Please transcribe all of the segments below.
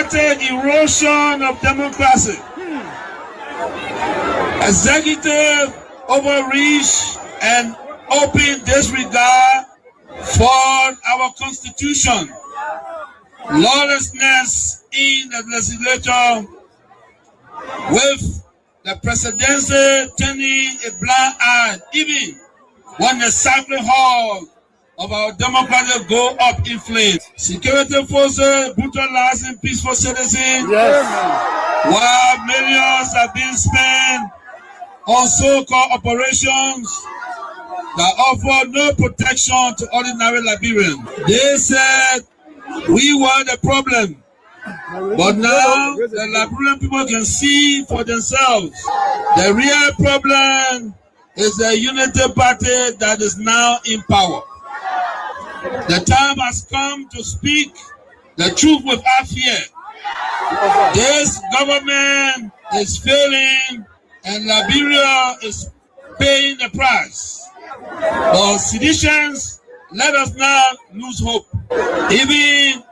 systematic erosion of democracy, executive overreach, and open disregard for our constitution, lawlessness in the legislature, with the presidency turning a blind eye even when the sacred hall of our democracy go up in flames. Security forces brutalizing peaceful citizens, while millions are being spent on so-called operations that offer no protection to ordinary Liberians. They said we were the problem, but now the Liberian people can see for themselves. The real problem is the unity party that is now in power. The time has come to speak the truth without fear. This government is failing and Liberia is paying the price. For seditions, let us not lose hope. Even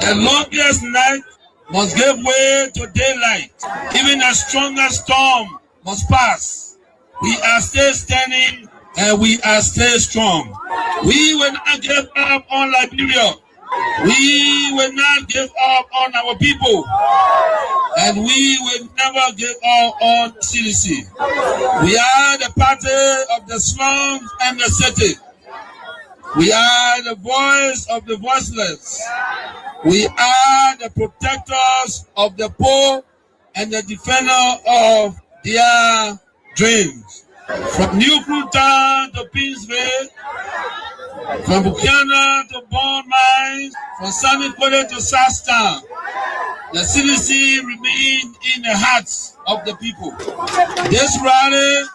the longest night must give way to daylight. Even the strongest storm must pass. We are still standing and we are still strong. We will not give up on Liberia. We will not give up on our people. And we will never give up on CDC. We are the party of the slums and the city. We are the voice of the voiceless. We are the protectors of the poor and the defender of their dreams. From New Cruton to Pinsville, from Buchanan to Bond Mines, from Sunny Quarter to Southtown, the CDC remains in the hearts of the people. This rally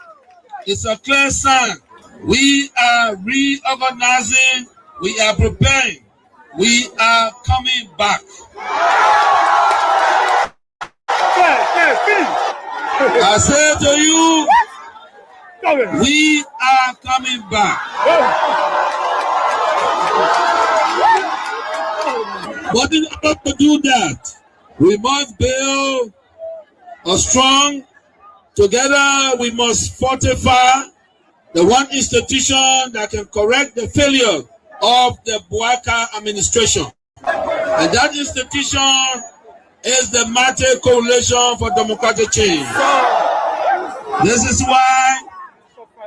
is a clear sign. We are reorganizing, we are preparing, we are coming back. I say to you, we are coming back. But in order to do that, we must build a strong, together we must fortify the one institution that can correct the failure of the Buaka administration. And that institution is the Mate Coalition for Democratic Change. This is why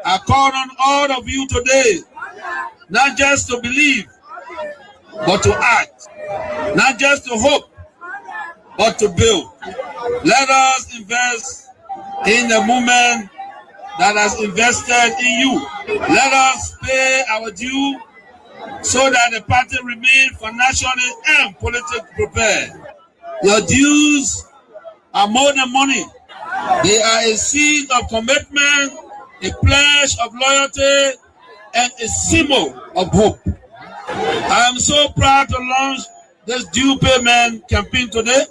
I call on all of you today, not just to believe, but to act. Not just to hope, but to build. Let us invest in the movement that has invested in you. Let us pay our due so that the party remains financially and politically prepared. Your dues are more than money. They are a seed of commitment, a pledge of loyalty, and a symbol of hope. I am so proud to launch this due payment campaign today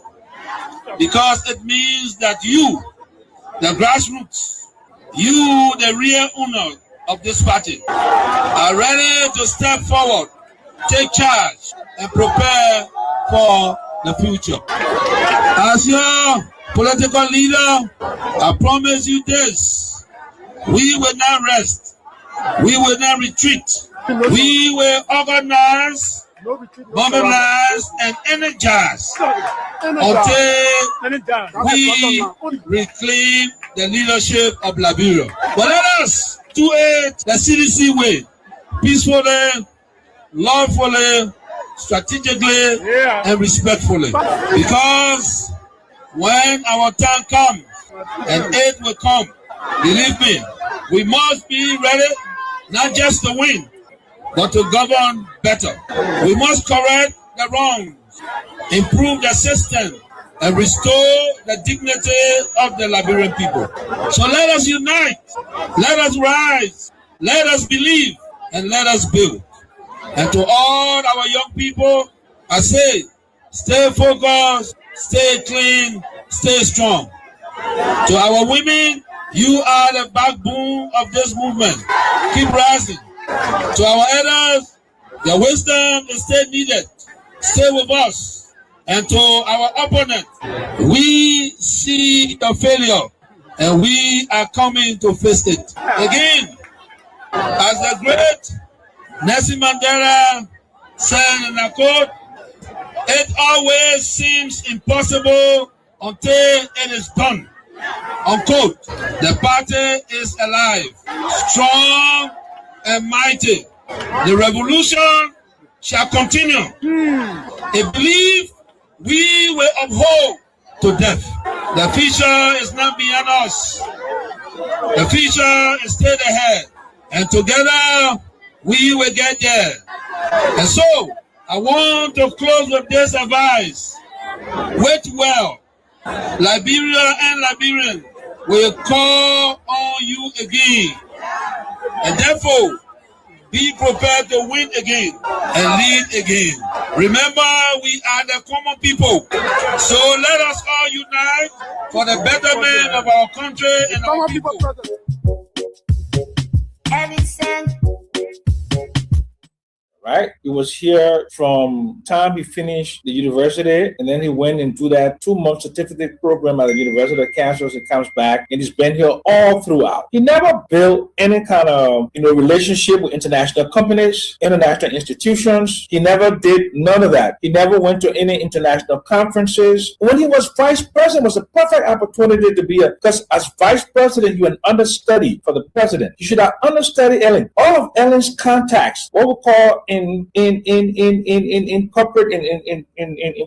because it means that you, the grassroots, you, the real owner of this party, are ready to step forward, take charge, and prepare for the future. As your political leader, I promise you this: we will not rest, we will not retreat, we will organize, mobilize, and energize until we reclaim the leadership of Liberia. But let us do it the CDC way, peacefully, lawfully, strategically, and respectfully. Because when our time comes, and it will come, believe me, we must be ready not just to win, but to govern better. We must correct the wrongs, improve the system, and restore the dignity of the Liberian people. So let us unite, let us rise, let us believe, and let us build. And to all our young people, I say, stay focused, stay clean, stay strong. To our women, you are the backbone of this movement. Keep rising. To our elders, your wisdom is still needed. Stay with us And to our opponent, we see the failure and we are coming to face it. Again, as the great Nelson Mandela said in a quote, it always seems impossible until it is done. Unquote. The party is alive, strong and mighty. The revolution shall continue. A belief we will uphold to death. The future is not beyond us. The future is straight ahead. And together we will get there. And so I want to close with this advice. Wait well. Liberia and Liberian will call on you again. And therefore, be prepared to win again and lead again. Remember, we are the common people. So let us all unite for the betterment of our country and our people. Right? He was here from time he finished the university, and then he went into that 2-month certificate program at the university, cancels, he comes back, and he's been here all throughout. He never built any kind of relationship with international companies, international institutions. He never did none of that. He never went to any international conferences. When he was vice president, it was a perfect opportunity to be because as vice president, you're an understudy for the president. You should have understudied Ellen. All of Ellen's contacts, what we call in corporate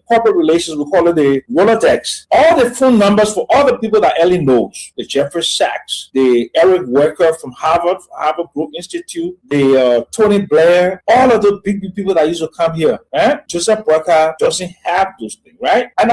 corporate relations, we call it the Rolodex. All the phone numbers for all the people that Ellen knows: the Jeffrey Sachs, the Eric Worker from Harvard Group Institute, the Tony Blair, all of the big people that used to come here. Joseph Worker doesn't have those things, right? And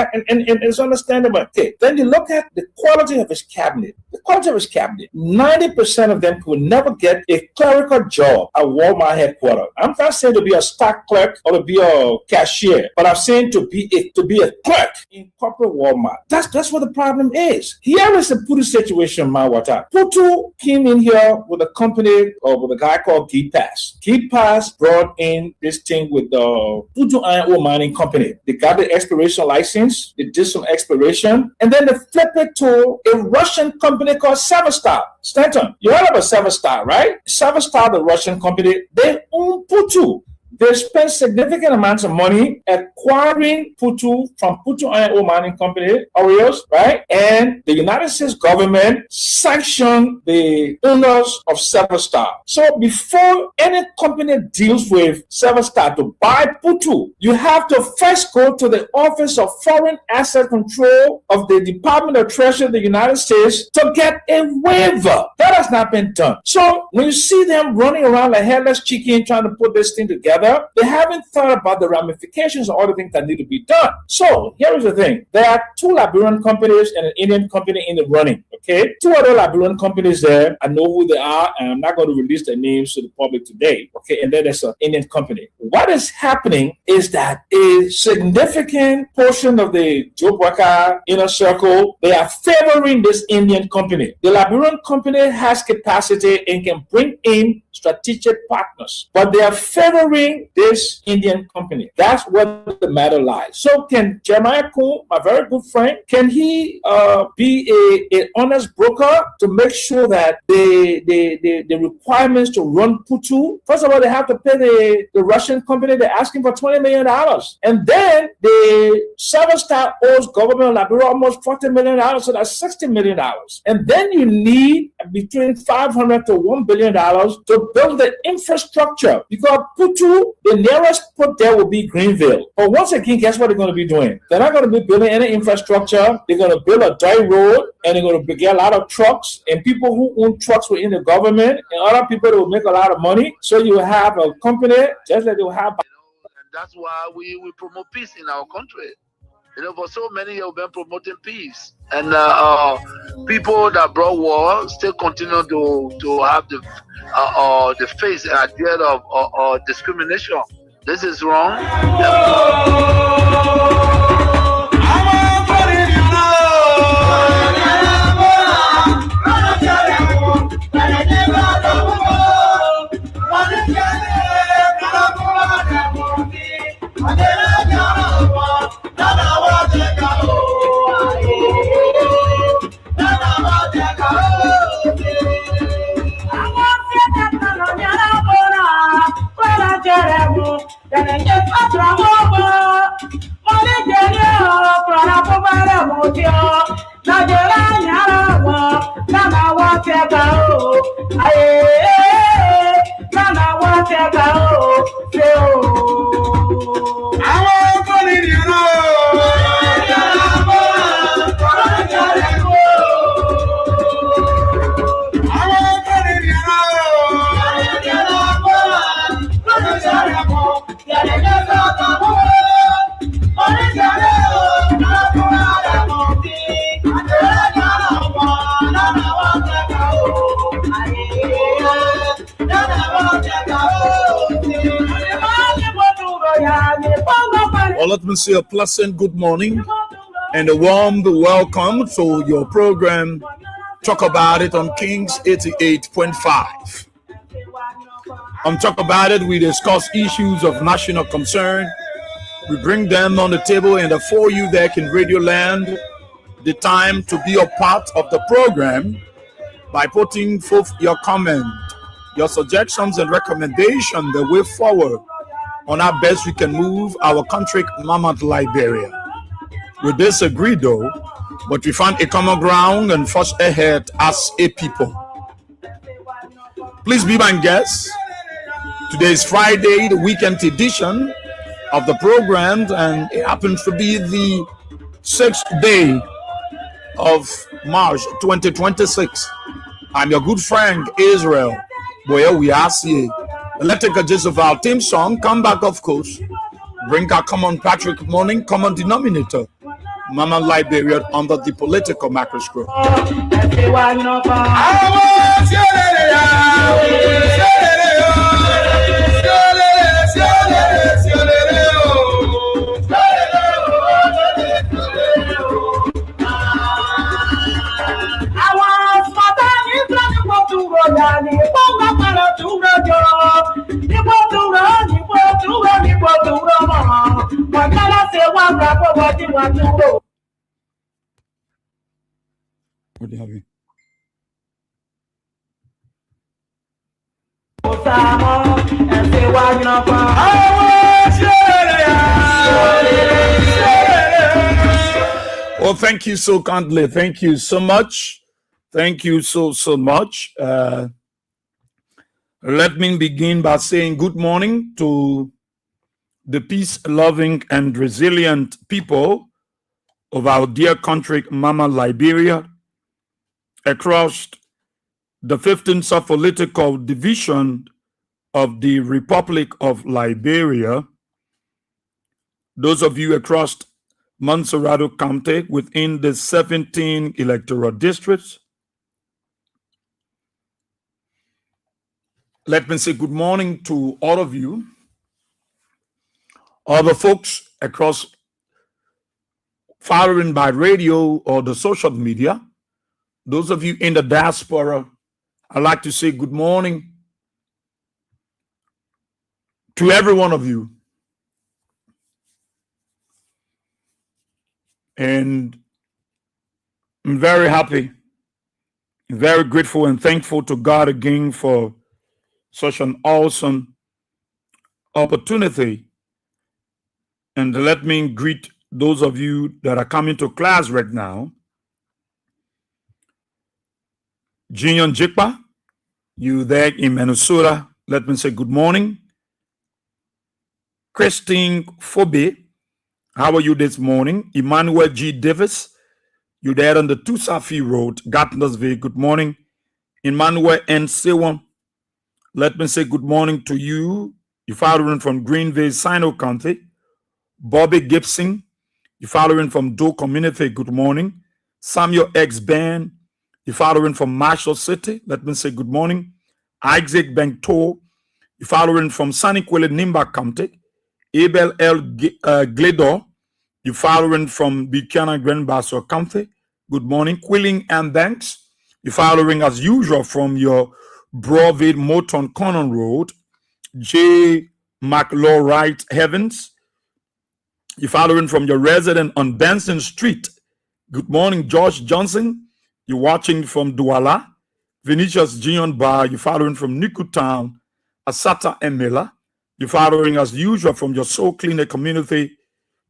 it's understandable. Okay, then you look at the quality of his cabinet. The quality of his cabinet: 90% of them could never get a clerical job at Walmart headquarters. I'm not saying to be a stock clerk or to be a cashier, but I'm saying to be a clerk in corporate Walmart. That's what the problem is. Here is the Putu situation, Mawata. Putu came in here with a company or with a guy called GPass. GPass brought in this thing with the Putu Iron Ore Mining Company. They got the exploration license, they did some exploration, and then they flipped it to a Russian company called Severstar. Stanton, you heard about Severstar, right? Severstar, the Russian company, they own Putu. They spent significant amounts of money acquiring Putu from Putu Iron Ore Mining Company, Oreos, right? And the United States government sanctioned the owners of Severstar. So before any company deals with Severstar to buy Putu, you have to first go to the Office of Foreign Asset Control of the Department of Treasury of the United States to get a waiver. That has not been done. So when you see them running around like headless chicken trying to put this thing together, they haven't thought about the ramifications of all the things that need to be done. So here is the thing. There are 2 Liberian companies and an Indian company in the running. Okay, 2 other Liberian companies there. I know who they are, and I'm not going to release their names to the public today. Okay, and then there's an Indian company. What is happening is that a significant portion of the Joe Worker inner circle, they are favoring this Indian company. The Liberian company has capacity and can bring in strategic partners, but they are favoring this Indian company. That's where the matter lies. So can Jeremiah Kuhn, my very good friend, can he be an honest broker to make sure that the requirements to run Putu, first of all, they have to pay the Russian company, they're asking for $20 million. And then the Severstar owes government of Liberia almost $40 million, so that's $60 million. And then you need between $500 to $1 billion to build the infrastructure, because Putu, the nearest port there will be Greenville. But once again, guess what they're going to be doing? They're not going to be building any infrastructure. They're going to build a dirt road, and they're going to get a lot of trucks, and people who own trucks within the government, and other people that will make a lot of money. So you have a company just like you have. And that's why we promote peace in our country. For so many years, we've been promoting peace. And people that brought war still continue to have the face at the end of discrimination. This is wrong. let me say a pleasant good morning and a warm welcome to your program. Talk About It on Kings 88.5. On Talk About It, we discuss issues of national concern. We bring them on the table, and for you there in Radio Land, the time to be a part of the program by putting forth your comment, your suggestions and recommendations, the way forward on how best we can move our country, Mama Liberia. We disagree though, but we found a common ground and forge ahead as a people. Please be my guest. Today is Friday, the weekend edition of the program, and it happens to be the 6th day of March 2026. I'm your good friend Israel. Boy, we are here. Let's take a gist of our theme song. Come back, of course. Bring our common Patrick morning, common denominator. Mama Liberia under the political microscope. What do you have here? Well, thank you so kindly. Thank you so much. Thank you so much. Let me begin by saying good morning to the peace-loving and resilient people of our dear country, Mama Liberia, across the 15th sub-political division of the Republic of Liberia. Those of you across Montserrat County within the 17 electoral districts, let me say good morning to all of you. All the folks across following by radio or the social media, those of you in the diaspora, I'd like to say good morning to every one of you. And I'm very happy, very grateful and thankful to God again for such an awesome opportunity. And let me greet those of you that are coming to class right now. Jinion Jikpa, you there in Minnesota, let me say good morning. Christine Fobe, how are you this morning? Emmanuel G. Davis, you there on the Tusafi Road, Gardnersville, good morning. Emmanuel N. Sewon, let me say good morning to you. You're following from Greenville, Sino County. Bobby Gibson, you're following from Doe Community, good morning. Samuel X. Ben, you're following from Marshall City, let me say good morning. Isaac Bengto, you're following from Saniquele, Nimba County. Abel L. Gledor, you're following from Buchanan, Grand Bassa County, good morning. Quilling M. Banks, you're following as usual from your Broadville, Moton, Conan Road. J. McLaw Wright Heavens, you're following from your resident on Benson Street. Good morning, Josh Johnson. You're watching from Douala. Vinicius Gion Bar, you're following from Nikutown. Asata Emela, you're following as usual from your Soul Clinic community.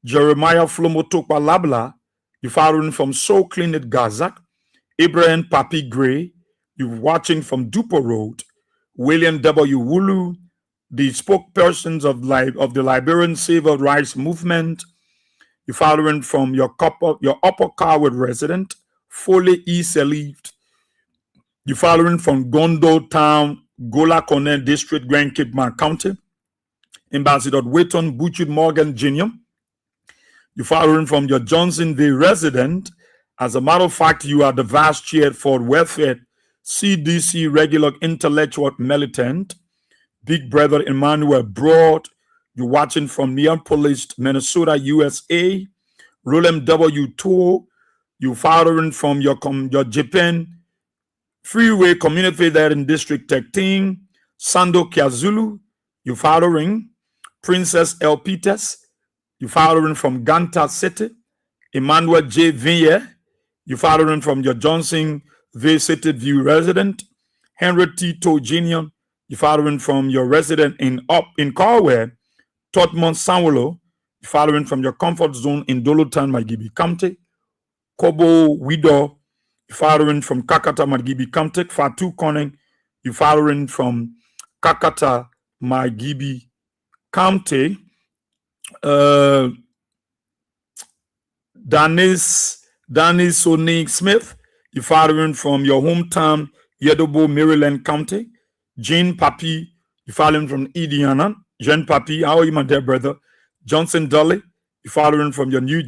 Jeremiah Flomo Tokwa Labla, you're following from Soul Clinic Gazak. Ibrahim Papi Gray, you're watching from Dupo Road. William W. Wulu, the spokespersons of the Liberian Civil Rights Movement. You're following from your Upper Carwood resident, Foley E. Selived. You're following from Gondo Town, Gola Corner District, Grand Cape County. Ambassador Wayton Butchard Morgan Jr. You're following from your Johnsonville resident. As a matter of fact, you are the vice chair for welfare, CDC regular intellectual militant. Big brother Emmanuel Broad, You're watching from Neapolis, Minnesota, USA. Roland W. Tour. You're following from your Japan Freeway Community there in District 13. Sando Kiazulu. You're following Princess El Peters. You're following from Ganta City. Emmanuel J. Vier. You're following from your Johnson V. City View resident. Henry Tito Jr. You're following from your resident in Carway. Totmont Sanwolo. You're following from your comfort zone in Dolotan, Magibi County. Kobo Wido. You're following from Kakata, Magibi County. Fatu Koning. You're following from Kakata, Magibi County. Danis Sonic Smith, you're following from your hometown, Yedobo, Maryland County. Jean Papi, you're following from Indiana. Jean Papi, how are you, my dear brother? Johnson Dolly, you're following from your New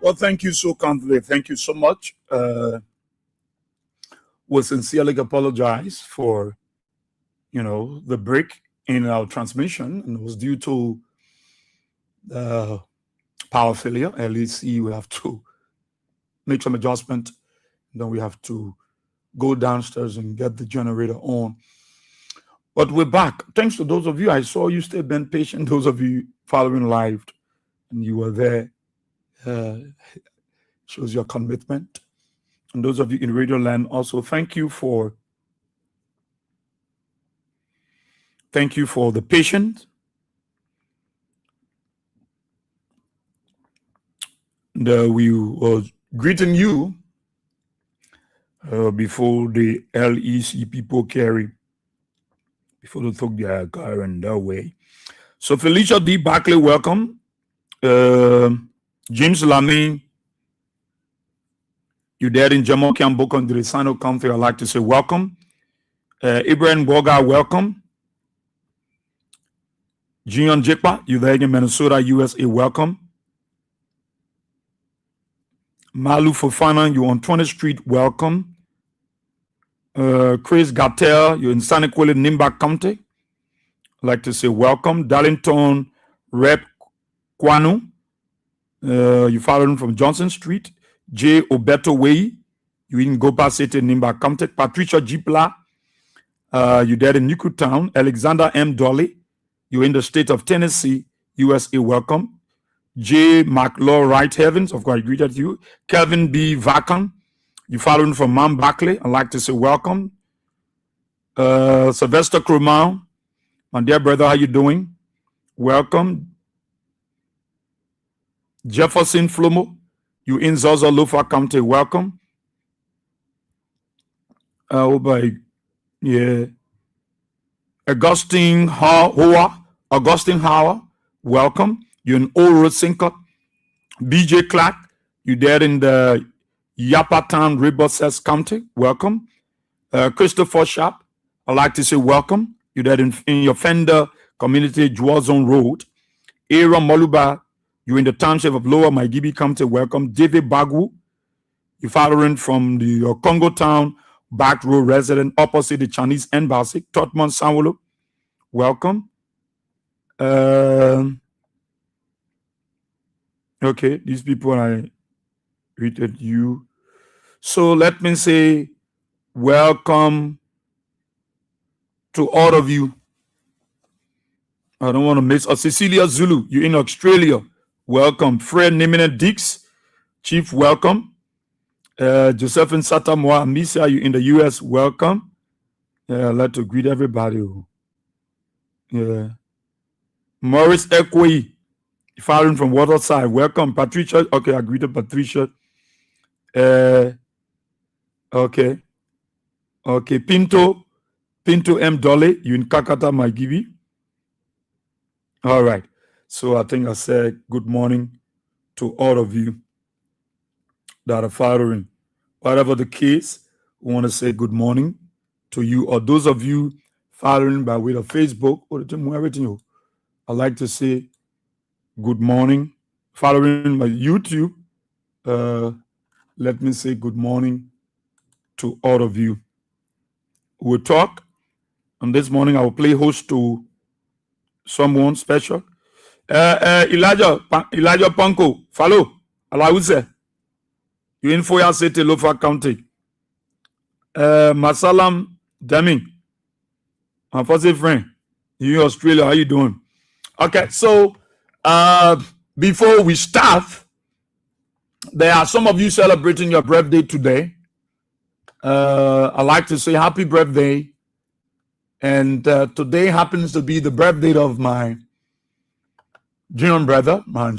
Well, thank you so kindly. Thank you so much. We sincerely apologize for, the break in our transmission, and it was due to power failure. At least we have to make some adjustment. Then we have to go downstairs and get the generator on. But we're back. Thanks to those of you. I saw you stay been patient. Those of you following live and you were there. Shows your commitment. And those of you in Radio Land also, thank you for the patience. And we were greeting you before the LEC people before they took their car and their way. So Felicia D. Barkley, welcome. James Lamy, you there in Jamaica Kiamboko and Drisano County, I'd like to say welcome. Ibrahim Boga, welcome. Jion Jekpa, you there in Minnesota, USA, welcome. Malu Fofana, you on 20th Street, welcome. Chris Gattel, you're in Saniquili, Nimba County. I'd like to say welcome. Darlington Rep Kwanu, you following from Johnson Street. J. Obeto Way, you in Gopa City, Nimba County. Patricia Jipla, you there in Newtown. Alexander M. Dolly, you in the state of Tennessee, USA, welcome. J. McLaw Wright Heavens, of course, I greeted you. Kevin B. Vacan, you following from Mount Barkley, I'd like to say welcome. Sylvester Krumau, my dear brother, how you doing? Welcome. Jefferson Flomo, you in Zozo Lofa County, welcome. Augustine Hauer, welcome. You're in Old Road Sinker. BJ Clark, you there in the Yapatown, Riverside County, welcome. Christopher Sharp, I'd like to say welcome. You there in your Fender Community Juazon Road. Aaron Moluba, you in the township of Lower Maigibi County, welcome. David Bagu, you following from the Congo Town Back Road resident opposite the Chinese Embassy, Totman Sanwolo, welcome. Okay, these people I greeted you. So let me say welcome to all of you. I don't want to miss. Cecilia Zulu, you in Australia, welcome. Fred Nimine Dix, Chief, welcome. Josephine Satamoa Misa, you in the US, welcome. I'd like to greet everybody. Yeah. Maurice Ekwe, following from Waterside, welcome. Patricia, okay, I greeted Patricia. Okay. Pinto M. Dolly, you in Kakata, Maigibi. All right. So I think I said good morning to all of you that are following. Whatever the case, we want to say good morning to you, or those of you following by way of Facebook or everything. I'd like to say good morning. Following my YouTube, let me say good morning to all of you. We'll talk, and this morning I will play host to someone special. Elijah Panko, follow. Alawuse. You in Foya City, Lofa County. Masalam Deming, my first friend. You in Australia, how you doing? Okay, so before we start, there are some of you celebrating your birthday today. I'd like to say happy birthday And today happens to be the birthday of my junior brother, my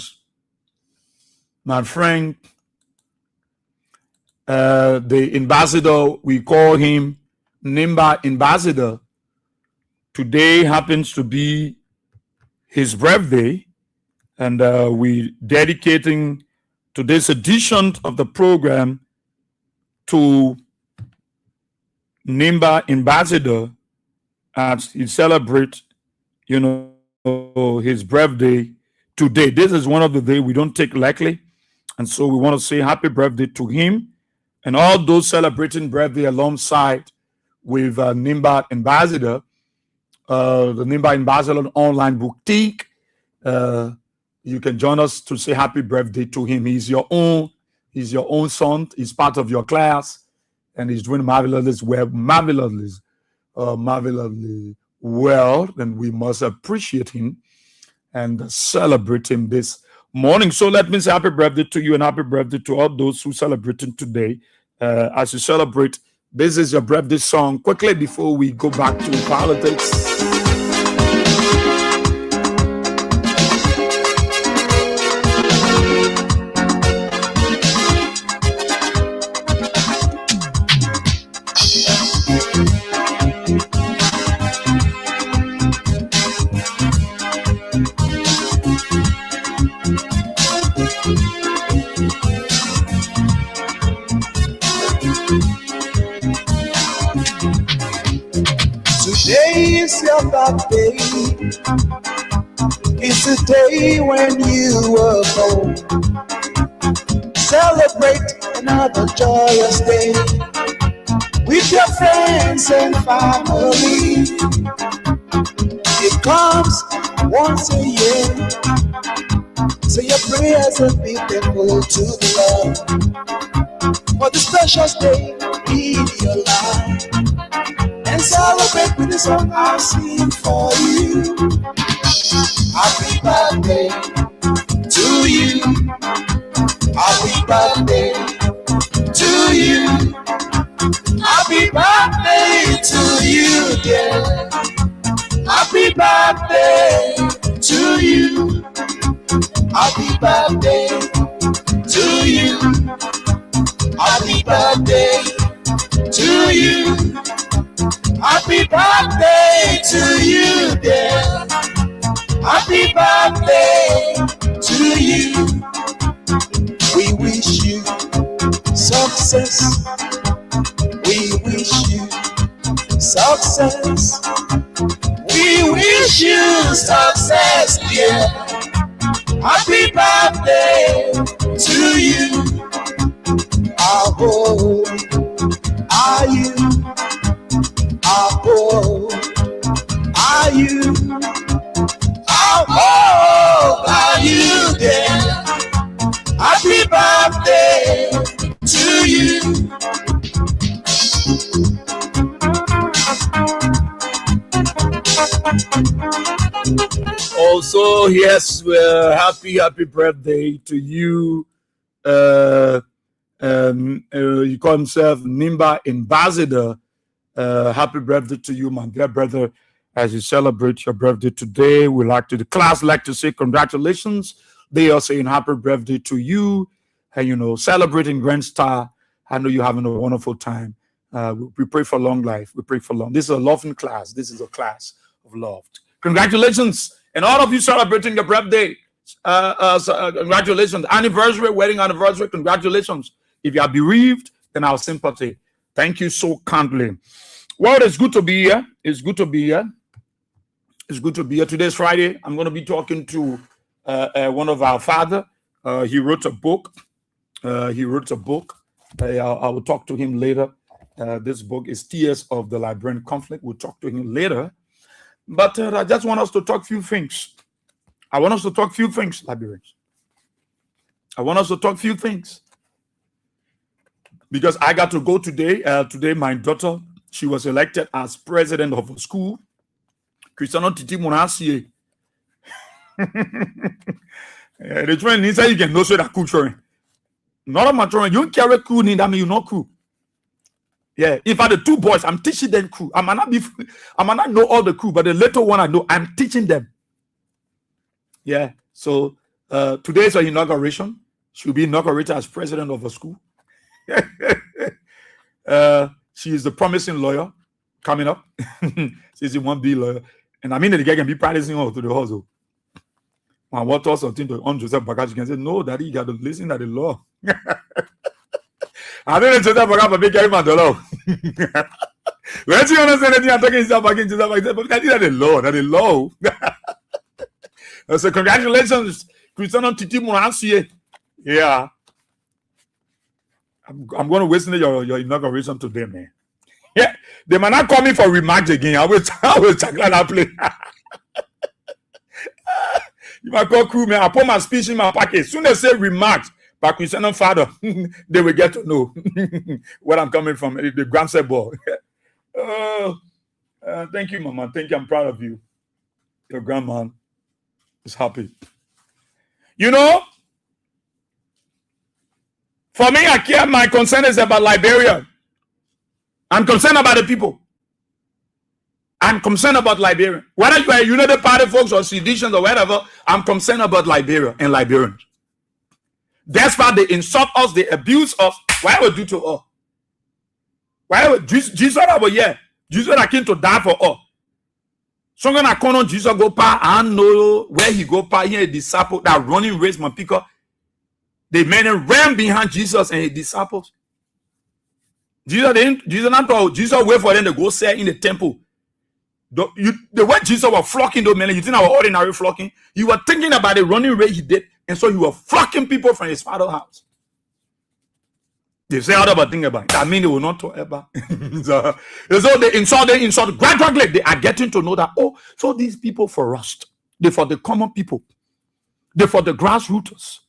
friend, the ambassador. We call him Nimba Ambassador. Today happens to be his birthday, and we dedicating today's edition of the program to Nimba Ambassador as he celebrates, his birthday today. This is one of the days we don't take lightly, and so we want to say happy birthday to him and all those celebrating birthday alongside with Nimba Ambassador, the Nimba Ambassador online boutique. You can join us to say happy birthday to him. He's your own son. He's part of your class, and he's doing marvelously well, and we must appreciate him and celebrate him this morning. So let me say happy birthday to you and happy birthday to all those who celebrating today. As you celebrate, this is your birthday song. Quickly before we go back to politics. Today is your birthday. It's the day when you were born. Celebrate another joyous day with your friends and family. It comes once a year, so your prayers will be thankful to the Lord for the special day in your life. And celebrate with the song I sing for you. Happy birthday to you. Happy birthday to you. Happy birthday to you, dear. Happy birthday to you. Happy birthday to you. Happy birthday to you. Happy birthday to you, dear. Happy birthday to you. We wish you success. We wish you success. We wish you success, dear. Happy birthday to you. How old are you? How old are you? How old are you, dear? Happy birthday to you. Also, yes, happy birthday to you. You call himself Nimba Ambassador. Happy birthday to you, my dear brother. As you celebrate your birthday today, the class like to say congratulations. They are saying happy birthday to you. And, celebrating Grand Star. I know you're having a wonderful time. We pray for long life. We pray for long. This is a loving class. This is a class of love. Congratulations. And all of you celebrating your birthday. Congratulations. Anniversary, wedding anniversary. Congratulations. If you are bereaved, then our sympathy. Thank you so kindly. Well, it's good to be here. It's good to be here. It's good to be here. Today's Friday. I'm going to be talking to one of our father. He wrote a book. I will talk to him later. This book is Tears of the Liberian Conflict. We'll talk to him later. But I just want us to talk a few things. I want us to talk a few things, Liberians. I want us to talk a few things. Because I got to go today. Today, my daughter, she was elected as president of a school. Cristiano Titi Munasie. The train inside you can know so that cool train. Not a matter you carry cool need that mean you not cool. Yeah, if I the two boys, I'm teaching them crew. I might not know all the crew, but the little one I know, I'm teaching them. Yeah. So today's her inauguration. She'll be inaugurated as president of a school. She is a promising lawyer coming up. She's a 1B lawyer. And I mean that the guy can be practicing all to the hustle. And what else something to on Joseph Bagash can say, no, daddy, you got to listen to the law. I don't know Joseph Bagash for big carry man the law. When you understand anything I'm talking about Joseph Bagash, but that is the law, that is law. So congratulations, Christian Titi Muransi. Yeah. I'm going to witness your inauguration today, man. Yeah, they might not call me for remarks again. I will check that play. You might call crew, man. I put my speech in my pocket. As soon as they say remarks by Christian Father, they will get to know where I'm coming from. The grandson ball. Thank you, Mama. Thank you. I'm proud of you. Your grandma is happy. You know, for me, my concern is about Liberia. I'm concerned about the people. I'm concerned about Liberia. Whether you are United Party folks or seditions or whatever, I'm concerned about Liberia and Liberians. That's why they insult us, they abuse us. Why would do to us? Why would Jesus over here? Jesus that came to die for us. So when I come on Jesus go pa, I know where he go pa. Here a disciple that running race my picker. The men ran behind Jesus and his disciples. Jesus wait for them to go sell in the temple. The way Jesus was flocking those men, you think our ordinary flocking? He was thinking about the running race he did, and so he was flocking people from his father's house. They say other but think about it. I mean they will not talk about. So they insult. Gradually they are getting to know that, oh, so these people for us, they're for the common people, they're for the grassroots.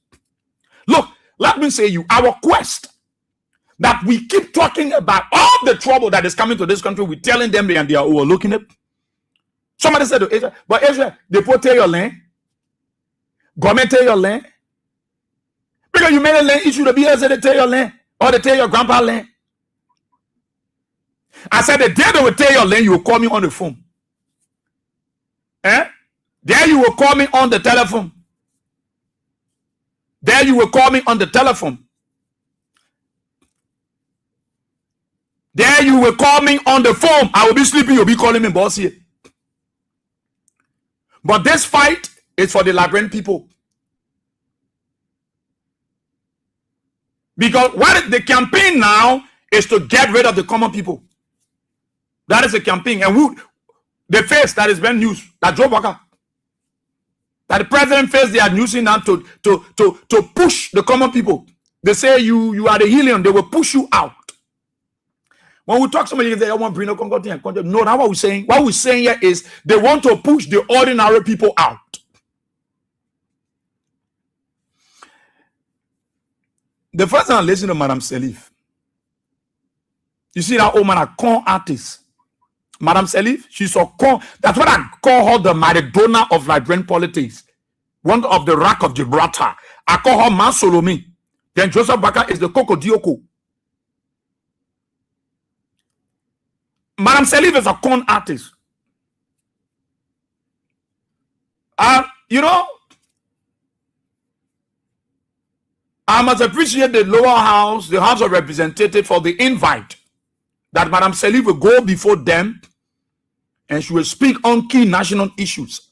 Look, let me say you, our quest that we keep talking about all the trouble that is coming to this country, we're telling them and they are overlooking it. Somebody said to Israel, but Israel, they put your land, government take your land. Because you made a land issue to be able to take your land, or they take your grandpa land. I said the day they will take your land, you will call me on the phone. There you will call me on the telephone. There you will call me on the telephone. There you will call me on the phone. I will be sleeping. You'll be calling me boss here. But this fight is for the Liberian people. Because what the campaign now is to get rid of the common people. That is a campaign. And who the face that is being used, that Joe Walker, that the president face they are using now to push the common people. They say you are the helium, they will push you out. When we talk to somebody, they want to bring no content. No, that's what we're saying. What we're saying here is they want to push the ordinary people out. The first time I listened to Madame Selif, you see that woman, a con artist. Madame Selif, she's a con. That's what I call her, the Maradona of Liberian politics. One of the Rock of Gibraltar. I call her Masolomi. Then Joseph Baka is the Coco Dioko. Madame Selif is a con artist. You know, I must appreciate the lower house, the House of Representatives, for the invite that Madame Selif will go before them and she will speak on key national issues.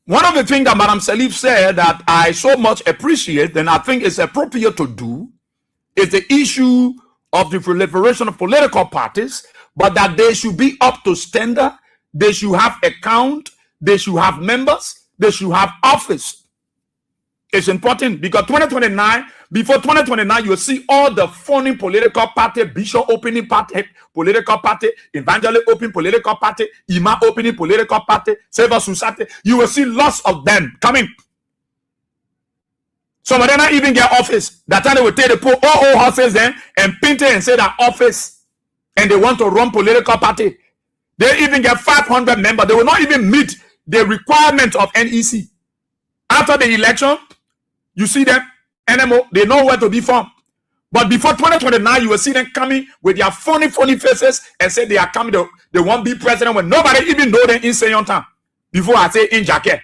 One of the things that Madame Selif said that I so much appreciate and I think is appropriate to do is the issue of the proliferation of political parties, but that they should be up to standard, they should have account, they should have members, they should have office. It's important because before 2029, you will see all the funding political party, Bishop opening party, political party, Evangelist opening political party, Imam opening political party, Civil Society. You will see lots of them coming. Some of them not even get office. That time they will take the poor all horses then and paint it and say that office. And they want to run political party. They even get 500 members. They will not even meet the requirements of NEC. After the election, you see them, NMO, they know where to be from. But before 2029, you will see them coming with their funny faces and say they are coming, they won't be president when nobody even know them in Sayon time. Before I say in jacket.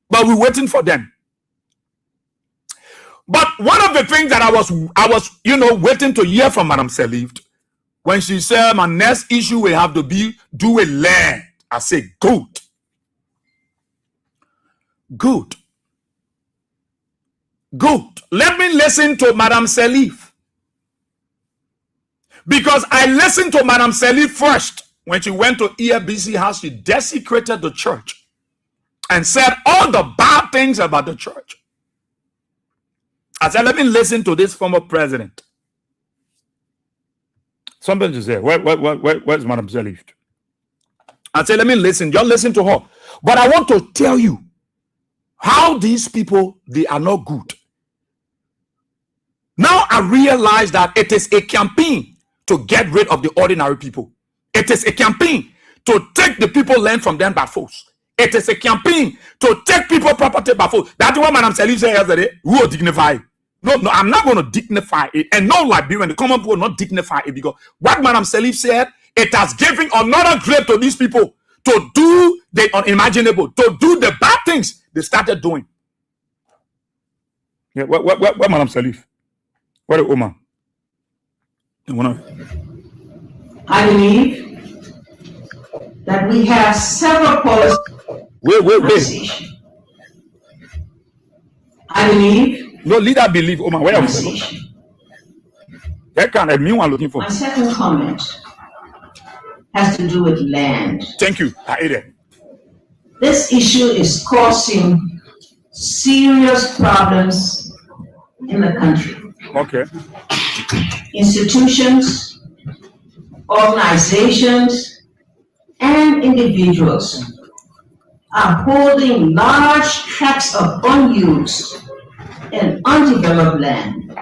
But we're waiting for them. But one of the things that I was waiting to hear from Madam Selif, when she said my next issue will have to be do a land. I say good. Let me listen to Madam Selif. Because I listened to Madam Selif first. When she went to EFBC house, she desecrated the church and said all the bad things about the church. I said, let me listen to this former president. Somebody just said, where's Madam Selif? I said, let me listen. Just listen to her. But I want to tell you how these people, they are not good. Now I realize that it is a campaign to get rid of the ordinary people. It is a campaign to take the people land from them by force. It is a campaign to take people property by force. That's what Madam Selif said yesterday. We will dignify it. No, I'm not going to dignify it. And no Liberian, the common people will not dignify it, because what Madam Selif said, it has given another grade to these people to do the unimaginable, to do the bad things they started doing. Yeah, what Madam Selif? What is Omar? I believe that we have several policies. Wait. I believe. No leader believe. Omar, where are we? That kind of mean one looking for. My second comment has to do with land. Thank you. I ate it. This issue is causing serious problems in the country. Okay. Institutions, organizations, and individuals are holding large tracts of unused and undeveloped land,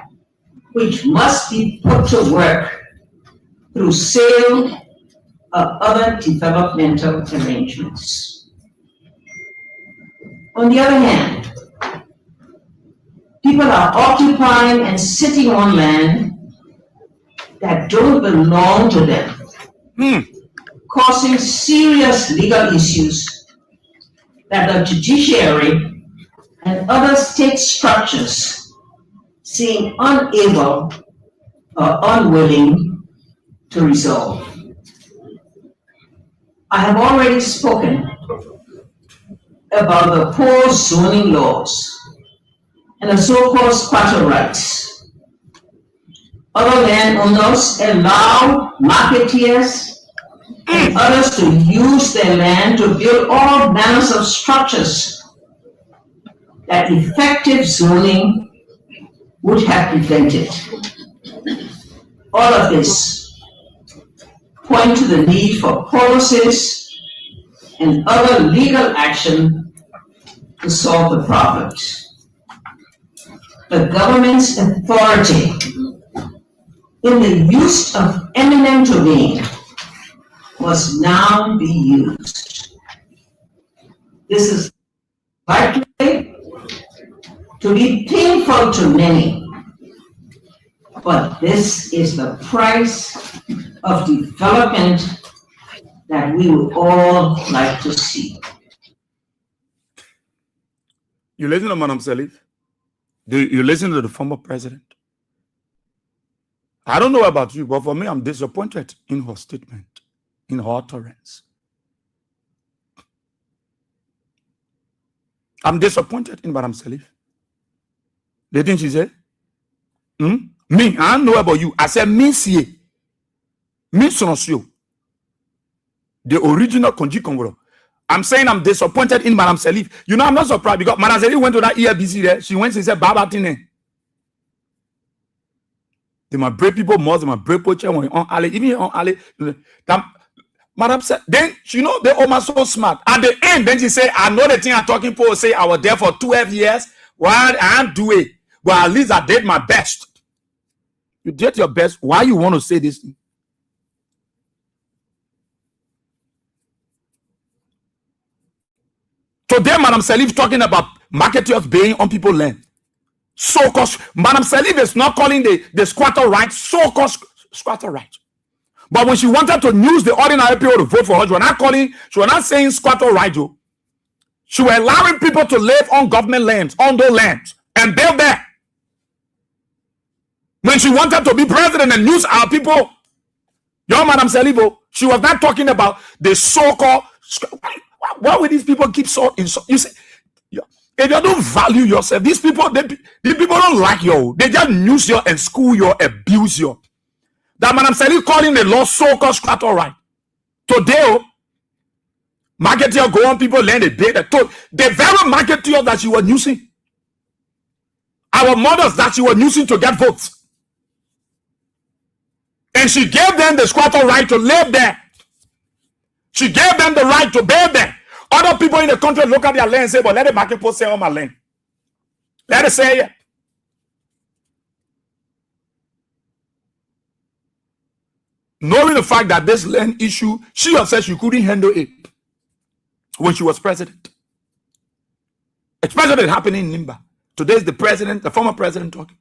which must be put to work through sale or other developmental arrangements. On the other hand, people are occupying and sitting on land that don't belong to them, causing serious legal issues that the judiciary and other state structures seem unable or unwilling to resolve. I have already spoken about the poor zoning laws and the so-called squatter rights. Other landowners allow marketeers and others to use their land to build all manners of structures that effective zoning would have prevented. All of this point to the need for policies and other legal action to solve the problems. The government's authority in the use of eminent domain must now be used. This is likely to be painful to many, but this is the price of development that we would all like to see. You listen to Madam Selif? Do you listen to the former president? I don't know about you, but for me, I'm disappointed in her statement, in her utterance. I'm disappointed in Madam Selif. The thing she said? Me, I don't know about you. I said, me see, me sonosio. The original Konji Kongoro. I'm saying I'm disappointed in Madam Selif. You know, I'm not surprised because Madam Selif went to that EFBC there. She went and said, Baba Tine. They might break people more, they might break poacher when on alley, even on alley. Madam said, then you know they almost so smart. At the end, then she said, I know the thing I'm talking for. Say I was there for 12 years. Well, I can't do it. But at least I did my best. You did your best. Why you want to say this thing? Today, Madam Selif talking about marketers being on people's land. So-called Madam Salif is not calling the squatter right so-called squatter right. But when she wanted to use the ordinary people to vote for her, she was not saying squatter right. She was allowing people to live on government lands, on those lands, and build there. When she wanted to be president and use our people, your Madam Salivo, she was not talking about the so-called. Why would these people keep so? You say, if you don't value yourself, these people don't like you. They just use you and school you, abuse you. That Madam Salivo calling the law so-called squatter right. Today, marketeer go on people land the data. The very marketeer that she was using, our mothers that she was using to get votes, and she gave them the squatter right to live there. She gave them the right to build there. Other people in the country look at their land and say, "But let the market post say on my land. Let it say it." Knowing the fact that this land issue, she herself, she couldn't handle it when she was president. Especially happening in Nimba. Today is the president, the former president talking.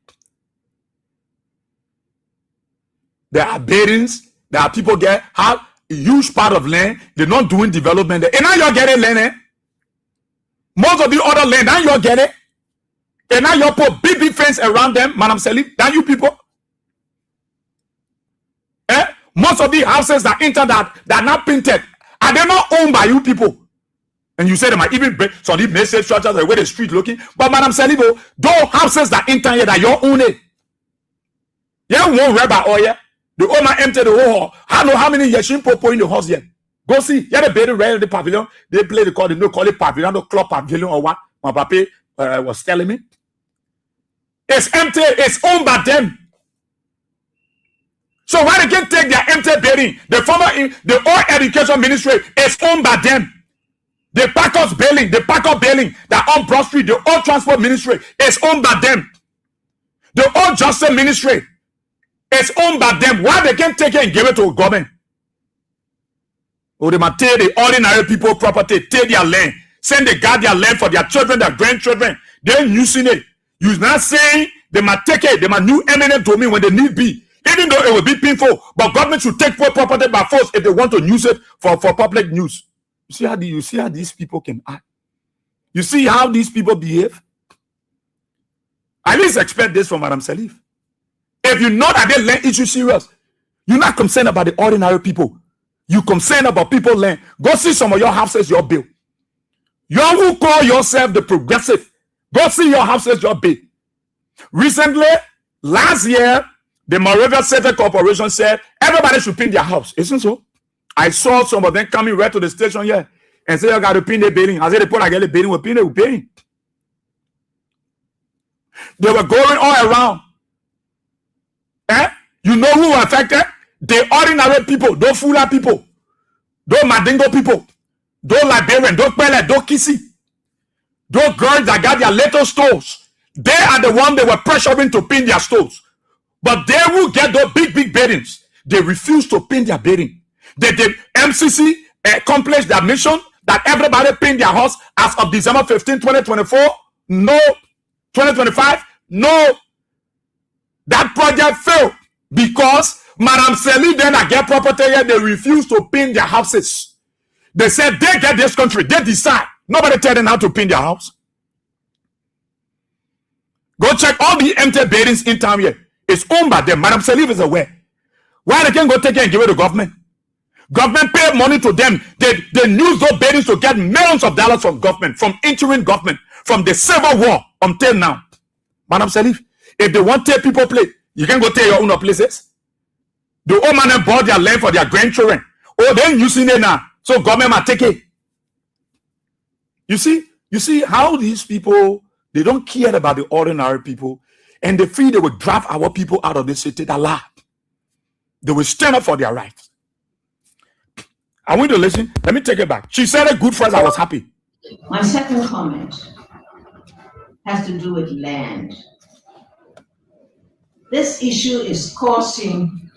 There are bearings, there are people get have a huge part of land, they're not doing development there. And now you're getting land, eh? Most of the other land, now you're getting. And now you put big fence around them, Madam Salif, that you people. Eh? Most of the houses that enter that are not painted, are they not owned by you people? And you say they might even break some of the message structures the way the street looking. But Madam Salivo, those houses that enter here that you're owning, you won't read by oil. The owner empty the whole hall. I know how many Yeshin Popo in the house yet. Go see. Yeah, the baby red the pavilion. They play the call. They don't call it pavilion, no club pavilion or what. My papa was telling me. It's empty. It's owned by them. So why they can take their empty building? The old education ministry is owned by them. The Packers building, that on Broad Street, the old transport ministry is owned by them. The old justice ministry is owned by them. Why they can't take it and give it to government? Oh, they might take the ordinary people property, take their land, send the guard their land for their children, their grandchildren. They're using it. You're not saying they might take it, they might new eminent domain when they need be. Even though it will be painful, but government should take property by force if they want to use it for public news. You see how these people can act. You see how these people behave. At least expect this from Madam Salif. If you know that they land issue serious, you're not concerned about the ordinary people. You concerned about people land. Go see some of your houses, your bill. You who call yourself the progressive, go see your houses, your bill. Recently, last year, the Moravia Center Corporation said everybody should paint their house. Isn't so? I saw some of them coming right to the station here and say, "You got to paint the building." I said, "They put a building with paint, we paint." They were going all around. You know who were affected? The ordinary people, those Fula people, those Madingo people, those Liberian, those Pele, those Kisi, those girls that got their little stores. They are the ones they were pressuring to paint their stores. But they will get those big buildings. They refuse to paint their building. The MCC accomplished their mission that everybody paint their house as of December 15, 2024. No. 2025. No. That project failed because Madam Seli then I get property here. They refuse to paint their houses. They said they get this country. They decide. Nobody tell them how to paint their house. Go check all the empty buildings in town here. It's owned by them. Madam Salif is aware. Why they can't go take it and give it to government? Government pay money to them. They use those buildings to get millions of dollars from government, from interim government, from the Civil War until now. Madam Salif, if they want to take people play, you can go take your own places. The old man bought their land for their grandchildren. Oh, they're using it now. So government might take it. You see how these people, they don't care about the ordinary people. And they feel they will drive our people out of the city that lie. They will stand up for their rights. I want you to listen. Let me take it back. She said a good phrase. I was happy. My second comment has to do with land. This issue is causing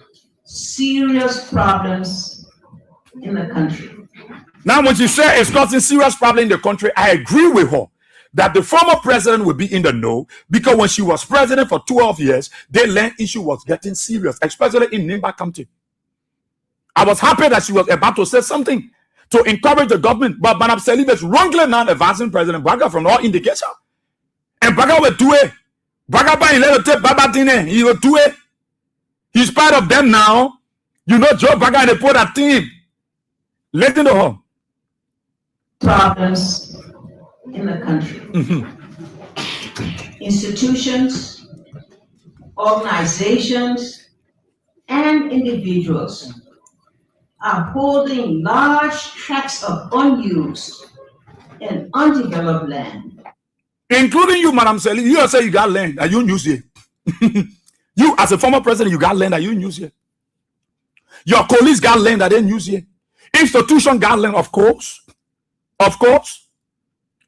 serious problems in the country. Now, when she said it's causing serious problems in the country, I agree with her. that the former president will be in the know, because when she was president for 12 years, the land issue was getting serious, especially in Nimba County. I was happy that she was about to say something to encourage the government, but Madam Salif is wrongly now advancing President Baga from all indication. And Baga will do it. Baga by Babatine, he will do it. He's part of them now. You know, Joe Baga and they put a team. Listen to her. Problems in the country. Institutions, organizations, and individuals are holding large tracts of unused and undeveloped land. Including you, Madam Salif. You say you got land that you use it. You, as a former president, you got land that you use it. Your colleagues got land that they use it. Institution got land, of course. Of course.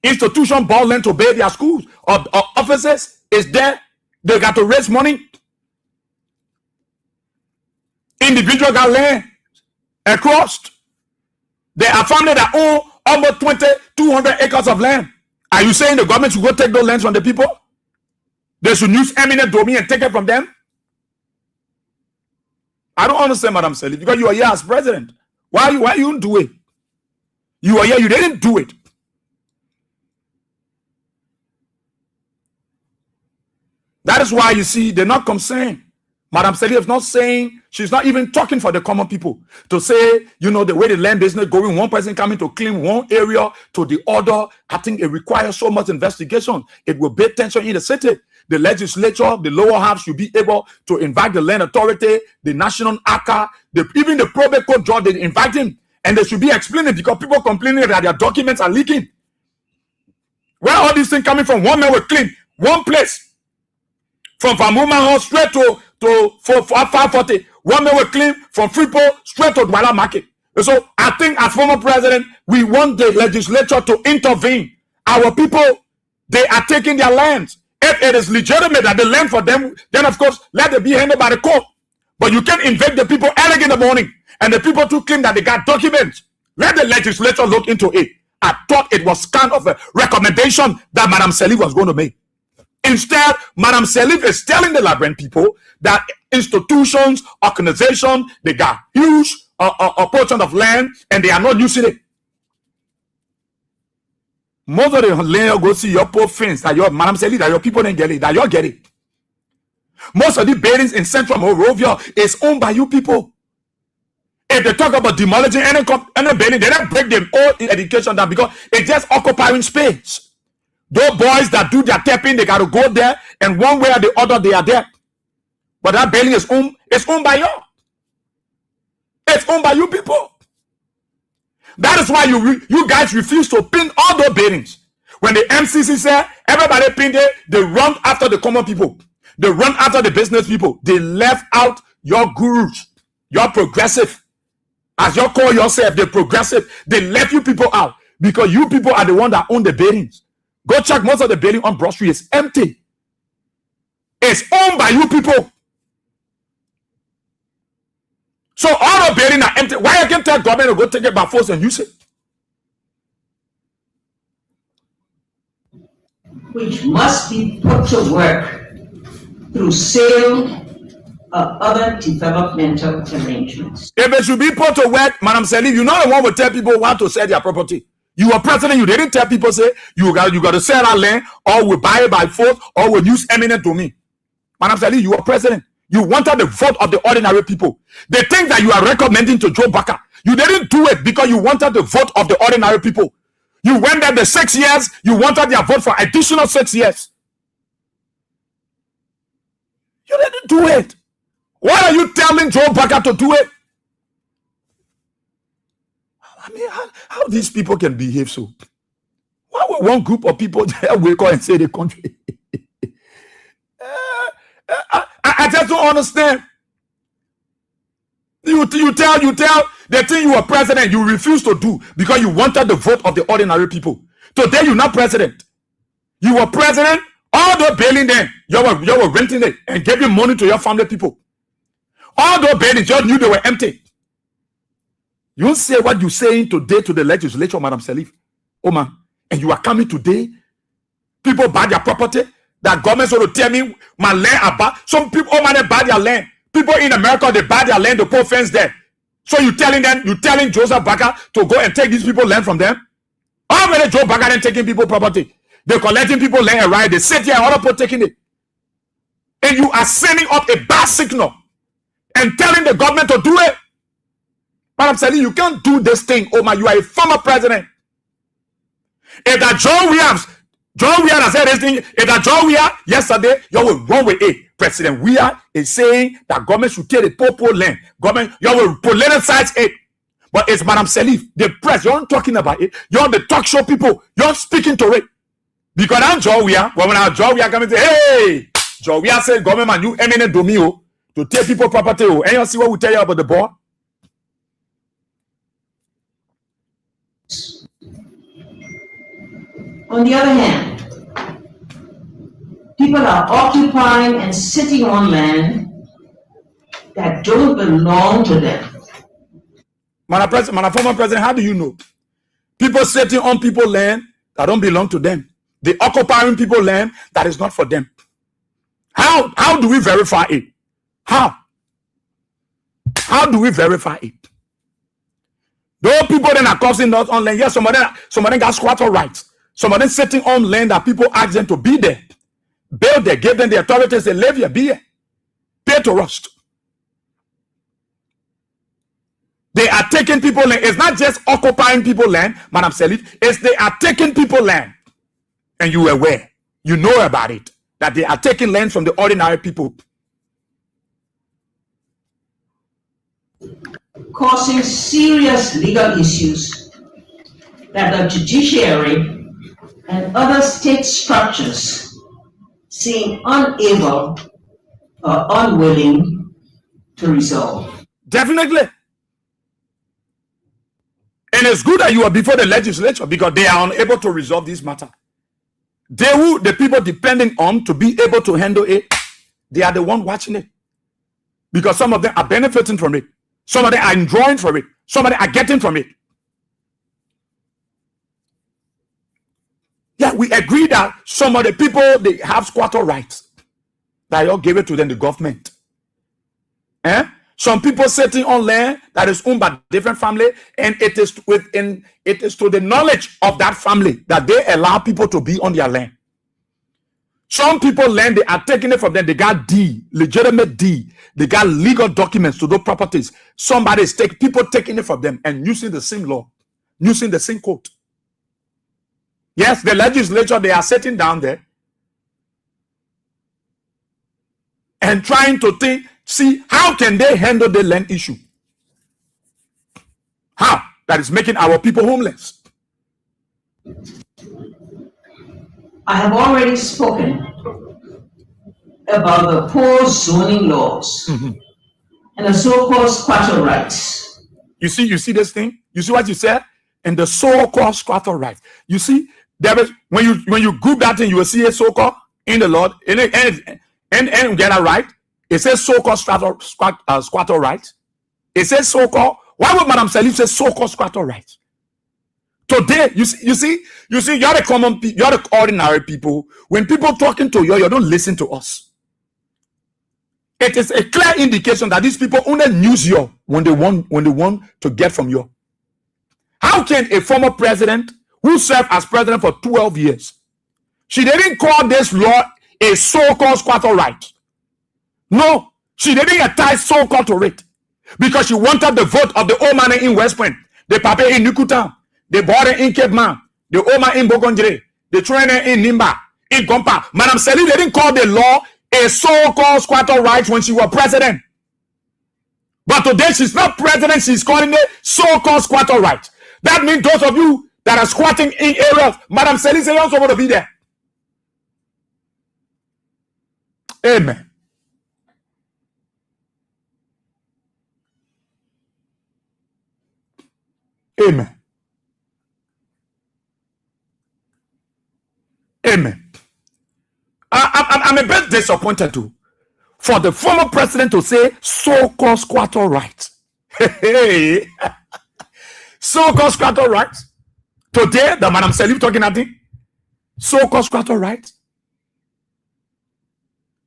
Institution bought land to build their schools or offices. Is there. They got to raise money. Individual got land across. There are families that own almost 200 acres of land. Are you saying the government should go take those lands from the people? They should use eminent domain and take it from them? I don't understand, Madam Salif, because you are here as president. Why you do it? You are here, you didn't do it. That is why you see they're not concerned. Madam Salif is not saying, she's not even talking for the common people to say, you know, the way the land business going, one person coming to claim one area to the other. I think it requires so much investigation. It will build tension in the city. The legislature, the lower house should be able to invite the land authority, the national ACA, even the probate court judge, they invite him. And they should be explaining, because people complaining that their documents are leaking. Where all these things coming from? One man will clean one place. From Famuma House straight to 540. One man will clean from Freeport straight to Douala Market. So I think as former president, we want the legislature to intervene. Our people, they are taking their lands. If it is legitimate that the land for them, then of course, let it be handled by the court. But you can't invade the people early in the morning and the people to claim that they got documents. Let the legislature look into it. I thought it was kind of a recommendation that Madam Salif was going to make. Instead, Madam Salif is telling the Liberian people that institutions, organizations, they got huge portion of land and they are not using it. Most of the land go see your poor friends that your Madam Salif, that your people didn't get it, that you get it. Most of the buildings in Central Monrovia is owned by you people. If they talk about demolishing any building, they don't break them all in education down because it's just occupying space. Those boys that do their tapping, they got to go there, and one way or the other, they are there. But that building is owned by you. It's owned by you people. That is why you guys refuse to pin all those buildings. When the MCC said everybody pinned it, they run after the common people. They run after the business people. They left out your gurus, your progressive. As you call yourself, the progressive. They left you people out because you people are the one that own the buildings. Go check, most of the building on Broad Street is empty. It's owned by you people. So all the buildings are empty. Why you can tell government to go take it by force and use it? Which must be put to work through sale of other developmental arrangements. If it should be put to work, Madam Salif, you're not the one who tell people how to sell their property. You were president, you didn't tell people, say, you got to sell our land, or we buy it by force, or we use eminent domain. Madam Salif, you were president. You wanted the vote of the ordinary people. The thing that you are recommending to Joe Baker, you didn't do it because you wanted the vote of the ordinary people. You went there the 6 years, you wanted their vote for additional 6 years. You didn't do it. Why are you telling Joe Baker to do it? I mean, how these people can behave so? Why would one group of people wake up and say the country? I just don't understand. You tell the thing you were president, you refuse to do because you wanted the vote of the ordinary people. Today you're not president. You were president, all the building there, you were renting it and giving money to your family people. All those buildings, you knew they were empty. You don't say what you're saying today to the legislature, Madam Salif. Oh man, and you are coming today People buy their property. That government's going to tell me my land about. Some people, money buy their land. People in America, they buy their land, they put fence there. So you telling Joseph Baker to go and take these people land from them? How many Joe Baker then taking people property? They're collecting people land and right. They sit here and other people taking it. And you are sending up a bad signal and telling the government to do it. But I'm telling you, you can't do this thing. Oh my, you are a former president. If that John Weir has said this thing, if that John Weir yesterday, you will run with it. President Weir is saying that government should take the poor land. Government, you will politicize it. But it's Madam Salif, the press, you're not talking about it. You're the talk show people. You're speaking to it. Because I'm John Weir, when I John Weir come and say, hey, John Weir said government man, you eminent domio to take people property. And you see what we tell you about the board? On the other hand, people are occupying and sitting on land that don't belong to them. Man, former president, how do you know? People sitting on people's land that don't belong to them. They occupying people's land that is not for them. How do we verify it? How do we verify it? Those people that are causing us on land, yes, some of them got squatter rights. Some of them sitting on land that people ask them to be there. Build there, give them the authorities, they live here, be here. Pay to rust. They are taking people land. It's not just occupying people land, Madam Salif. It's they are taking people land. And you are aware. You know about it. That they are taking land from the ordinary people. Causing serious legal issues that the judiciary and other state structures seem unable or unwilling to resolve. Definitely. And it's good that you are before the legislature because they are unable to resolve this matter. The people depending on to be able to handle it, they are the one watching it. Because some of them are benefiting from it. Some of them are enjoying from it. Some of them are getting from it. Yeah, we agree that some of the people, they have squatter rights. That you all gave it to them, the government. Some people sitting on land that is owned by different family, and it is to the knowledge of that family that they allow people to be on their land. Some people land, they are taking it from them. They got D, legitimate D. They got legal documents to those properties. Somebody is people taking it from them and using the same law, using the same code. Yes, the legislature, they are sitting down there and trying to see how can they handle the land issue. How? That is making our people homeless. I have already spoken about the poor zoning laws and the so-called squatter rights. You see this thing? You see what you said? And the so-called squatter rights. You see, there is when you group that thing, you will see a so-called in the Lord and get that right. It says so-called squatter rights. It says so-called. Why would Madam Salif say so-called squatter rights? Today, you see, you're the common people, you're the ordinary people. When people talking to you, you don't listen to us. It is a clear indication that these people only use you when they want to get from you. How can a former president who served as president for 12 years, she didn't call this law a so-called squatter right? No, she didn't attach so-called to it because she wanted the vote of the old man in West Point, the papa in Nukutown, the border in Cape Man, the old man in Bogonjere, the trainer in Nimba, in Gompa. Madam Salif didn't call the law a so-called squatter right when she was president. But today she's not president, she's calling it so-called squatter right. That means those of you that are squatting in areas, Madam Salif said you're also going to be there. Amen. Amen. Amen. I'm a bit disappointed too for the former president to say so-called squatter rights. Hey, so-called squatter rights. Today, the Madam Salif talking at him. so-called squatter rights.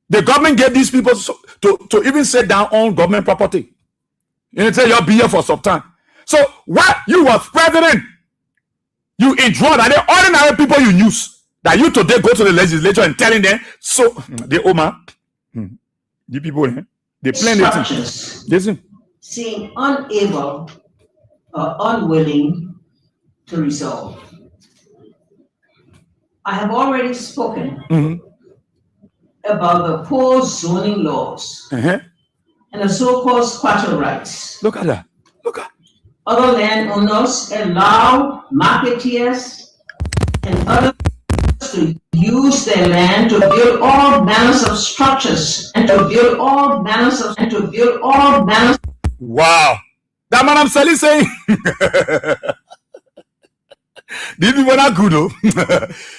The government gave these people to even sit down on government property. And say you'll be here for some time. So what you was president, you enjoy that the ordinary people you use, that you today go to the legislature and telling them, so the Oma, the people, they plan it. Listen. Seem unable or unwilling to resolve. I have already spoken about the poor zoning laws and the so-called squatter rights. Look at that. Look at. Other landowners allow marketeers and others to use their land to build all manners of structures and to build all manners of Wow. That man I'm selling saying. These people are good, though.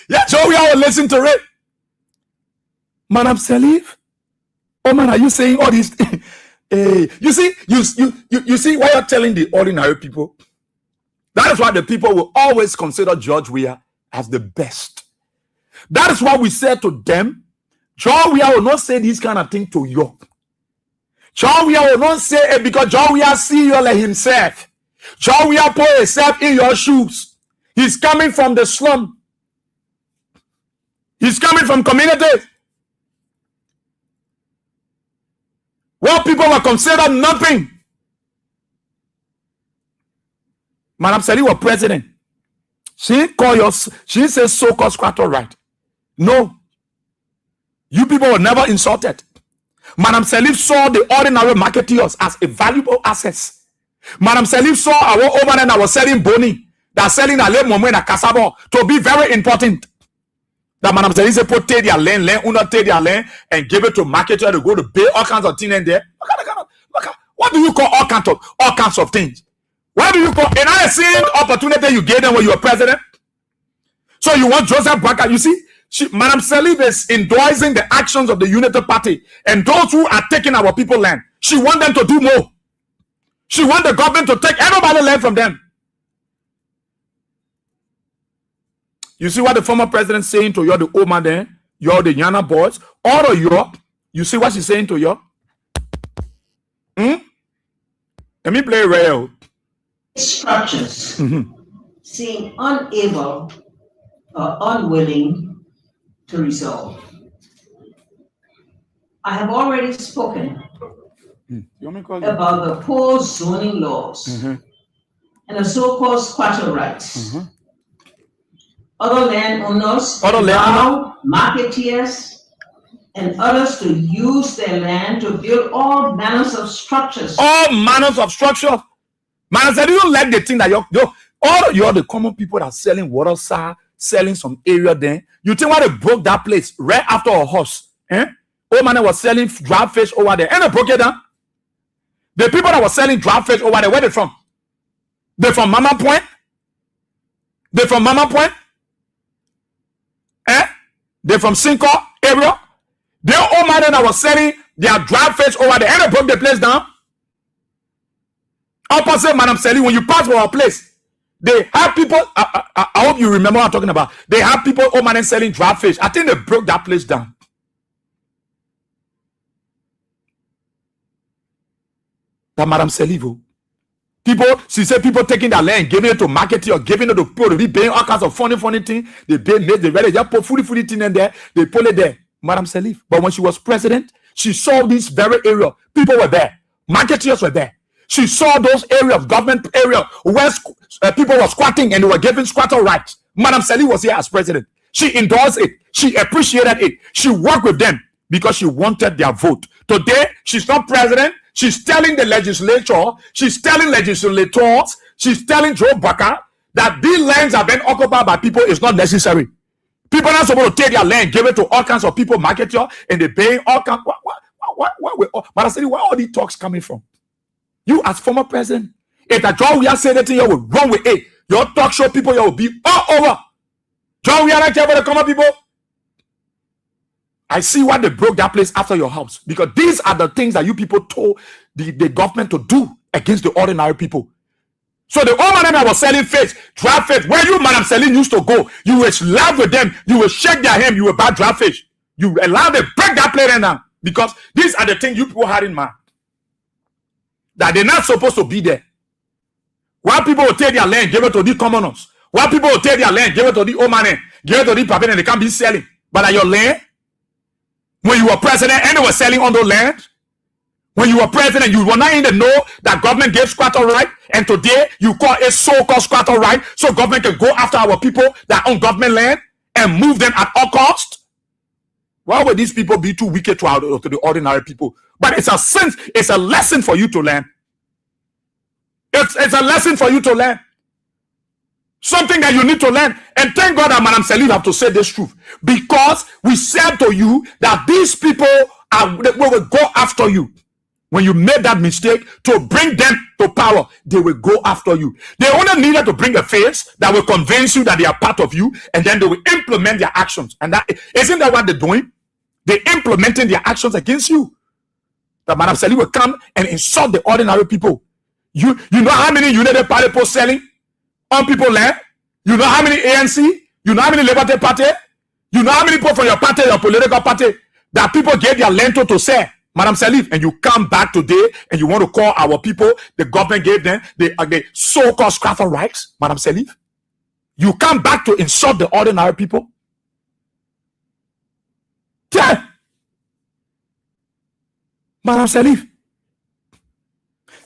Yeah, so we all listen to it. Madam Salif, oh man, are you saying all these? You see why you're telling the ordinary people. That is why the people will always consider George Weah as the best. That is why we said to them, George Weah will not say this kind of thing to you. George Weah will not say it because George Weah see you like himself. George Weah put himself in your shoes. He's coming from the slum. He's coming from communities where people were considered nothing. Madam Salif was president. She says so-called squatter right. No. You people were never insulted. Madam Salif saw the ordinary marketeers as a valuable asset. Madam Salif saw our overland that was selling boni, that selling a le momo in a casabo to be very important. That Madam Salif said put their land, under their land, and give it to marketer to go to pay all kinds of things in there. What do you call all kinds of things? What do you call and I same opportunity you gave them when you were president? So you want Joseph Baka? You see, Madam Salif is endorsing the actions of the Unity Party and those who are taking our people land. She wants them to do more. She wants the government to take everybody land from them. You see what the former president saying to you, the old man there, you're the Yana boys, all of you, you see what she's saying to you? Let me play real. Structures seem unable or unwilling to resolve. I have already spoken about the poor zoning laws and the so-called squatter rights. Other landowners allow marketeers and others to use their land to build all manners of structures. All manners of structures. Man, I don't like the thing that you're the common people that are selling water, selling some area there. You think why they broke that place right after a horse? Old man was selling dry fish over there, and they broke it down. The people that were selling dry fish over there, where they from? They from Mama Point? They from Mama Point? They from Cinco area? They old man that was selling their dry fish over there, and they broke the place down. Opposite Madam Salif, when you pass for our place, they have people. I hope you remember what I'm talking about. They have people, old man, selling dry fish. I think they broke that place down. That Madam Salif, people, she said people taking their land, giving it to market or giving it to people to be paying all kinds of funny things. They ready, just put fully thing in there, they put it there. Madam Salif. But when she was president, she saw this very area. People were there, marketeers were there. She saw those areas, government area, where people were squatting and they were giving squatter rights. Madam Salif was here as president. She endorsed it. She appreciated it. She worked with them because she wanted their vote. Today, she's not president. She's telling the legislature, she's telling legislators, she's telling Joe Baka that these lands have been occupied by people is not necessary. People are not supposed to take their land, give it to all kinds of people, marketer, and they pay all kinds. Madam Salif, where are all these talks coming from? You as former president, if a John Weah say that thing, you will run with it. Your talk show people, you will be all over. John Weah don't care about the common people. I see why they broke that place after your house. Because these are the things that you people told the government to do against the ordinary people. So the old man that was selling fish, dry fish, where you, Madam Celine, used to go, you will laugh with them, you will shake their hand, you will buy dry fish. You allow them break that plate now. Because these are the things you people had in mind. That they're not supposed to be there. Why people will take their land, give it to the commoners. Why people will take their land, give it to the old man, give it to the papa, and they can't be selling. But at your land, when you were president and they were selling on those lands, when you were president, you were not in the know that government gave squatter right, and today you call it so-called squatter right, so government can go after our people that own government land and move them at all cost. Why would these people be too wicked to the ordinary people? But it's a sense, it's a lesson for you to learn. It's a lesson for you to learn. Something that you need to learn. And thank God that Madam Celine have to say this truth. Because we said to you that these people will go after you. When you made that mistake to bring them to power, they will go after you. They only needed to bring a face that will convince you that they are part of you, and then they will implement their actions. And that isn't that what they're doing? They're implementing their actions against you. That Madam Celine will come and insult the ordinary people. You know how many United Party posts selling on people land? You know how many ANC? You know how many Liberty Party? You know how many people from your party, your political party, that people gave their land to sell? Madam Salif, and you come back today and you want to call our people, the government gave them the so-called squatter rights, Madam Salif. You come back to insult the ordinary people. Yeah. Madam Salif.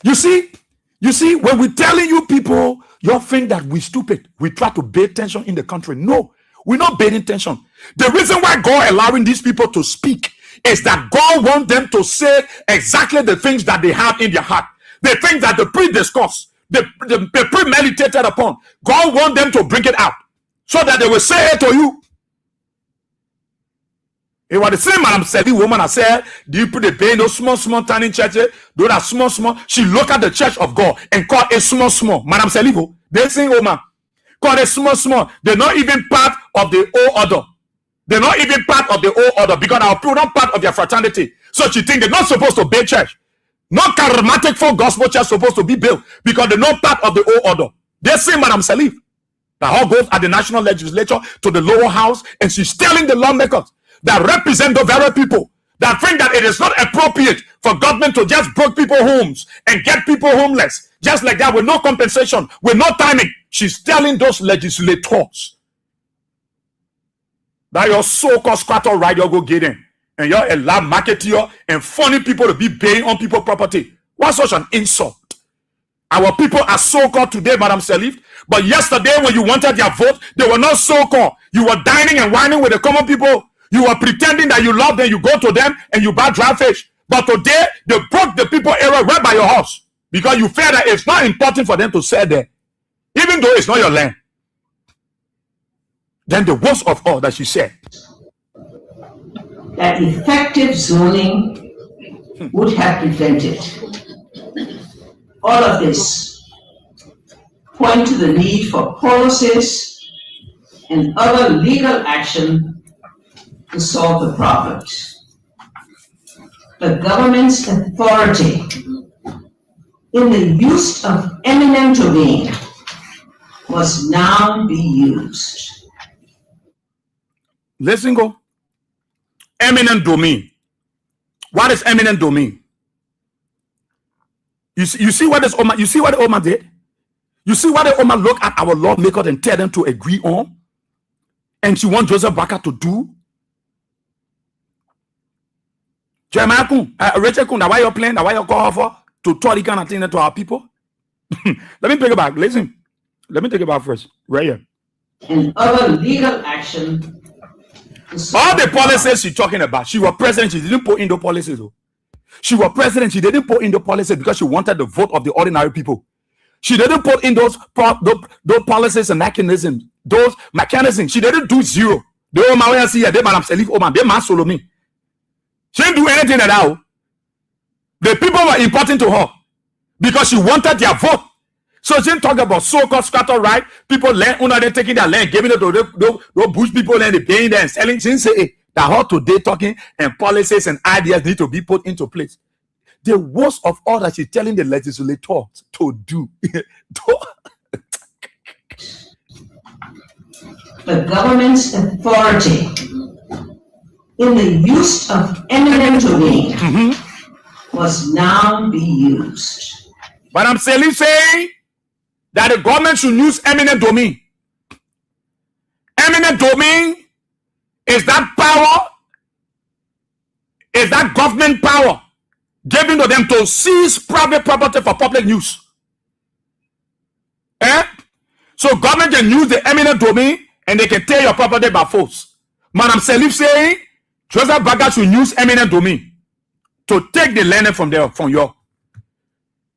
You see, when we're telling you people, you think that we're stupid. We try to bait tension in the country. No, we're not baiting tension. The reason why God allowing these people to speak is that God wants them to say exactly the things that they have in their heart, the things that they pre-discussed, they premeditated upon. God wants them to bring it out so that they will say it to you. It was the same Madam Sedi woman I said, do you put the pain those small tiny churches, those are small. She look at the church of God and call it small. Madam Selivo, they sing woman, call it small. They're not even part of the old order. They're not even part of the old order because our people are not part of their fraternity. So she think they're not supposed to build church. Not charismatic for gospel church supposed to be built because they're not part of the old order. They say Madam Salif. The whole goes at the national legislature to the lower house, and she's telling the lawmakers that represent the very people that think that it is not appropriate for government to just break people's homes and get people homeless just like that with no compensation, with no timing. She's telling those legislators that your so-called squatter right, you'll go get in. And you're allow marketeer and funny people to be paying on people's property. What's such an insult? Our people are so-called today, Madam Salif. But yesterday when you wanted their vote, they were not so-called. You were dining and whining with the common people. You were pretending that you love them. You go to them and you buy dry fish. But today, they broke the people area right by your house. Because you feel that it's not important for them to sell there. Even though it's not your land. Then the worst of all that she said, that effective zoning would have prevented all of this. Point to the need for policies and other legal action to solve the problems. The government's authority in the use of eminent domain must now be used. Listen, go. Eminent domain. What is eminent domain? You see what this Oma? You see what the Oma did? You see what the Oma look at our lawmakers and tell them to agree on, and she want Joseph Baka to do. Jeremiah Kun, Rachel Kun, why you playing? Why you call for to tell the kind of thing to our people? Let me take it back. Listen, let me take it back first. Right here. And other legal action. All the policies she's talking about, she was president, she didn't put in the policies. Though. She was president, she didn't put in the policies because she wanted the vote of the ordinary people. She didn't put in those policies and mechanisms, those mechanisms. She didn't do zero. The old man see they Madam Salif Oman, they man solo me. She didn't do anything at all. The people were important to her because she wanted their vote. So she didn't talk about so-called squatter right. People land under them taking their land, giving it to those bush people and they paying them and selling. She didn't say hey, that how today talking and policies and ideas need to be put into place. The worst of all that she's telling the legislators to do. the government's authority in the use of eminent domain was now be used. But I'm saying that the government should use eminent domain. Eminent domain is that power, is that government power given to them to seize private property for public use. So government can use the eminent domain and they can take your property by force. Madam Salif saying Joseph Baga should use eminent domain to take the land from you.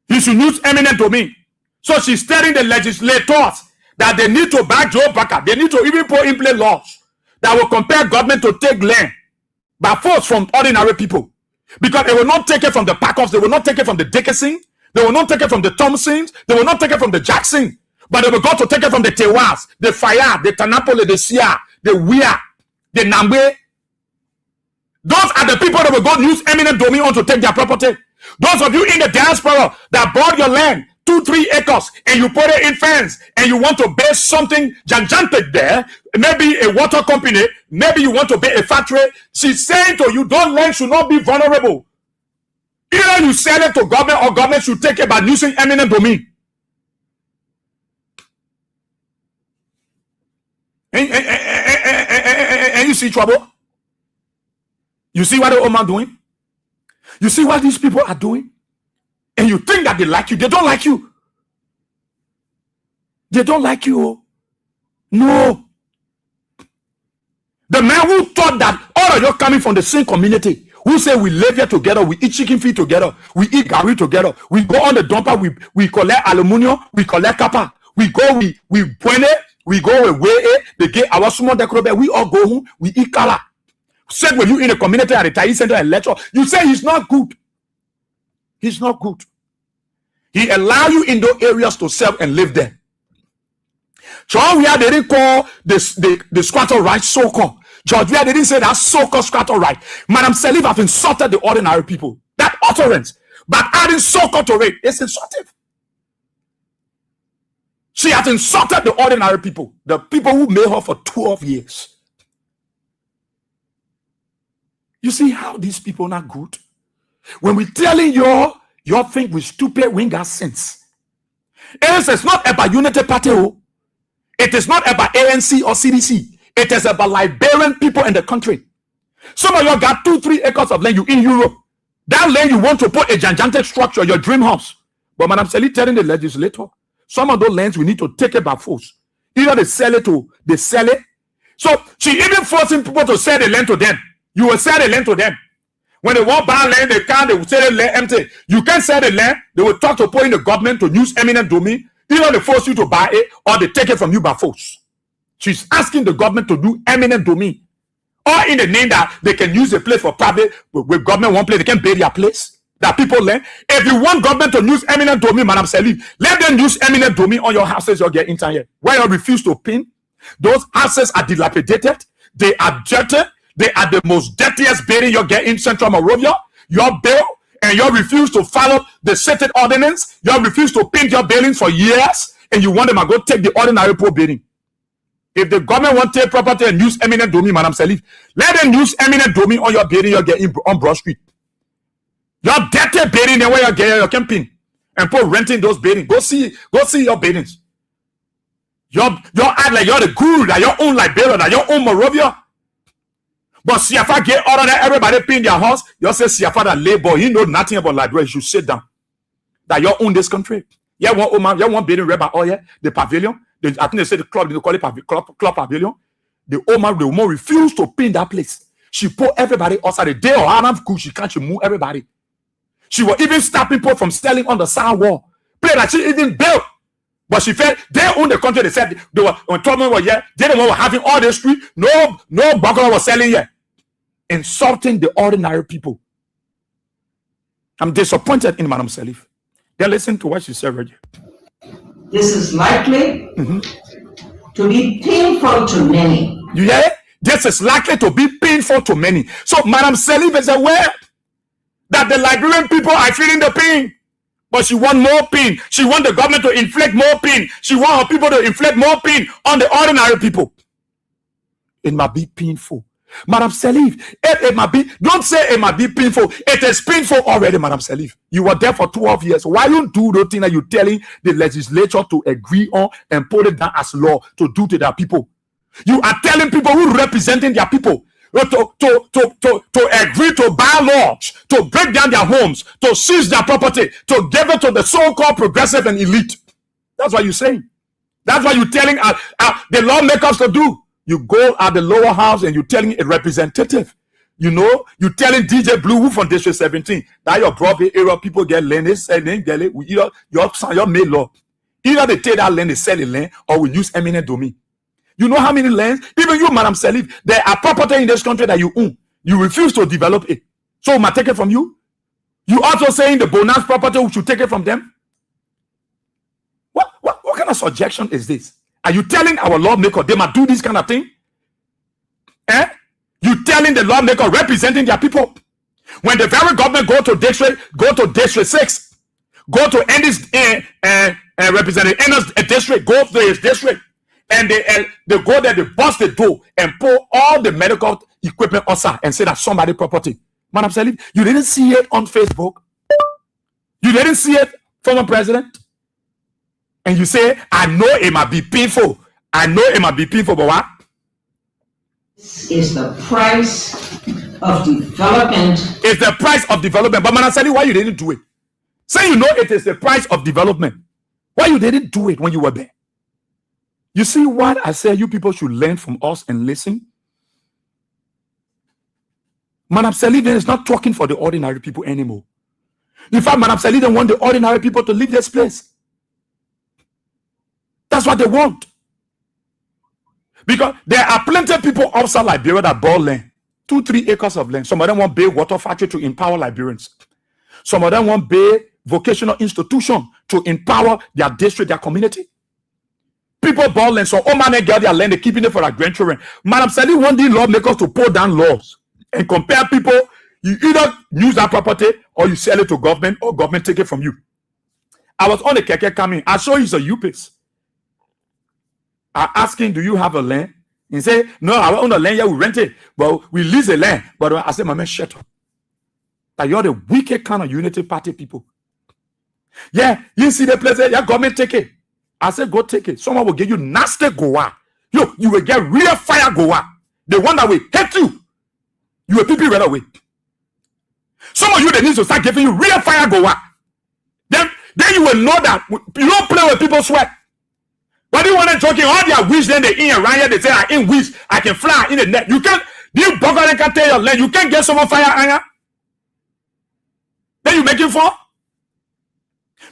He should use eminent domain. So she's telling the legislators that they need to back Joe Baga. They need to even put in place laws that will compel government to take land by force from ordinary people. Because they will not take it from the Packers, they will not take it from the Dickinson, they will not take it from the Thompsons, they will not take it from the Jackson, but they will go to take it from the Tewas, the Fayad, the Tanapole, the Sia, the Wia, the Nambe. Those are the people that will go use eminent domain on to take their property. Those of you in the diaspora that bought your land, 2-3 acres, and you put it in fence, and you want to build something gigantic there, maybe a water company, maybe you want to build a factory. She's saying to you, those land should not be vulnerable. Either you sell it to government or government should take it by using eminent domain. And you see trouble? You see what the old man doing? You see what these people are doing? And you think that they like you. They don't like you. They don't like you. No. The man who thought that all of you coming from the same community, who say we live here together, we eat chicken feet together, we eat gari together, we go on the dumper, we collect aluminium, we collect copper, we go, we burn it, we go away it, they get our small decorative, we all go home, we eat color. Said when you in the community at the Tai Center and lecture, you say he's not good. He's not good. He allow you in those areas to serve and live there. John, we they didn't call the squatter right so-called. George, they didn't say that so-called squatter right. Madam Salif have insulted the ordinary people. That utterance, but adding so-called to it, it's insultive. She has insulted the ordinary people, the people who made her for 12 years. You see how these people not good? When we telling you, you think we stupid, we ain't got sense. It's not about Unity Party. It is not about ANC or CDC. It is about Liberian people in the country. Some of you got 2-3 acres of land you in Europe. That land you want to put a gigantic structure, your dream house. But Madam Sally telling the legislator, some of those lands we need to take it by force. Either they sell it. So she even forcing people to sell the land to them. You will sell the land to them. When they want buy land, they will sell the land empty. You can't sell the land. They will talk to put in the government to use eminent domain. Either they force you to buy it or they take it from you by force. She's asking the government to do eminent domain. Or in the name that they can use a place for private, with government one place, they can bury their place. That people land. If you want government to use eminent domain, Madam Salif, let them use eminent domain on your houses you'll get into here. Where you refuse to pin, those houses are dilapidated, they are dirty. They are the most dirtiest building you get in Central Monrovia. Your bill and you refuse to follow the settled ordinance. You refuse to paint your buildings for years, and you want them to go take the ordinary poor building. If the government want to take property and use eminent domain, Madam Salif, let them use eminent domain on your building you get in on Broad Street. Your dirty building where you get your camping and put renting those buildings. Go see your buildings. You're act like you're the guru, that your own Liberia, that your own Monrovia. But Siafa get order that everybody pay in their house. You say Siafa that labor, he know nothing about Liberia. You should sit down. That you own this country. You want building red by yeah, the pavilion. I think they say the club, they call it club pavilion. The woman refused to pay in that place. She put everybody outside the day or Arab cool. She can't move everybody. She will even stop people from selling on the side wall. Play that she even built. But she felt they own the country. They said they were when Tubman was here, they were having all the street. No buckler was selling here. Insulting the ordinary people. I'm disappointed in Madam Salif. Then listen to what she said, Reggie. This is likely to be painful to many. You hear it? This is likely to be painful to many. So Madam Salif is aware that the Liberian people are feeling the pain. But she want more pain. She want the government to inflict more pain. She want her people to inflict more pain on the ordinary people. It might be painful. Madam Salif, it might be, don't say it might be painful. It is painful already, Madam Salif. You were there for 12 years. Why you do the thing that you're telling the legislature to agree on and put it down as law to do to their people? You are telling people who representing their people to agree to laws, to break down their homes, to seize their property, to give it to the so-called progressive and elite. That's what you're saying. That's what you're telling the lawmakers to do. You go at the lower house and you're telling a representative, you know, you're telling DJ Blue Wolf from District 17 that your broadway area people get land, they sell land, get it, your mail law. Either they take that land, they sell the land, or we use eminent domain. You know how many lands, even you, Madam Salif, there are property in this country that you own. You refuse to develop it. So we might take it from you. You also saying the bonus property, we should take it from them. What kind of suggestion is this? Are you telling our lawmaker they might do this kind of thing? You telling the lawmaker representing their people, when the very government go to district 6, go to Andy's representative Anna's district, go to his district, and they go there, they bust the door and pull all the medical equipment outside and say that's somebody's property. Madam Salif, you didn't see it on Facebook. You didn't see it, former president. And you say, I know it might be painful. I know it might be painful, but what? This is the price of development. It's the price of development. But Madam Salif, why you didn't do it? Say you know it is the price of development. Why you didn't do it when you were there? You see what I say you people should learn from us and listen? Madam Salif is not talking for the ordinary people anymore. In fact, Madam Salif don't want the ordinary people to leave this place. That's what they want. Because there are plenty of people outside Liberia that bought land, 2-3 acres of land. Some of them want big water factory to empower Liberians. Some of them want big vocational institution to empower their district, their community. People bought land, so man, they get their land, they're keeping it for their grandchildren. Madam Salif want these lawmakers to pull down laws and compare people. You either use that property or you sell it to government, or government take it from you. I was on the keke coming. I saw he's a UPIS. I asked him, do you have a land? He said, no, I own a land, yeah, we rent it. But we lease the land. But I said, my man, shut up. That you're the wicked kind of unity party people. Yeah, you see the place, yeah, government take it. I said, go take it. Someone will give you nasty goa. You will get real fire goa. The one that will hit you. You will people right away. Some of you, they need to start giving you real fire goa. Then you will know that you don't play with people's sweat. But you want to joking all their wish, then they in around here, they say, I in wish, I can fly in the net. You can't, you bugger and can tell your land, you can't get someone fire iron. Then you make it fall.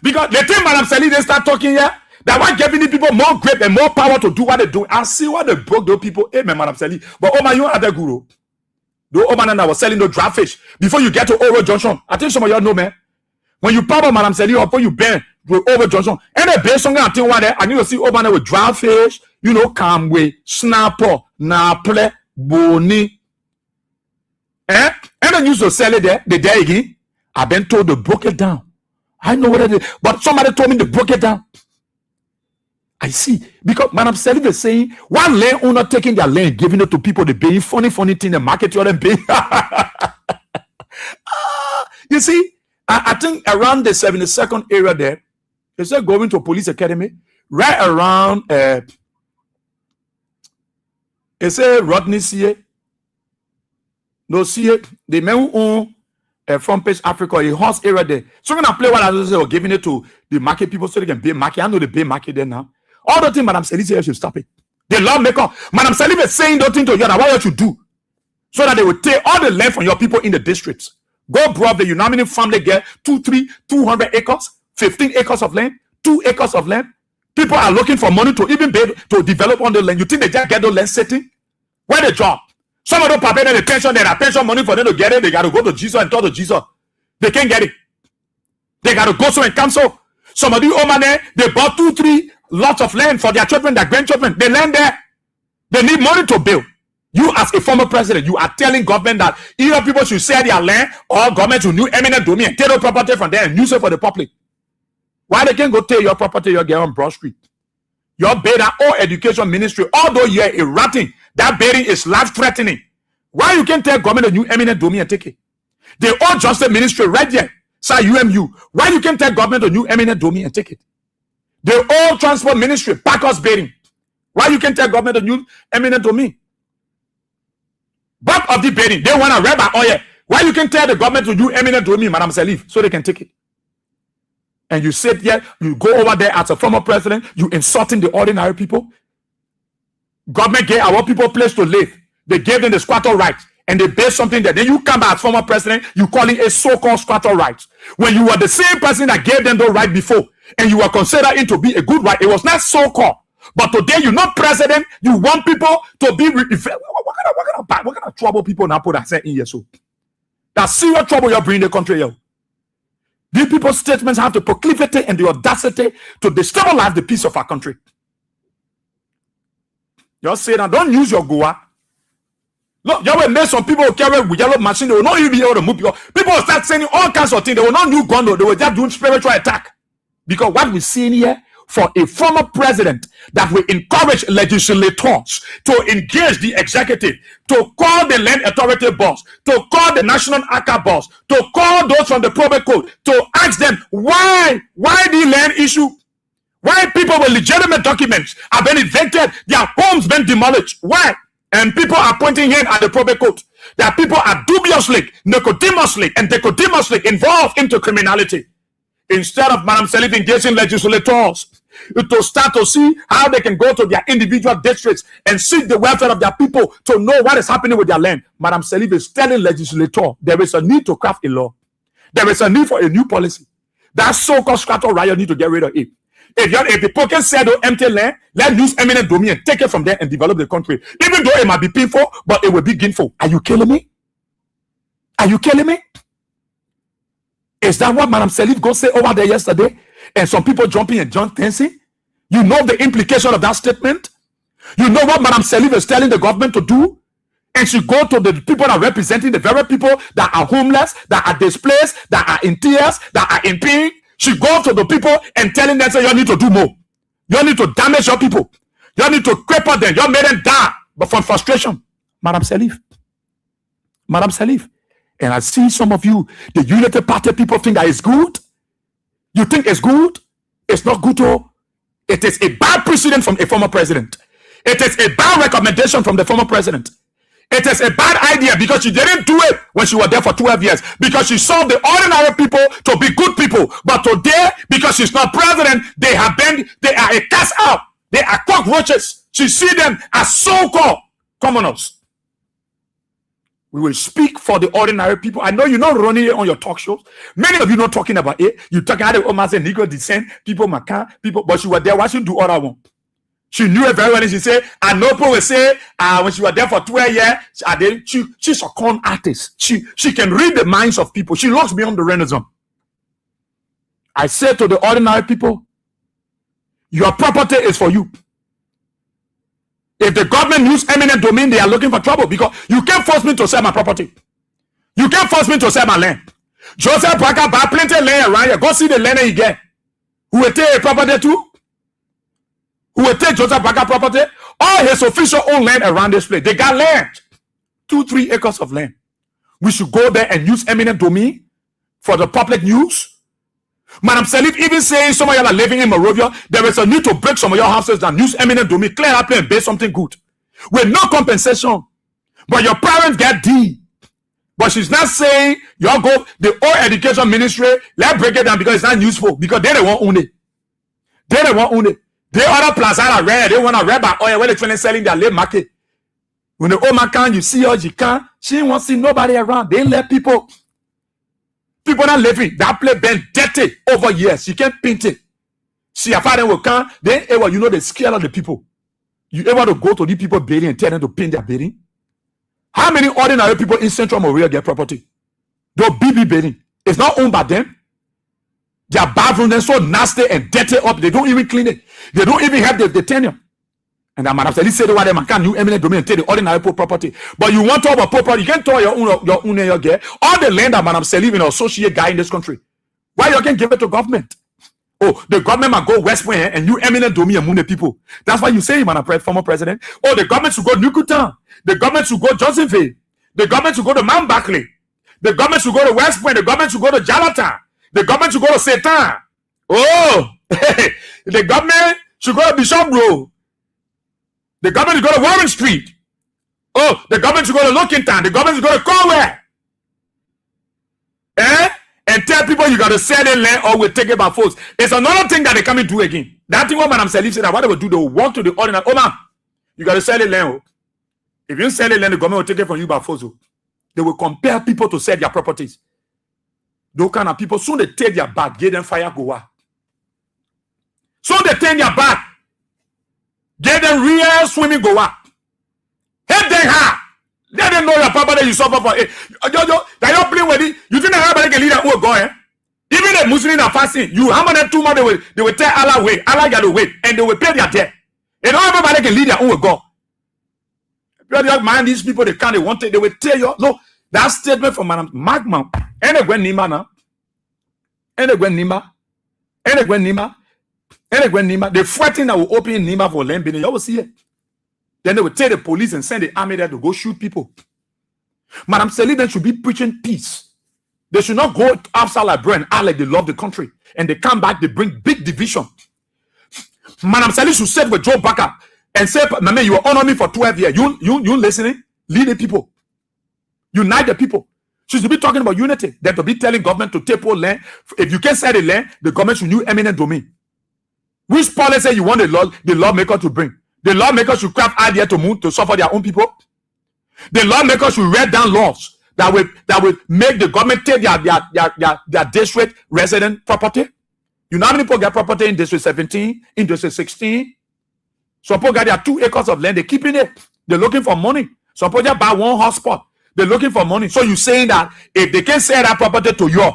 Because the thing Madam Salif, they start talking here, that why giving the people more grip and more power to do what they do. I see what they broke those people. Amen, Madam Salif. But oh man, you are the guru. The old man that was selling the dry fish before you get to Oro Junction. I think some of y'all know, man. When you power Madam Salif up, you burn with Oro Junction. And they base something until one day, and you will see old man with dry fish, you know, camwe, snapper, naple, boni. And then you to sell it there, the day again. I've been told to broke it down. I know what it is, but somebody told me to broke it down. I see, because Madam Salif is saying one land owner taking their land, giving it to people, they paying funny thing, the market you them pay. You see, I think around the 72nd area there, they said going to police academy, right around they say Rodney CA. No CA, the men who own Front Page Africa, a horse area there. So I'm gonna play what I was saying, giving it to the market people so they can pay market. I know they pay market there now. All the things Madam Salif says should stop it. The lawmaker, Madam Salif is saying those things to you that what you should do, so that they will take all the land from your people in the districts. Go broadly, you know how many family get 200 acres, 15 acres of land, 2 acres of land. People are looking for money to even be able to develop on the land. You think they just get the land sitting? Where they job? Some of them pay the pension, there are pension money for them to get it. They got to go to Jesus and talk to Jesus. They can't get it. They got to go so and cancel. Some of the old man there, they bought 2-3 lots of land for their children, their grandchildren. They land there. They need money to build. You as a former president, you are telling government that either people should sell their land or government should new eminent domain, take the property from there and use it for the public. Why they can't go take your property you get on Broad Street? Your beta or education ministry, although you're errating, that bidding is life-threatening. Why you can't tell government a new eminent domain and take it? The old justice ministry right there, say UMU. Why you can't tell government a new eminent domain and take it? The old transport ministry, Packers bidding. Why you can't tell government a new eminent domain? Back of the bidding, they want to rev by oil. Why you can't tell the government to do eminent domain, Madam Salif, so they can take it? And you sit here, you go over there as a former president, you insulting the ordinary people. Government gave our people place to live. They gave them the squatter rights, and they based something there. Then you come back as former president, you call it a so-called squatter rights. When you were the same person that gave them the right before, and you were considered it to be a good right, it was not so-called. But today you're not president, you want people to be what kind of trouble people now put that in here? So that's serious trouble you're bringing the country here. These people's statements have the proclivity and the audacity to destabilize the peace of our country. You say now, don't use your Goa. Look, you will make some people who carry with yellow machine, they will not even be able to move. People will start saying all kinds of things. They will not use gun, they will just do spiritual attack. Because what we see in here, for a former president that will encourage legislators to engage the executive, to call the land authority boss, to call the national ACA boss, to call those from the probate code, to ask them why the land issue, why people with legitimate documents have been evicted, their homes been demolished, why? And people are pointing in at the probate code that people are dubiously, nicodemously involved into criminality. Instead of Madam Salif engaging legislators to start to see how they can go to their individual districts and seek the welfare of their people to know what is happening with their land, Madam Salif is telling legislator there is a need to craft a law. There is a need for a new policy. That so-called scatter riot need to get rid of it. If the pocket said empty land, let use eminent domain and take it from there and develop the country. Even though it might be painful, but it will be gainful. Are you killing me? Are you killing me? Is that what Madam Salif go say over there yesterday? And some people jumping and John dancing? You know the implication of that statement? You know what Madam Salif is telling the government to do? And she go to the people that are representing the very people that are homeless, that are displaced, that are in tears, that are in pain. She go to the people and telling them, say, you need to do more. You need to damage your people. You need to cripple them. You made them die. But from frustration, Madam Salif. Madam Salif. And I see some of you, the Unity Party people think that it's good. You think it's good? It's not good, oh. It is a bad precedent from a former president. It is a bad recommendation from the former president. It is a bad idea because she didn't do it when she was there for 12 years. Because she saw the ordinary people to be good people. But today, because she's not president, they are a cast out. They are cockroaches. She see them as so-called commoners. We will speak for the ordinary people. I know you're not running it on your talk shows. Many of you not talking about it. You talking about the Omas and Negro descent, people Macan, people, but she was there. Why should do all I want? She knew it very well. And she said, I know people will say, when she was there for 12 years, she's a con artist. She can read the minds of people. She looks beyond the Renaissance. I said to the ordinary people, your property is for you. If the government use eminent domain, they are looking for trouble because you can't force me to sell my property. You can't force me to sell my land. Joseph Parker buy plenty of land around here. Go see the land you get. Who will take a property too? Who will take Joseph Parker property? All his official own land around this place. They got land. 2-3 acres of land. We should go there and use eminent domain for the public use. Madam Salif even saying some of y'all are living in Morovia, there is a need to break some of your houses and use eminent domain, clear up and build something good. With no compensation. But your parents get D. But she's not saying y'all go, the old education ministry, let's break it down because it's not useful. Because they don't want own it. They don't want own it. They other plaza are rare. They want to read by oil when they're trying to selling their late market. When the old man can, you see her, you can't. She ain't want to see nobody around. They let people not living. That place been dirty over years. You can't paint it. See, a father will come. Then, you know, they scare of the people. You ever to go to the people building and tell them to paint their building? How many ordinary people in Central Moria get property? The BB building. It's not owned by them. Their bathroom is so nasty and dirty up. They don't even clean it. They don't even have the tenure. And that Madam Salif said, "Why man can't you eminent domain and take the ordinary property?" But you want to talk about property, you can't talk your own get all the land that Madam Salif and associate guy in this country. Why you can't give it to government? Oh, the government might go West Point and you eminent domain among the people. That's why you say, man, former president. Oh, the government should go Nukutan. The government should go Johnsonville. The government should go to Mount Barkley. The government should go to West Point. The government should go to Jalatan. The government should go to Satan. Oh, the government should go to Bishop Road. The government should go to Warren Street. Oh, the government should go to Lockington. The government should go to Conway. And tell people you got to sell the land or we'll take it by force. It's another thing that they come and do again. That thing what Madam Salif said that what they will do, they will walk to the ordinary. Oh man, you got to sell the land. If you sell the land, the government will take it from you by force. They will compel people to sell their properties. Those kind of people, soon they take their back, get them fire, go out. Soon they take their back, get them real swimming, go out. Help them hard. Let them know your property you suffer for. They don't play with it. You think that everybody can lead that will go, eh? Even the Muslims are fasting. You how many 2 months they will tell Allah wait, Allah got to wait, and they will pay their debt. And not everybody can lead their own God. You don't mind these people, they can't, they want it, they will tell you. No, that statement from Madam Magma. And when Nima now. And when Nima. And when Nima. And when Nima. The fighting that will open Nima for land bidding. You will see it. Then they will take the police and send the army there to go shoot people. Madam Salif should be preaching peace. They should not go outside like bro and act like they love the country. And they come back, they bring big division. Madam Salif should sit with Joe Baker and say, Mama, you honor me for 12 years. You listening? Lead the people. Unite the people. She should be talking about unity. Then to be telling government to take all land. If you can't sell the land, the government should use eminent domain. Which policy you want the lawmaker to bring? The lawmakers should craft idea to move to suffer their own people. The lawmakers should write down laws that will make the government take their district resident property. You know how many people get property in district 17, in district 16? Some people got their 2 acres of land, they're keeping it. They're looking for money. Some people just buy 1 hotspot. They're looking for money. So you're saying that if they can't sell that property to you,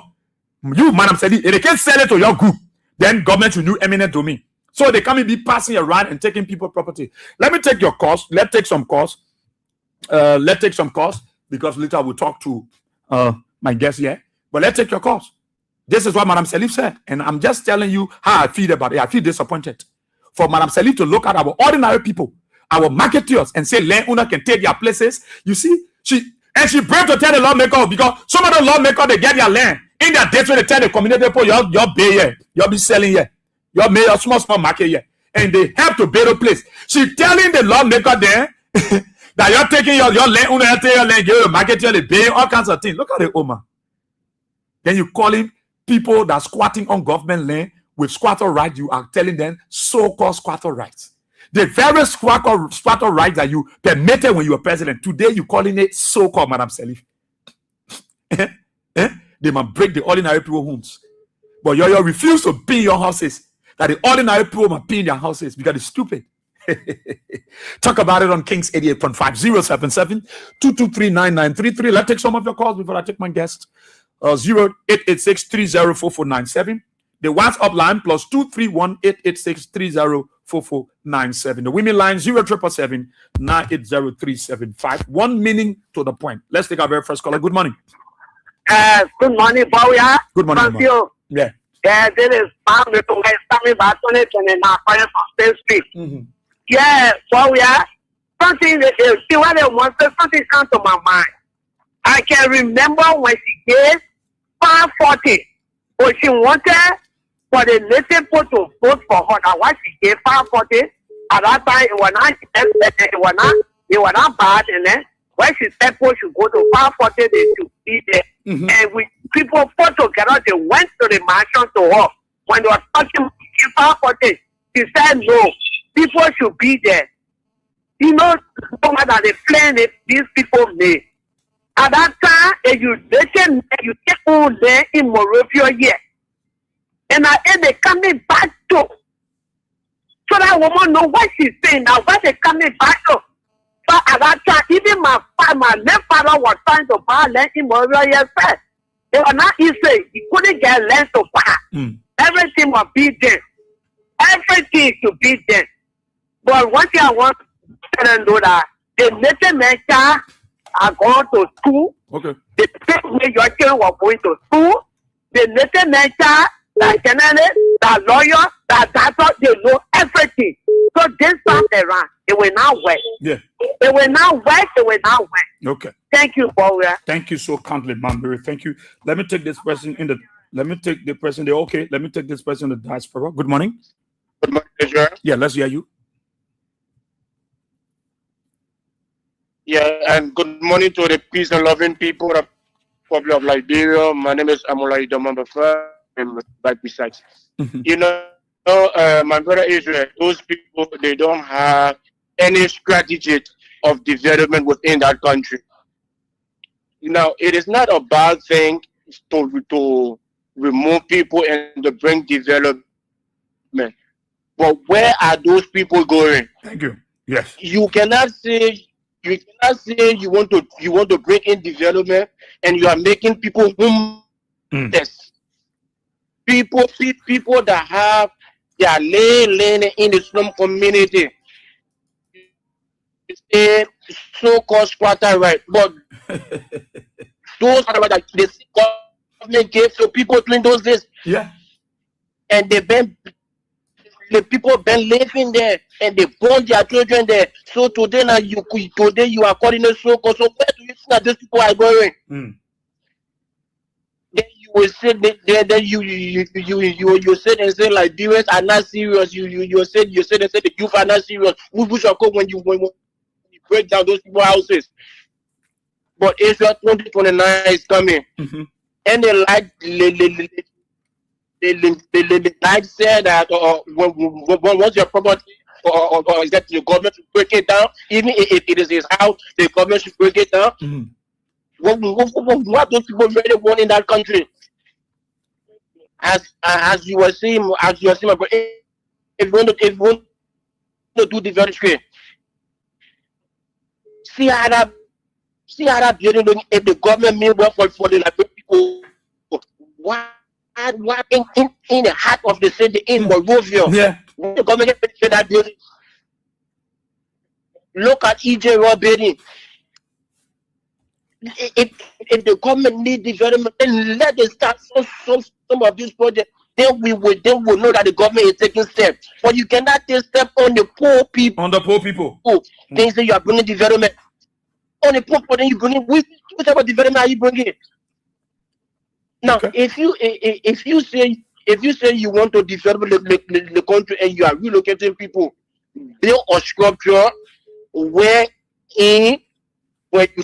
Madam Salif, if they can't sell it to your group, then government should do eminent domain. So they can't be passing around and taking people property. Let me take your course. Let's take some course. Because later we'll talk to my guest here. But let's take your course. This is what Madam Salif said. And I'm just telling you how I feel about it. I feel disappointed. For Madam Salif to look at our ordinary people, our marketeers, and say land owner can take their places. You see, she brave to tell the lawmaker because some of the lawmakers, they get their land. In their dates when they tell the community people, you're bay here. You'll be selling here. You're made a small market here. And they have to build a place. She telling the lawmaker there that you're taking your land, your land, give the market, you're paying all kinds of things. Look at the Oma. Then you calling people that squatting on government land with squatter rights, you are telling them so-called squatter rights. The very squatter rights that you permitted when you were president, today you calling it so-called, Madam Salif. They might break the ordinary people's homes. But you refuse to pay your houses. That the ordinary people might pay in their houses because it's stupid. Talk about it on Kings 88.5 077-223-9933. Let's take some of your calls before I take my guest. 0886-304497. The WhatsApp line +231-886-304497. The women line 0777-980-375. 1 minute to the point. Let's take our very first caller. Good morning. Good morning, Bawia. Good morning. Thank you. Yeah. This is Pam from State Street. Yeah, Bawia. Something something comes to my mind. I can remember when she gave 540, but she wanted for the native people to vote for her. Now, why she gave 540 at that time, it was not bad, and then when she said people should go to 540, they should be there. And we people fought together, they went to the mansion to her. When they were talking 540, she said no, people should be there. You know, no matter the plan that these people made. At that time, you take all there in Morovia here. And they coming back to. So that woman know what she's saying now, what they coming back to. But at that time, even my late father was trying to buy land in Morovia first. It was not easy. He couldn't get land to buy. Everything must be there. Everything to be there. But one thing I want to know that the native men are going to school. Okay. The same way your children were going to school. The native men like that lawyer, that doctor, they know everything. So this time around, it will not work. Yeah. It will not work. It will not work. Okay. Thank you, Boria. Thank you so kindly, Mambiri. Thank you. Let me take this person in the. Let me take the person there. Okay. Let me take this person in the diaspora. Good morning. Good morning, Israel. Yeah, let's hear you. Yeah, and good morning to the peace and loving people of the Republic of Liberia. My name is Amolai Domambafa. I'm right beside. You know, my brother Israel, those people, they don't have any strategy of development within that country. Now, it is not a bad thing to remove people and to bring development. But where are those people going? Thank you. Yes. You cannot say you want to bring in development and you are making people homeless. People that have their lane in the slum community. It's so-called squatter right, but those are that the government gave to people during those days. Yeah. And the people been living there and they born their children there. So today now you are calling it so-called. So where do you think that these people are going? Then you will say then you said and say like Liberians are not serious. You said and say the youth are not serious. We shall go when you break down those people's houses. But Israel 2029 is coming. And they like they said that once your property or is that the government should break it down, even if it is his house, the government should break it down. What those people really want in that country? As you were saying, my brother, if you want to do the very straight, see how that building doing if the government mean well for the Liberian people. Why in the heart of the city in Monrovia? Yeah. The government can that building. Look at EJ Raw building. If the government need development, then let them start some of these projects. Then we will know that the government is taking steps. But you cannot take steps on the poor people. On the poor people. Then say you are bringing development. On the poor people, then you bring in which type of development are you bringing? Now, okay. if you say you want to develop the country and you are relocating people, build a structure where when you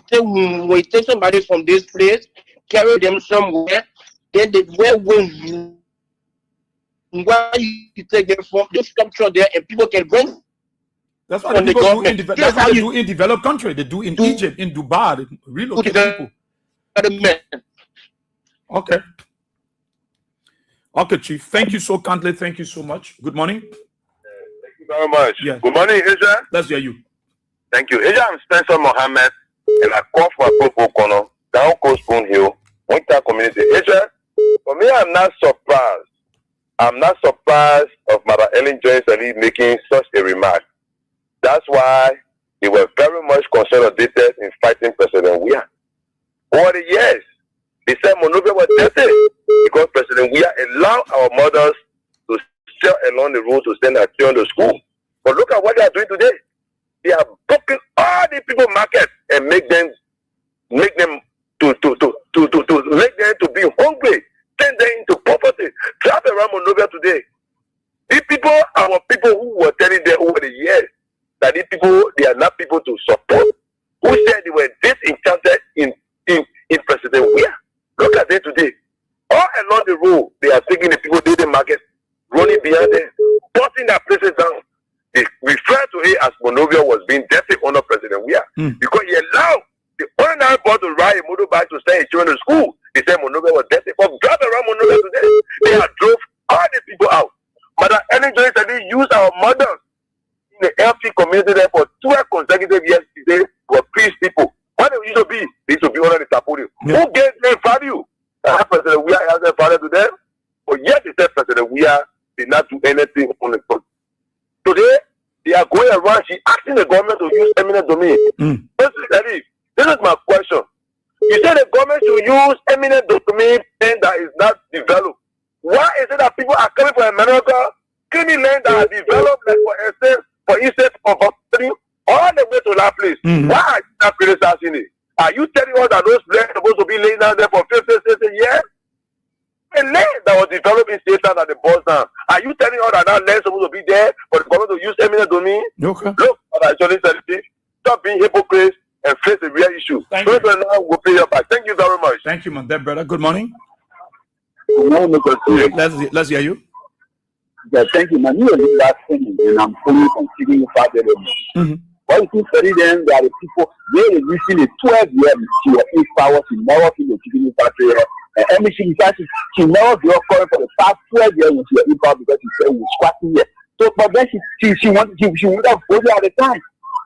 take somebody from this place, carry them somewhere, then where you take them from the structure there, and people can bring. That's what people do in that's what they do in developed country. They do in Egypt, in Dubai, they relocate people. Okay. Okay, Chief. Thank you so kindly. Thank you so much. Good morning. Thank you very much. Yeah. Good morning, Israel. Let's hear you. Thank you. Israel, I'm Spencer Mohammed, and I call for a Popo Kono, down Coast Spoon Hill, Winter Community. Israel, for me, I'm not surprised. I'm not surprised of Mother Ellen Joyce Ali making such a remark. That's why they were very much consolidated in fighting President Weah. Over the years, they said Monrovia was dirty because President Weah allowed our mothers to sail along the road to send their children to school. But look at what they are doing today. They are booking all the people market and make them to make them to be hungry, turn them into poverty. Trap around Monrovia today. These people are our people who were telling them over the years that these people, they are not people to support. Who said they were disenchanted in President Weah? Look at them today. All along the road, they are taking the people to the market, running behind them, putting their places down. They refer to it as Monrovia was being dirty under President Weah because he allowed the ordinary boy to ride a motorbike to send his children to school. He said Monrovia was dirty. But drive around Monrovia today, they have drove all the people out. Mother Ellen Joyce said used our mothers in the LC community there for 12 consecutive years. They were peace people. What they used to be? They used to be under the tapoli. Yeah. Who gave them value? President Weah has their value to them. But yet they said President Weah did not do anything on the front. Today, they are going around. She asking the government to use eminent domain. This is my question. You say the government should use eminent domain and that is not developed. Why is it that people are coming from America, claiming land that are developed, like for instance, of all the way to that place? Why are you not criticizing it? Are you telling us that those lands are supposed to be laying down there for 50, 60 years? A land that was developed in states that the boss down. Are you telling us that that land is supposed to be there for the government to use eminent domain? Okay. Look, stop being hypocrites and face the real issue. Thank you. Now we'll pay your back. Thank you very much. Thank you, my dear brother. Good morning. Good morning, Mr. Let's hear you. Yeah, thank you. My name is last thing, and I'm calling from Sydney, What you study them, there are the people, they are using a 12-year to power to never feel the chicken factory. And she never be calling for the past 12 years when she was in power because she said we squatting here. So, but then she would have voted at the time.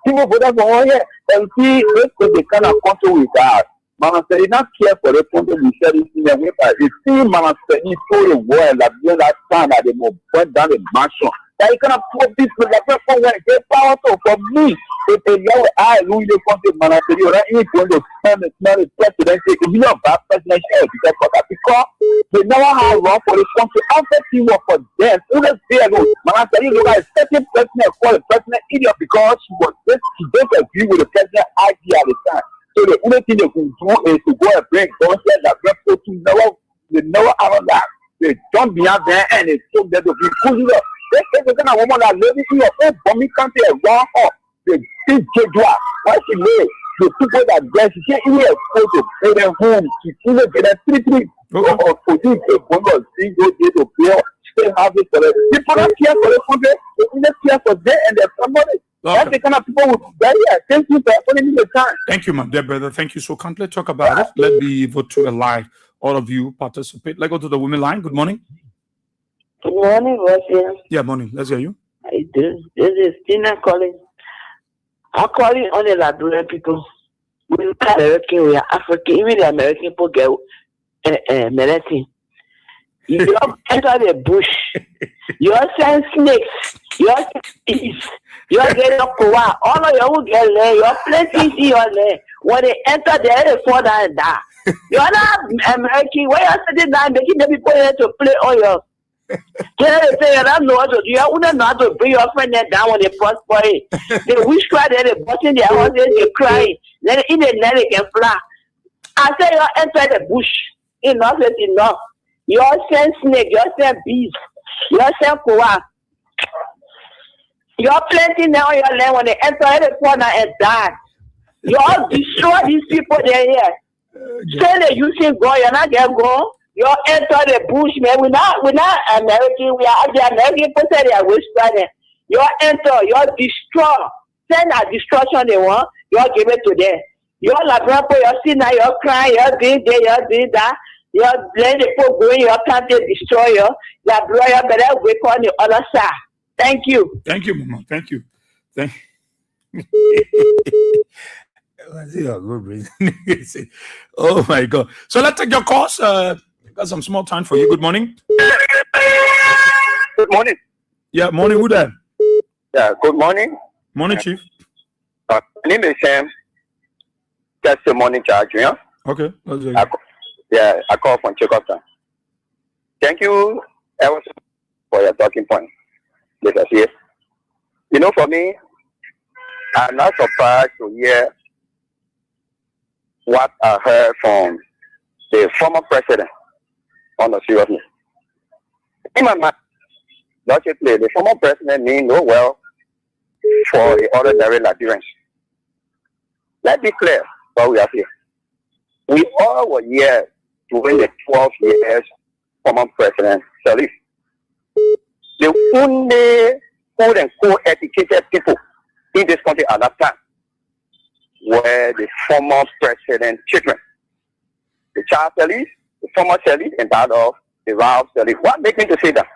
People voted for 1 year. And see, they kind of control with that. Mama said, not care for the country we said it in the way. You see, Mama said, he told the world that during that time that they went down the mansion. That he cannot put this with the person when they power. So for me, if a young eye really country, Mama said, you're not even going to spend the president. If you know about presidential, because they never have run for this country. After he work for them, who does they alone? Mama said, you look at a certain president, call the president idiot because she didn't agree with the president idea at the time. So the only thing they can do is to go and bring guns that bring to they never out of that. They jump behind there and they took them to be pulled up. They say the kind of woman that lives in your own bombing country and run up. They think why she live? The people that dress, she can't even afford to pay their home. She even get a 3 or police a bomb or single day to pay stay houses for them. People don't care for the country, they only care for them and their family. That's the kind of people who very thank you for putting in the time. Thank you, my dear brother. Thank you. So can't let's talk about it. Let me vote to a live. All of you participate. Let's go to the women line. Good morning. Good morning, Russia. Yeah, morning. Let's hear you. I do. This is Tina calling. I'm calling on the Liberian people. We are American, we are African, even the American people get medicine. You enter the bush, you send snakes, you thieves, you get a koa, all of you will get there, you plenty in your land. When they enter there, they fall down and die. You are not American, where you are sitting down, making the people here to play on your. They say you don't know how to do. You wouldn't know how to bring your friend down when they prosper. They wish cry, they button their houses, they cry. Then in the night they can fly. I say you enter the bush. Enough is enough. You send snake, you send bees, you send koa. You are plenty now on your land when they enter the corner and die. You all destroy these people there here. Say they using go, you're not getting go. You enter the bush, man. We're not American. We are the American people say they are whispering. You enter, you destroy. Send a destruction they want. You give it to them. You like people, you see now you're crying, you're doing this, you're doing that. You're letting the people going, you can't destroy you. That lawyer better wake on the other side. Thank you. Thank you, Mama. Thank you. Thank Oh my God. So let's take your calls. Got some small time for you. Good morning. Good morning. Yeah, morning. Who there? Yeah, good morning. Morning, Chief. My name is Sam. That's the morning charge, yeah? Okay. Let's hear you. I call from Chicopton. Thank you ever so much for your talking point. Let us hear. You know, for me, I'm not surprised to hear what I heard from the former president on the seriousness. In my mind, logically, the former president means no well for the ordinary Liberians. Let's be clear what we have here. We all were here during the 12 years former president Salif. The only quote-unquote educated people in this country at that time were the former president children. The child Salif, the former Salif, and that of the Ralph Salif. What makes me to say that?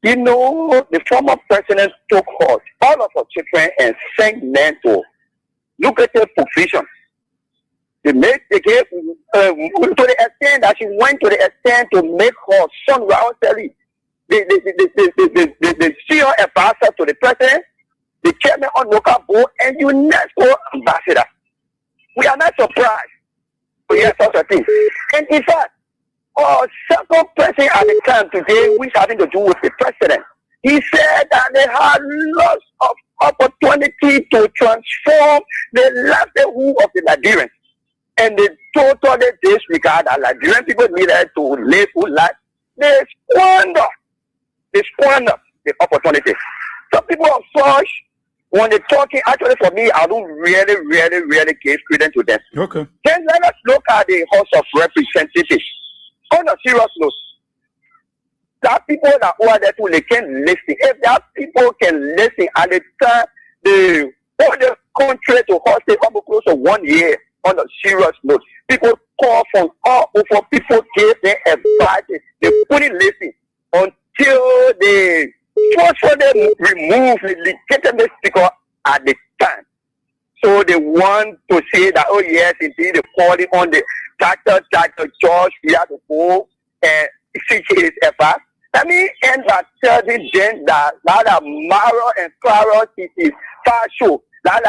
You know, the former president took us, all of our children, and sent them to lucrative positions. They gave to the extent that she went to the extent to make her son Ralph Salif the CEO advisor to the president, the chairman on local board, and UNESCO ambassador. We are not surprised to hear such a thing. And in fact, our second person at program today which having to do with the president. He said that they had lots of opportunity to transform the livelihood of the Nigerians. And they totally disregard that Nigerian people needed to live good life. They squander the opportunity. Some people of such, when they're talking, actually for me, I don't really give credence to them. Okay. Then let us look at the House of Representatives. On a serious note, that people that are there too, they can listen. If that people can listen at the time, the whole country to host it almost close to 1 year. On a serious note, people call from all over, people give them advice, they couldn't listen until they forcefully remove the legitimate speaker at the time. So they want to say that, oh yes, indeed, the calling on the Dr. George, we have to go and seek his advice. Let me end by telling them that Mara and Clara is far show, that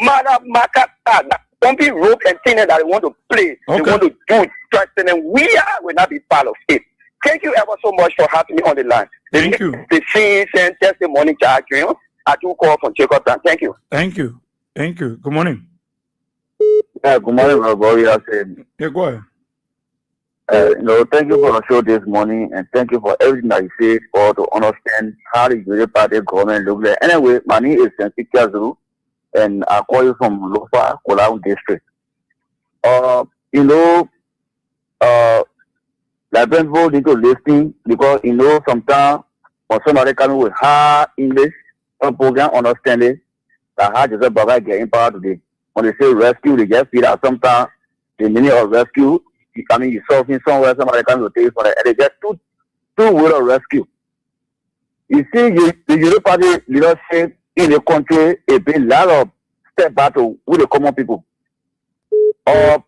Mara Makata, don't be rope and things that they want to play. Okay. They want to do it, and we will not be part of it. Thank you ever so much for having me on the line. Thank you. The scenes and testimony charge, I do call from Jacob. Thank you. Thank you. Thank you. Good morning. Yeah, good morning, my boy. Yeah, go ahead. Thank you for the show this morning, and thank you for everything that you said for to understand how the Liberian party government looks like. Anyway, my name is Sensi Kazuru, and I call you from Lofa, Kolau district. Like people need to listen because sometimes when somebody coming with hard English, some program understanding that how just about getting power today. When they say rescue, they just feel that sometimes the meaning of rescue, you're solving somewhere, somebody comes to take it for that, and they get two words of rescue. You see, the European party leadership in the country, it been a lot of step battle with the common people. The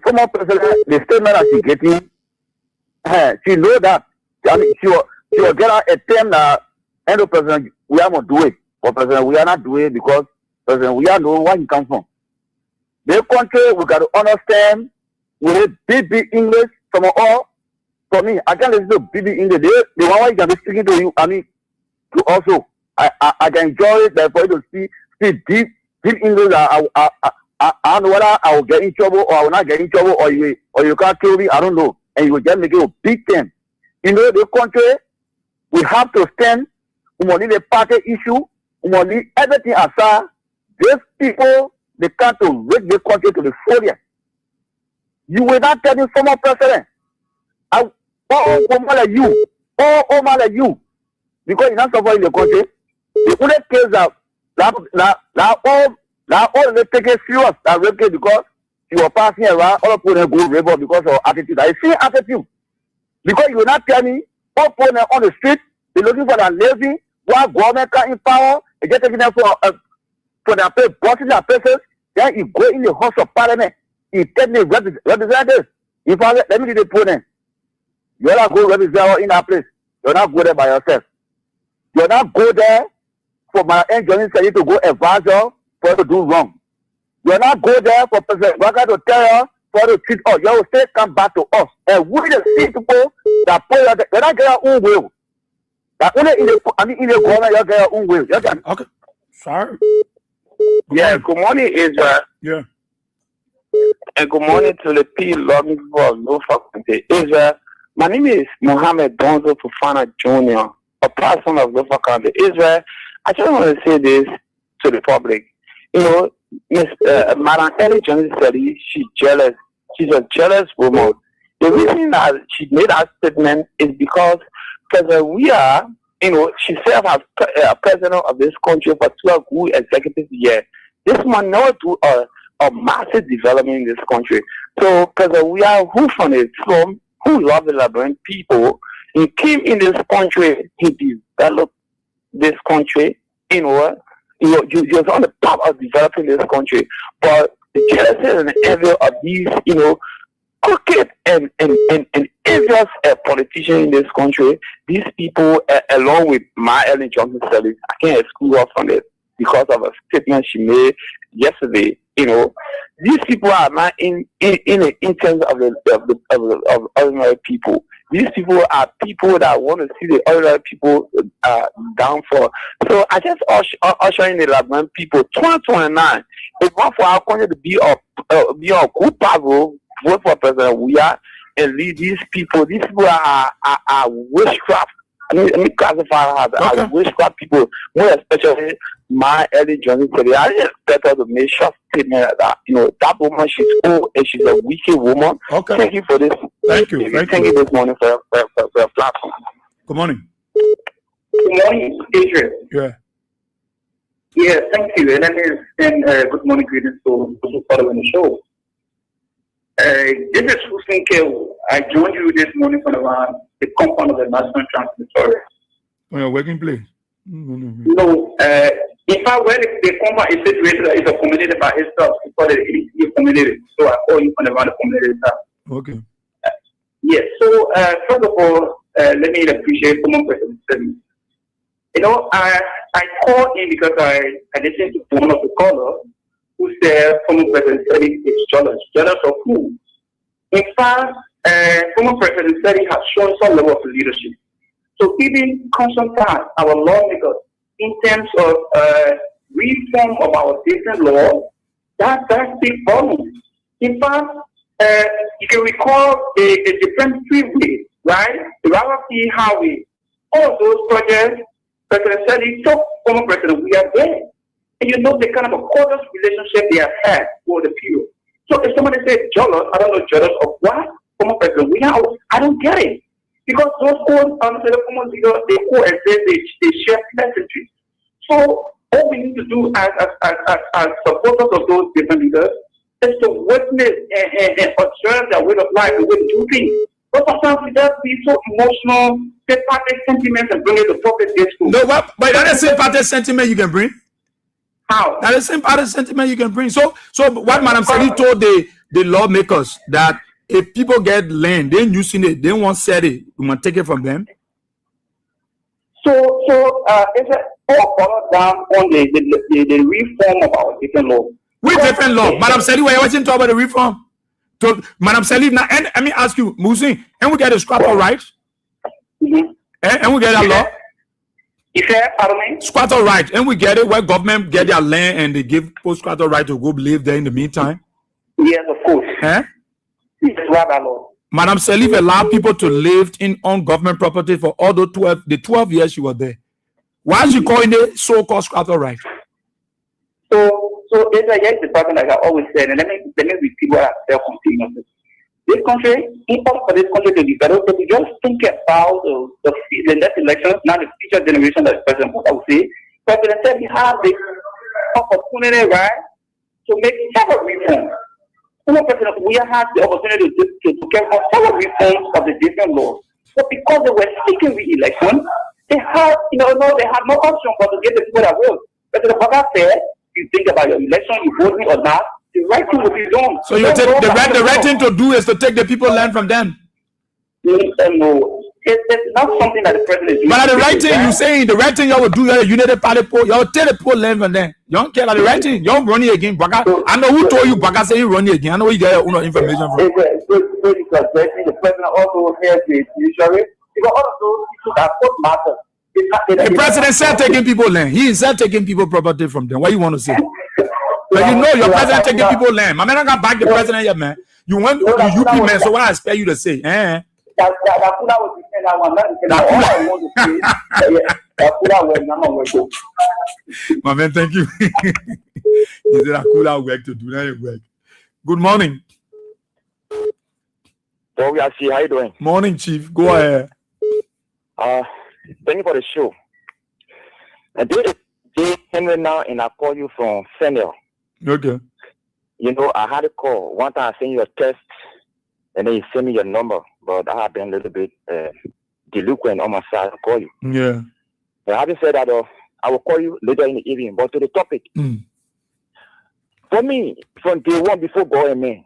former president, the statement that she's getting, she know that. She will get out a term that, and the president, we are not doing. But president, we are not doing because president, we are know where he comes from. The country, we got to understand, with big English, from all. For me, I can listen to big English. The one why you can be speaking to you, to also. I can enjoy it, for you to speak deep English. I don't know whether I will get in trouble or I will not get in trouble or you can't kill me. I don't know. And you will just make it a big thing. The country, we have to stand. We must leave the party issue. We must leave everything aside. These people, they can't to rig the country to the failure. You will not tell the former president. Oh, like you. Oh, like you. Because you're not suffering in the country. The only case that all they take it serious, that rape case, because you were passing around, all people go rape because of attitude. I see attitude. Because you will not tell me, all people on the street, they're looking for that lazy, while government can in power, they get taking them for their pay, bossing their places, then you go in the House of Parliament, you take the representatives. If I let me do the opponent, you're not go represent in that place. You're not go there by yourself. You're not go there for my engineering study to go advise you for to do wrong. You're not go there for President Waka to tell you for to treat us. You will still come back to us. And we the people that put you, they're not get your own will. That only in the government you get your own will. Okay. Sorry. Good morning, Israel. Yeah. And good morning to the people loving people of Norfolk County. Israel, my name is Mohammed Donzo Fufana Jr., a person of Norfolk County. Israel, I just want to say this to the public. Madam Ellie Johnson said she's jealous. She's a jealous woman. The reason that she made that statement is because we are, she served as president of this country for 12 good executive years. This man never do a massive development in this country. So, we are who from the slum, who love the Liberian people, he came in this country, he developed this country, you're on the top of developing this country. But the jealousy and the envy of these, crooked and envious politicians in this country, these people, along with my Ellen Johnson Sally, I can't exclude her from it because of a statement she made yesterday these people are not in the interest of ordinary people. These people are people that want to see the ordinary people downfall. So I just ushering the Liberian people 2029. It's not for our country to be a good power, vote for President Weah and lead these people. These people are witchcraft. Let me classify as witchcraft people, more especially my early journey today. I didn't expect her to make sure statement that that woman, she's old and she's a wicked woman. Okay. Thank you for this. Thank you. Thank you this morning for your platform. Good morning. Good morning, Adrian. Yeah. Yeah, thank you. And good morning, greetings to those following the show. This is Hussein Kew. I joined you this morning from around the compound of the National Transmitter. On your working place? No, in fact, when the compound is situated, it's accommodated by itself because it is accommodated. So I call you from around the accommodated stuff. Okay. Yes, so first of all, let me appreciate common person. I called in because I listened to one of the callers who said former President said it's jealous. Jealous of who? In fact, former President said he has shown some level of leadership. So even consultant our lawmakers in terms of reform of our different laws, that's big problem. In fact, you can recall the different freeways, right? The Rawaki Highway, all of those projects, President said he took former President, we are there. And you know the kind of a close relationship they have had for the period. So if somebody says jealous, I don't know jealous of what? Former President, I don't get it. Because those old former leaders, they coexist, they share pleasantries. So all we need to do as supporters of those different leaders is to witness and observe their way of life, the way they do things. But sometimes we just be so emotional, take party sentiments and bring it to public discourse. No, but that's the same party sentiment you can bring. How? That's the same party sentiment you can bring. So what Madam Sally told the lawmakers that if people get land, they're using it, they won't sell it, we want to take it from them. So it's all boiled down on the reform of our different laws. Which different law? Madam Sally, we're watching talk about the reform. So, Madam Sally, now, and let me ask you, Musin, and we get a squatter right? Mm-hmm. And we get a law? You said, pardon me? Squatter right, and we get it where government get their land and they give post squatter right to go live there in the meantime? Yes, of course. Eh? Yes, what that law? Madam Salif allowed people to live on government property for all the 12 years she was there. Why is she calling it so-called squatter right? So it's a department, like I always said, and let me repeat what I said continuously. This country, in order for this country to develop, if you just think about the next elections, not the future generation that President Bush, I would say, President said he has the opportunity, right, to make several reforms. President we has the opportunity to carry out several reforms of the different laws. But because they were seeking re-election, they had no option but to get the people that will. President Bush said, you think about your election, you vote me or not, the right thing will be done. So you take the right thing to do is to take the people land from them. No, it's not something that the president is doing. But the right thing you saying, the right thing you will do, you're a United Party poll, you'll take the poll land from them. You don't care about the right thing. You don't run it again. I know who told you Baka say you run it again. I know where you get your own information from. The president also has the judiciary. Because all of those issues are what matter. The president said taking people land. He said taking people property from them. What you want to say? But you know your president taking people land. My man, I got back the president yet, man. You went to UP, man. So what I expect you to say? My man, thank you. He said I could have work to do that work. Good morning. So we are see how you doing? Morning, Chief. Go ahead. Thank you for the show. And this is Henry now, and I call you from Fennel. Okay. You know, I had a call. One time I sent you a text, and then you sent me your number, but I have been a little bit delinquent on my side to call you. Yeah. But having said that, I will call you later in the evening. But to the topic, for me, from day one before God and me,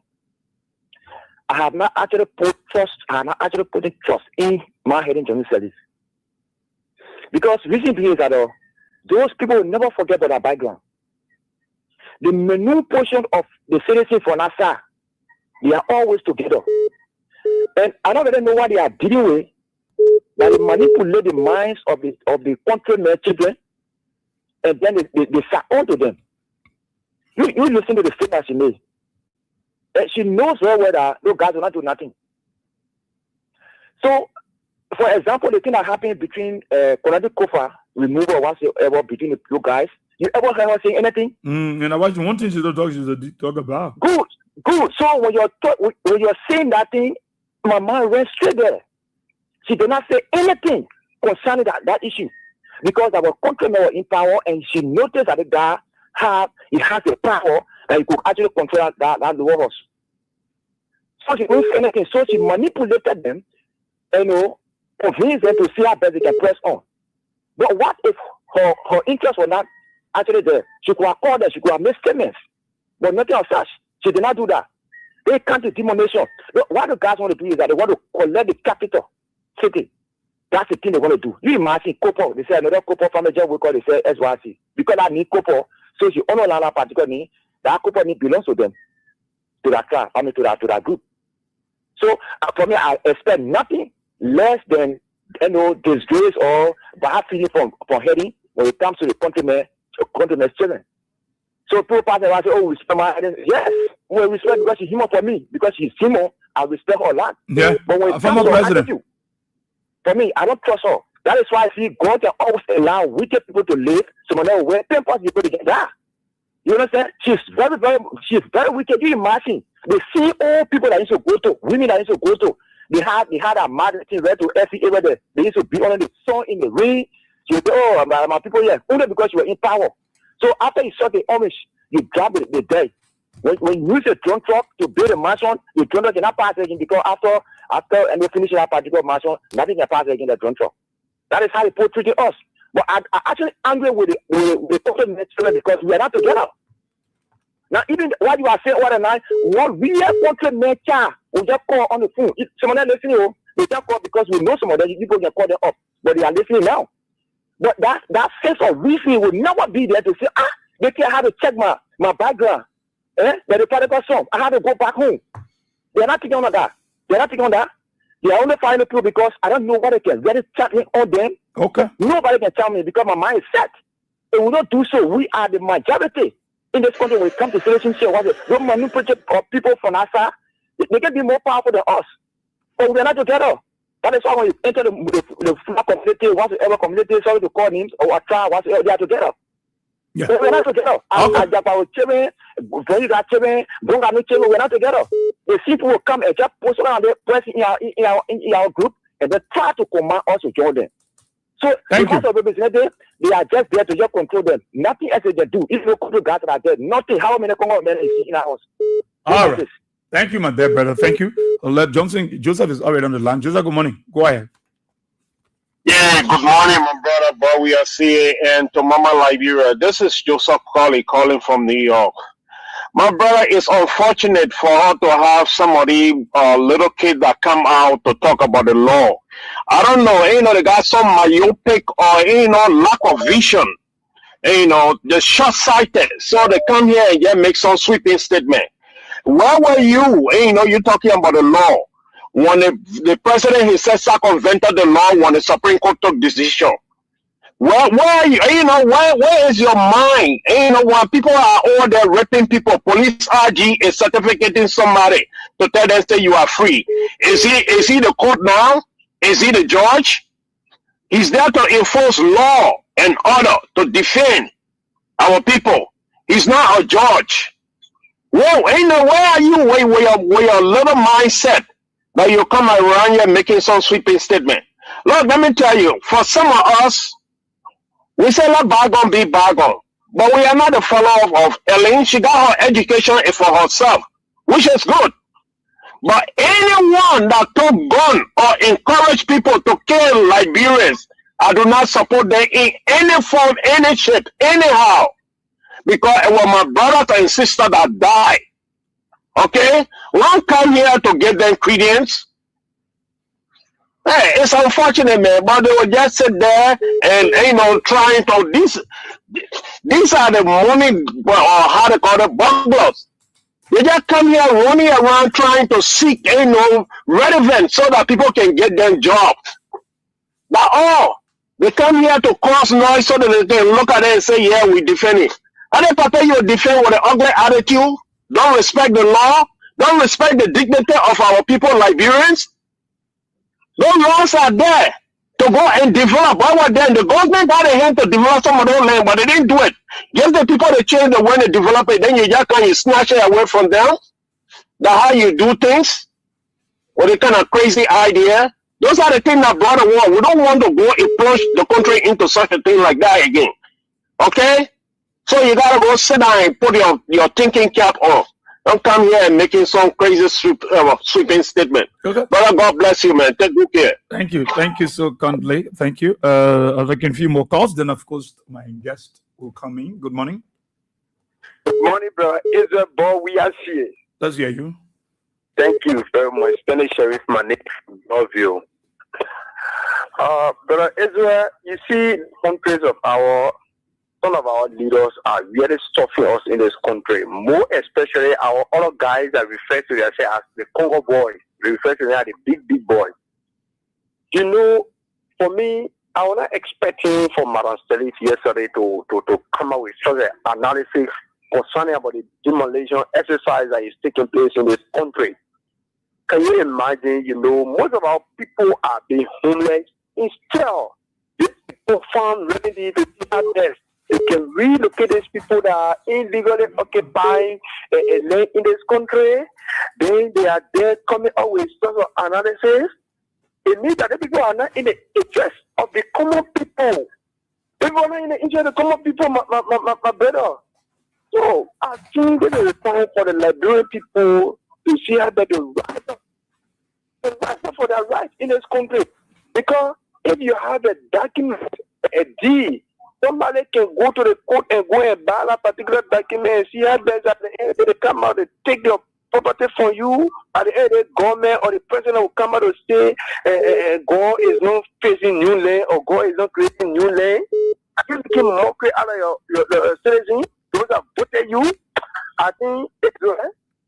I have not actually put trust. I have not actually put the trust in my head in Johnny Service. Because reason being is that those people will never forget about their background. the menu portion of the citizen for NASA, they are always together. And I don't really know what they are dealing with, that they manipulate the minds of the countrymen children, and then they start onto them. You listen to the statement she made. And she knows very well that those guys will not do nothing. So, for example, the thing that happened between Colonel Kofa removal whatsoever between the two guys, you ever heard her saying anything? And I watched one thing she talk about. Good. So when you're saying that thing, my mind went straight there. She did not say anything concerning that issue because our countrymen were in power, and she noticed that the guy has the power that he could actually control that horse. So she didn't say anything. So she manipulated them, convinced them to see how best they can press on. But what if her interest was not actually there? She could have called them, she could have made statements, but nothing of such. She did not do that. They can't do demonstration. What the guys want to do is that they want to collect the capital city. That's the thing they want to do. You imagine Kopo, they say another Kopo family job we call they say SYC. Because I need Kopo, so she honor that particular need, that Kopo need belongs to them, to that class, to that group. So for me, I expect nothing less than disgrace or bad feeling from heading when it comes to the countrymen's children. So people pass around and say, we respect my identity. Yes, we respect because she's human for me. Because she's human, I respect her a lot. Yeah, but when it comes to attitude, for me, I don't trust her. That is why I see God can always allow wicked people to live. So whenever we're 10 people to get that. You understand? She's very wicked. You imagine the CEO people that used to go to, women that used to go to, they had a marriage thing right to every area there. They used to be on the sun in the rain. She would say, my people here, only because you were in power. So after you saw the orange, you drop the dead. When you use a drone truck to build a mansion, the drone truck cannot pass again because after and they finish that particular mansion, nothing can pass again the drone truck. That is how they treated us. But I'm actually angry with the total children because we are not together. Now, even what you are saying all the night, what we are countrymen we just call on the phone. If someone is listening, they just call because we know some of them people can call them up, but they are listening now. But that sense of reasoning will never be there to say, they can't have to check my background. But the prodigal son, I have to go back home. They're not thinking on that. They are only finding people because I don't know what they can really chat on them. Okay. Nobody can tell me because my mind is set. And we don't do so. We are the majority in this country when it comes to relationship. Don't manipulate people from NASA. They can be more powerful than us. But we're not together. That is why when you enter the flat community, whatsoever community, sorry to call names, or a tribe, whatsoever, they are together. Yeah. But we're not together. We're not together. The people will come and just post around there, press in our group, and they try to command us to join them. So because of representatives, they are just there to just control them. Nothing else they do. If you control guys that are there, nothing. How many Congo men is in our house? All right. Thank you, my dear brother. Thank you. I'll let Joseph is already on the line. Joseph, good morning. Go ahead. Yeah, good morning, my brother, Bob. We are seeing and to Mama Liberia. This is Joseph calling from New York. My brother, it's unfortunate for her to have somebody, little kid that come out to talk about the law. I don't know, they got some myopic or, lack of vision. They're short-sighted. So they come here and just make some sweeping statement. Where were you? You're talking about the law. When the president, he said, circumvented the law when the Supreme Court took decision. Where are you? Where is your mind? When people are all there raping people, police RG is certificating somebody to tell them say you are free. Is he the court now? Is he the judge? He's there to enforce law and order to defend our people. He's not a judge. Whoa, where are you? Where your little mindset that you come around here making some sweeping statement? Look, let me tell you, for some of us, we say let bygone be bygone. But we are not a follower of Ellen. She got her education for herself, which is good. But anyone that took gun or encourage people to kill Liberians, I do not support them in any form, any shape, anyhow. Because it was my brothers and sisters that died. Okay? One come here to give them credence. Hey, it's unfortunate, man, but they will just sit there and, trying to, These are the money, or how they call it, bubblers. They just come here running around trying to seek, relevance so that people can get them jobs. That's all. They come here to cause noise so that they can look at it and say, yeah, we defend it. And then Papa, you defend with an ugly attitude, don't respect the law, don't respect the dignity of our people, Liberians. Those laws are there to go and develop. Why were there? The government had a hand to develop some of those land, but they didn't do it. Give the people the chance to when they develop it, then you just come, you snatch it away from them. That's how you do things. With a kind of crazy idea. Those are the things that brought the war. We don't want to go and plunge the country into such a thing like that again. Okay? So you gotta go sit down and put your thinking cap on. Don't come here and making some crazy sweeping statement. Okay. Brother, God bless you, man. Take good care. Thank you. Thank you so kindly. Thank you. I'll take a few more calls. Then, of course, my guest will come in. Good morning. Good morning, brother. Israel, boy, we are here. Let's hear you. Thank you very much. Spanish Sheriff Manik, love you. Brother Israel, you see, countries of some of our leaders are really stuffing us in this country. More especially our other guys that refer to themselves as the Congo boys. They refer to them as the big boys. You know, for me, I was not expecting for Madam Stelis yesterday to come up with such an analysis concerning about the demolition exercise that is taking place in this country. Can you imagine, most of our people are being homeless. Instead, these people found remedy to their death. They can relocate these people that are illegally occupying a land in this country. Then they are there coming up with some analysis. It means that the people are not in the interest of the common people. People are not in the interest of the common people, my brother. So I think this is a time for the Liberian people to see how they rise up for their rights in this country. Because if you have a document, a deed, somebody can go to the court and go and buy that particular document and see how there's at the end they come out, they take your property from you. At the end, the government or the president will come out and say, God is not facing new land or God is not creating new land. I think you can mockery out of your citizens, those that voted you. I think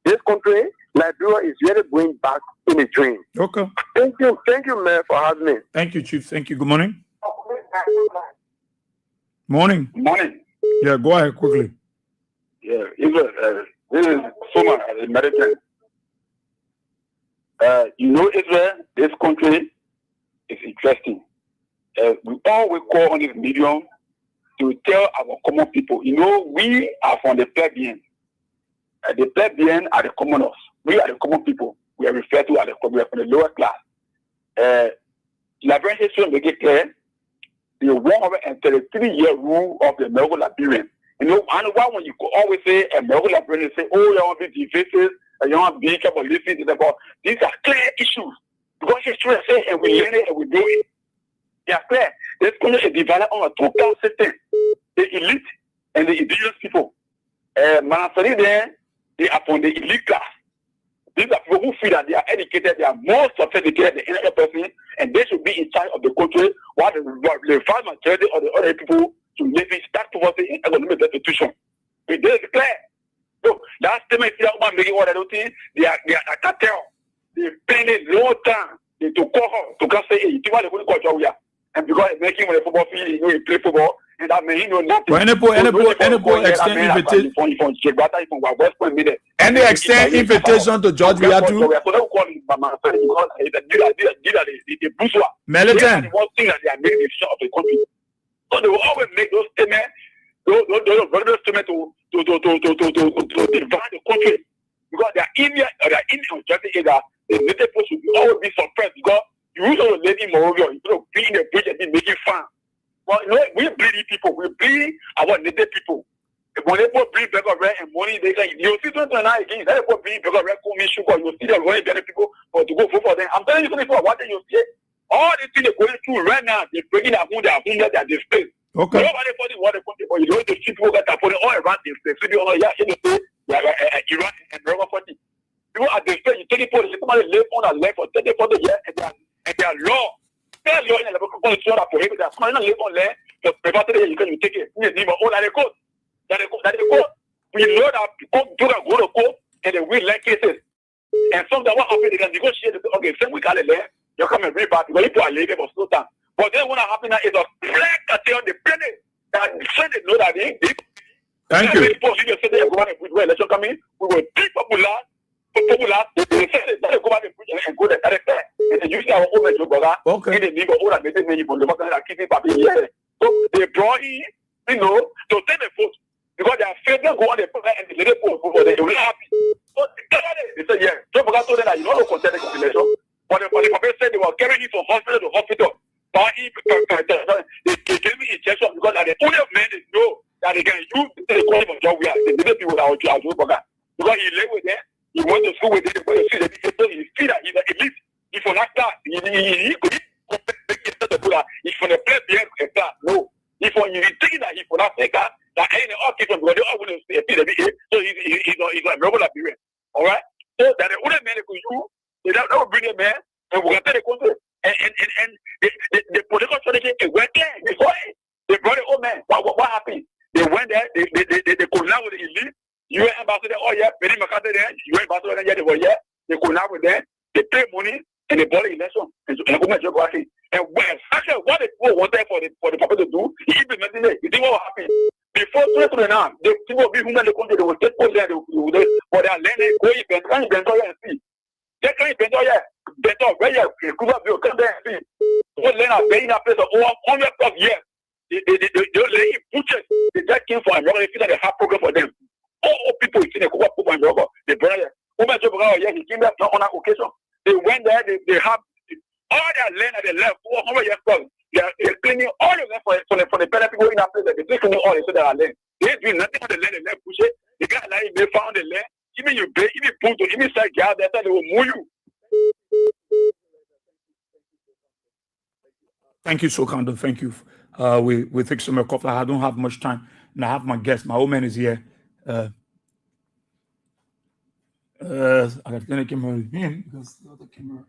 this country, Liberia, is really going back in a dream. Okay. Thank you, man, for having me. Thank you, Chief. Thank you. Good morning. Morning. Morning. Yeah, go ahead quickly. Yeah, this is Soma, American. Israel, this country is interesting. We always call on this medium to tell our common people, we are from the plebeian. The plebeian are the commoners. We are the common people. We are referred to as we are from the lower class. Liberian history make it clear the 133-year rule of the American Liberian. And why when you always say American Liberian, say, oh, you want to be divisive, you want to be about listening to about these are clear issues. Because history says, and we learn it and we do it. They are clear. This country is divided on a two-class system. The elite and the indigenous people. Manasari there, they are from the elite class. These are people who feel that they are educated, they are more sophisticated than any other person, and they should be in charge of the country, while the vast majority of the other people to live in stack poverty in economic destitution. This is clear. So that statement is about making what I don't think they are a cartel. They spend a long time to call her to say, hey, you want to go to Georgia. And because he's making the football field, he play football, and that means he knows nothing. Well, any extend invitation to George Biatu. Militant. One thing that they are making the decision of the country. So they will always make those statements, those statements to divide the country. Because they are Indian, the native people should always be suppressed because you use all the lady Morovia, you be in the bridge and be making fun. Well, we bleed people, we bleed our native people. When they put bleed back of rent and money, they can, you'll see 29 again, they put bleed back of rent, call me sugar, you'll see them going better people to go vote for them. I'm telling you something for what you see. All the things they're going through right now, they're breaking their home, they are displaced. Okay. Nobody for the water country, but you know the people that are putting all around this place. So Iran and America 40. People are displaced, you take it for the somebody live on a land for 30, 40 years, and they are law. Their law in the constitution that prohibits that somebody not live on land, the property you can take it. You need all that code. that they go. We know that people do not go to court and they win like cases. And sometimes what happens, they can negotiate. Okay, same week, you come and bring back because people are leaving for slow time. But then what happens now is a black cartel, the planet that they know that they did. Thank you. People say they go back and put where election coming. We will be popular. They say that they go back and go there. And they use our own to go. Okay. And they need all that they need for the market that keep it here. So they draw in, you know, to take the vote. Because they are afraid to go on the program and they vote for they will not happy. So they say, yeah, don't forget to them that you don't contest the population. But the people said they were carrying him from hospital to hospital. But they gave me injection because the only men they know that they can use the quality of job we are. The little people that are doing program. Because he live with them, he went to school with them, he see that he's an elite. If you're not that, he could if you're play behind a class, no. If you think that he will not take that ain't all kids because they all want to see so he's like regular Liberian. All right? So that the only man they could use, they don't bring a man and we're going to take the country. And the political strategy went there before they brought the old man. What happened? They went there, they collabed with the elite. UN ambassador, oh yeah, Benny McCarthy there, UN ambassador there, they were here, they collabed with them, they pay money and they bought the election. And when actually what the people wanted for the people to do, he implemented it. You think what happened? Before 2029, the people will be who in the country, they will take over there, for their land, go event, can you and see? They can invent where you come there and see. What land are paying that place for over 100 years. They lay in butchers. They just came for America, they feel that they have program for them. All people in the Cuba for America, they brought it. He came back on that occasion. They went there, they have all their land that they left over 100 years ago. They're cleaning all of them for the better people in that place. They're cleaning all so they are land. They ain't doing nothing with the land, they left push it. The guy like they found the land. Even you pay, even put to even sell gas, they said they will move you. Thank you, Sokando. Thank you. We take some more coffee. I don't have much time. And I have my guest. My old man is here. I got to the camera with him because the other camera.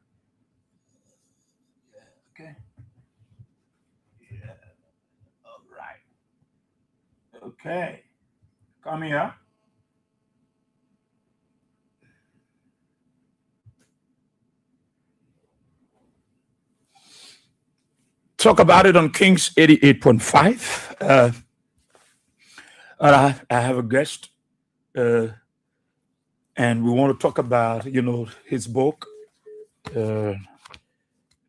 Okay. Yeah. All right. Okay. Come here. Talk about it on Kings 88.5. I have a guest, and we want to talk about, his book, a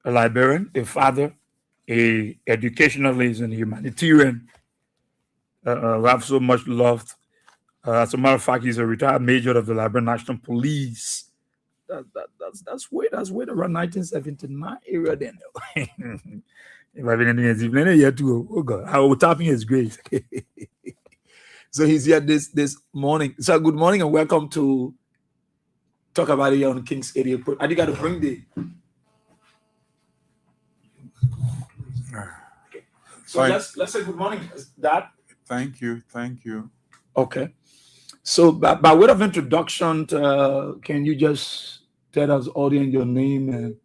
Liberian, a father, a educationalist, and a humanitarian. We have so much loved. As a matter of fact, he's a retired major of the Liberian National Police. That's way around 1979 area then. If I've been anything here too, oh God, I will tap in his grace. So he's here this morning. So good morning and welcome to Talk About It here on King's Area. I think I got to bring the. Okay. So let's say good morning, Dad. Thank you. Okay. So by way of introduction, can you just tell us, audience, your name and?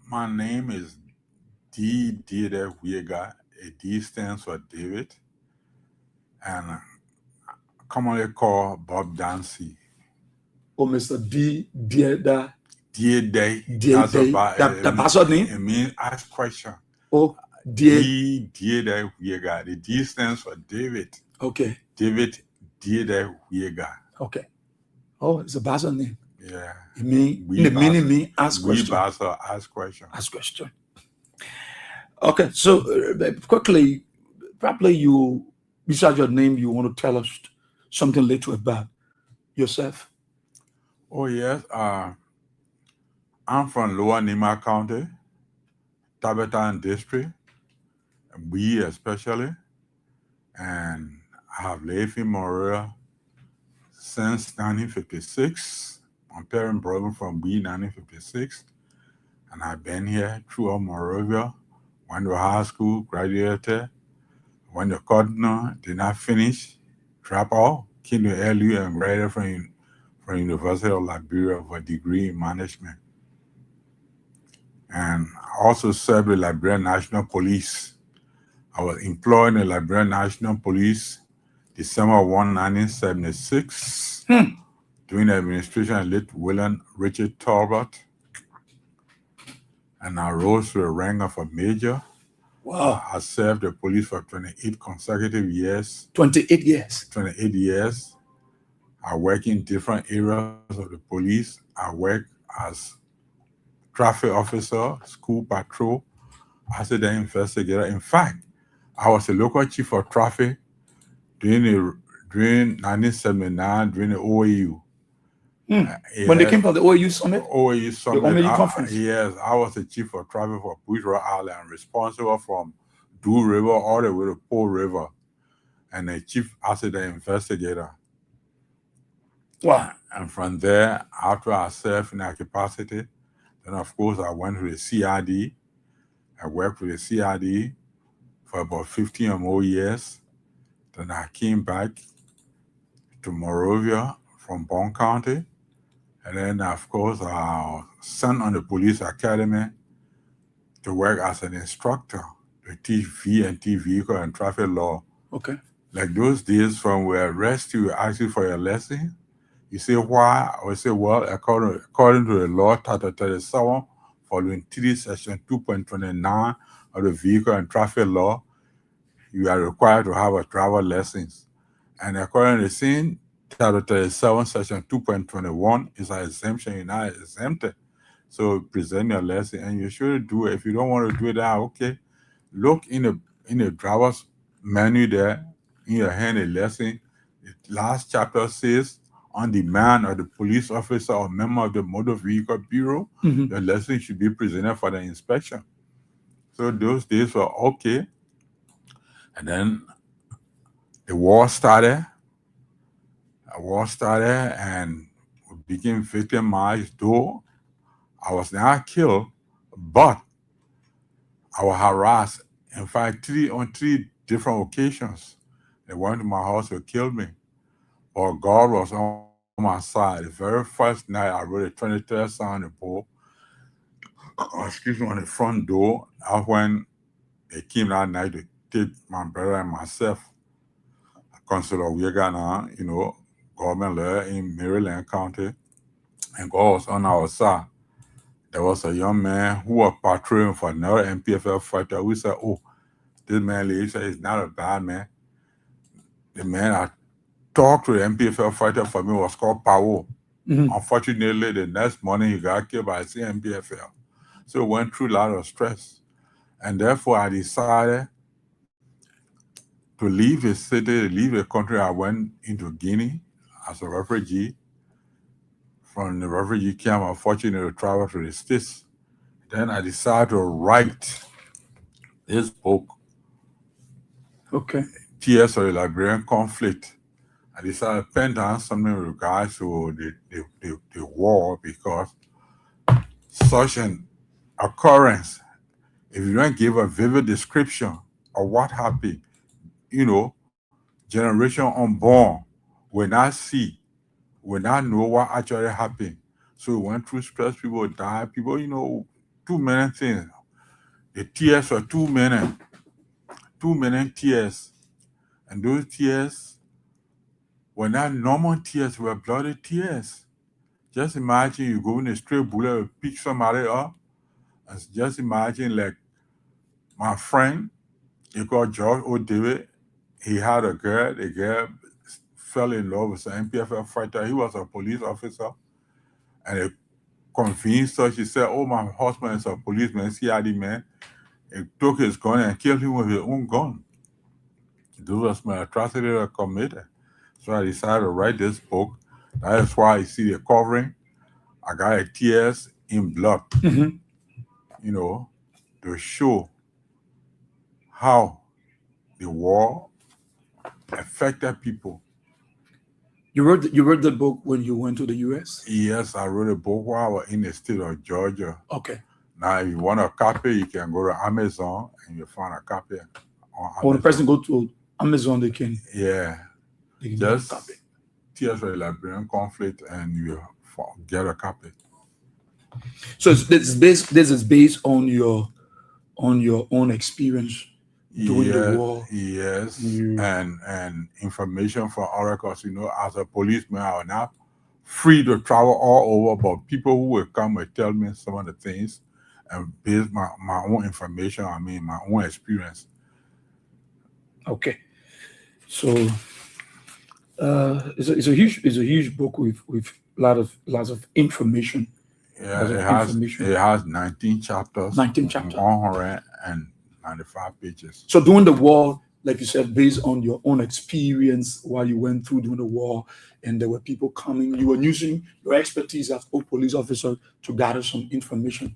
My name is D. Diede Wiega. A D stands for David, and commonly called Bob Dancy. Oh, Mr. D. Diede. That's about the password name? It means ask question. Oh, D. Diede Wiega. The D stands for David. Okay. David Diede Wiega. Okay. Oh, it's a password name. Yeah. It mean ask question. Ask question. Ask question. Okay, so quickly, probably you, besides your name, you want to tell us something little about yourself? Oh yes, I'm from Lower Nima County, Tabatan District, we especially, and I have lived in Montreal since 1956. My parents brought me from B 1956, and I've been here throughout Montreal. Went to high school, graduated, went to Cardinal, did not finish, dropped off, came to LU and graduated from University of Liberia for a degree in management. And I also served the Liberian National Police I was employed in the Liberian National Police December 1, 1976, during the administration of late William Richard Talbot. And I rose to the rank of a major. Wow. I served the police for 28 consecutive years. 28 years. 28 years. I work in different areas of the police. I work as traffic officer, school patrol, accident investigator. In fact, I was a local chief of traffic during 1979 during the OAU. When they came to the OAU summit? OAU summit. The OAU conference. Yes, I was the chief of traffic for Bushra Island, responsible from Dew River all the way to Pole River, and a chief accident investigator. Wow. And from there, after I served in that capacity, then of course I went to the CID. I worked with the CID for about 15 or more years. Then I came back to Morovia from Bond County. And then, of course, I sent on the police academy to work as an instructor to teach V&T vehicle and traffic law. Okay. Like those days when we arrest you, ask you for your lesson. You say, why? I would say, well, according to the law, Title 37, following 3, Section 2.29 of the Vehicle and Traffic Law, you are required to have a driver license. And according to the same Title 37, Section 2.21 is an exemption. You're not exempted. So present your lesson, and you should do it. If you don't want to do it, okay. Look in the driver's menu there, in your hand, a lesson. The last chapter says, on demand of the police officer or member of the Motor Vehicle Bureau, the lesson should be presented for the inspection. So those days were okay. And then the war started. And we became victimized, though I was not killed, but I was harassed. In fact, on three different occasions, they went to my house to kill me. But God was on my side. The very first night, I wrote a 23rd Psalm on the pole, on the front door. That's when they came that night to take my brother and myself. Consular Wiegana, government lawyer in Maryland County, and God was on our side. There was a young man who was patrolling for another MPFL fighter who said, oh, this man, he said, he's not a bad man. The man I talked to the MPFL fighter for me was called Pao. Unfortunately, the next morning he got killed by the same MPFL. So we went through a lot of stress. And therefore I decided to leave the city, leave the country. I went into Guinea as a refugee. From the refugee camp, I was fortunate to travel to the States. Then I decided to write this book, Tears of the Liberian Conflict. I decided to pen down something with regards to the war, because such an occurrence, if you don't give a vivid description of what happened, generation unborn will not see, will not know what actually happened. So we went through stress, people died, people, too many things. The tears were too many tears. And those tears were not normal tears, were bloody tears. Just imagine you go in a straight bullet and pick somebody up. And just imagine, like, my friend, he called George O. David. He had a girl. The girl fell in love with an MPFL fighter. He was a police officer. And they convinced her. She said, oh, my husband is a policeman, CID man. He took his gun and killed him with his own gun. This was my atrocity I committed. So I decided to write this book. That is why you see the covering. I got tears in blood, to show how the war affected people. You wrote the book when you went to the U.S.? Yes, I wrote a book while I was in the state of Georgia. Okay. Now, if you want a copy, you can go to Amazon and you'll find a copy on Amazon. When a person go to Amazon, they can just get a copy. Tears of the Liberian Conflict, and you get a copy. So this is based on your own experience. during the war. Yes, and information from other, because as a policeman, I was not free to travel all over, but people who will come and tell me some of the things and base my own information, my own experience. Okay, so it's a huge book with lots of information. Yeah, it has 19 chapters. 19 chapters. 195 pages. So during the war, like you said, based on your own experience while you went through during the war, and there were people coming, you were using your expertise as a police officer to gather some information.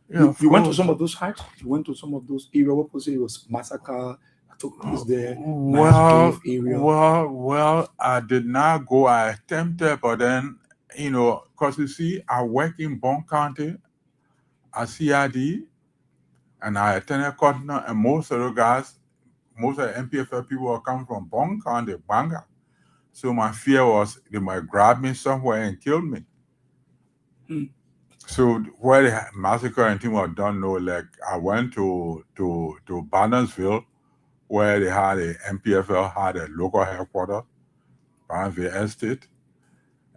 Yeah, you went to some of those heights? You went to some of those areas? What was it? It was massacre took place there. Well, I did not go. I attempted, but then, because you see, I work in Bond County at CID, and I attended Cotton, and most of the guys, most of the MPFL people were coming from Bond County, Banga. So my fear was they might grab me somewhere and kill me. So where the massacre and thing was done, like I went to Barnesville, where they had MPFL had a local headquarters, Barnesville Estate.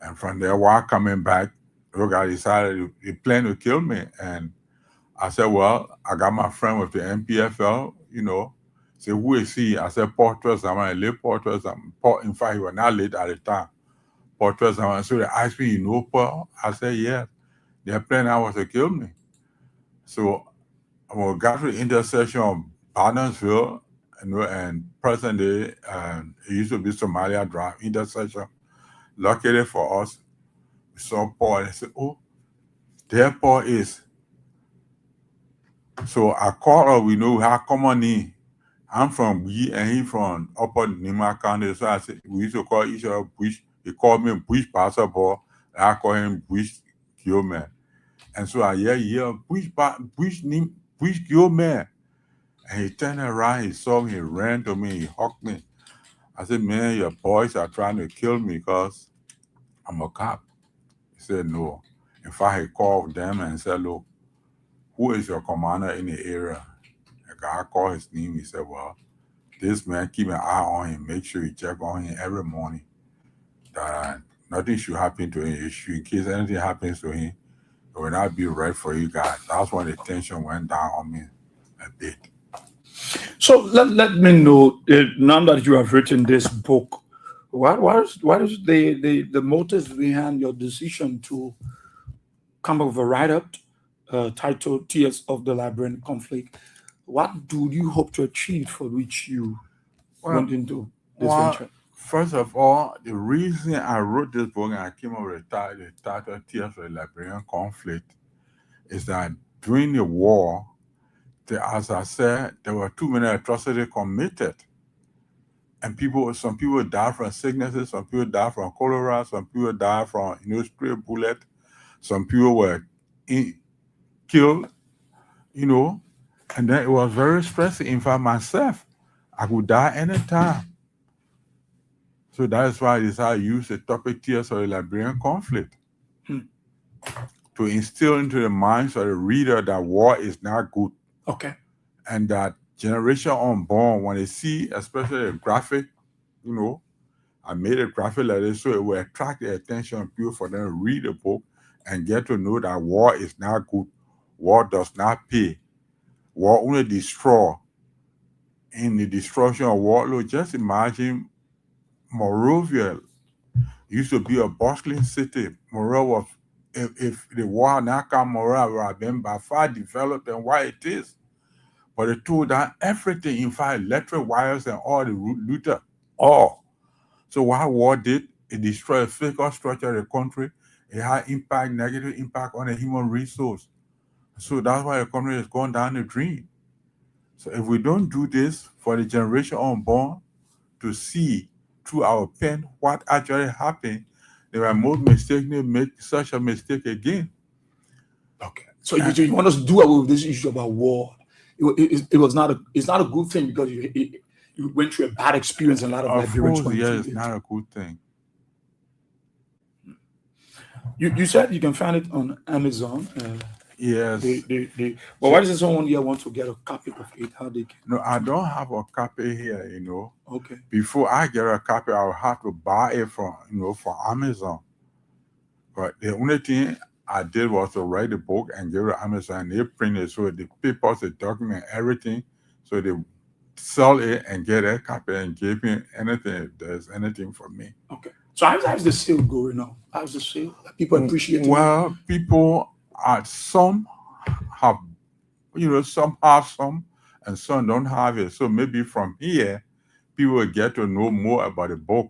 And from there, while coming back, look, I decided they planned to kill me. And I said, well, I got my friend with the MPFL, Say, who is he? I said, Portrait. I'm going to live Portrait. In fact, he was not late at the time. Portrait. So they asked me, Paul? I said, yes. Their plan was to kill me. So I got to the intersection of Barnesville and present day, it used to be Somalia Drive intersection. Luckily for us, we saw Paul and I said, oh, there Paul is. So I called her, we know how common name. I'm from B and he from Upper Nima County. So I said, we used to call each other Bush. He called me Bush Pastor Boy, and I call him Bush Gilman. And so I hear Bush Gilman. And he turned around, he saw me, he ran to me, he hugged me. I said, man, your boys are trying to kill me because I'm a cop. He said, no. In fact, he called them and said, look, who is your commander in the area? The guy called his name. He said, well, this man, keep an eye on him. Make sure you check on him every morning. That nothing should happen to him. In case anything happens to him, it will not be right for you guys. That's when the tension went down on me a bit. So let me know, now that you have written this book, what is the motive behind your decision to come up with a write-up titled Tears of the Liberian Conflict? What do you hope to achieve for which you went into this venture? First of all, the reason I wrote this book and I came up with the title Tears of the Liberian Conflict is that during the war, as I said, there were too many atrocities committed. And some people died from sicknesses, some people died from cholera, some people died from stray bullet, some people were killed, and then it was very stressing. In fact, myself, I could die anytime. So that is why I decided to use the topic Tears of the Liberian Conflict to instill into the minds of the reader that war is not good. Okay. And that generation unborn, when they see, especially a graphic, I made a graphic like this so it will attract the attention of people for them to read the book and get to know that war is not good. War does not pay. War only destroys. In the destruction of war, just imagine Monrovia used to be a bustling city. Monrovia was, if the war had not come, Monrovia would have been by far developed than what it is. But it took down everything, in fact, electric wires and all the looted, all. So what war did, it destroyed the physical structure of the country. It had negative impact on the human resource. So that's why the country is going down the drain. So if we don't do this for the generation unborn to see through our pen what actually happened, they will most mistakenly make such a mistake again. Okay. So you want us to do away with this issue about war? It's not a good thing because you went through a bad experience and a lot of Liberians went through it's it. not a good thing. You said you can find it on Amazon. Yes. But why does someone here want to get a copy of it? How they can? No, I don't have a copy here, Okay. Before I get a copy, I will have to buy it from Amazon. But the only thing I did was to write the book and give it to Amazon, and they print it, so the papers, the document, everything, so they sell it and get a copy and give me anything if there's anything for me. Okay. So how's the sale going on? How's the sale? People appreciate it? Well, people some have, some have some and some don't have it. So maybe from here, people will get to know more about the book.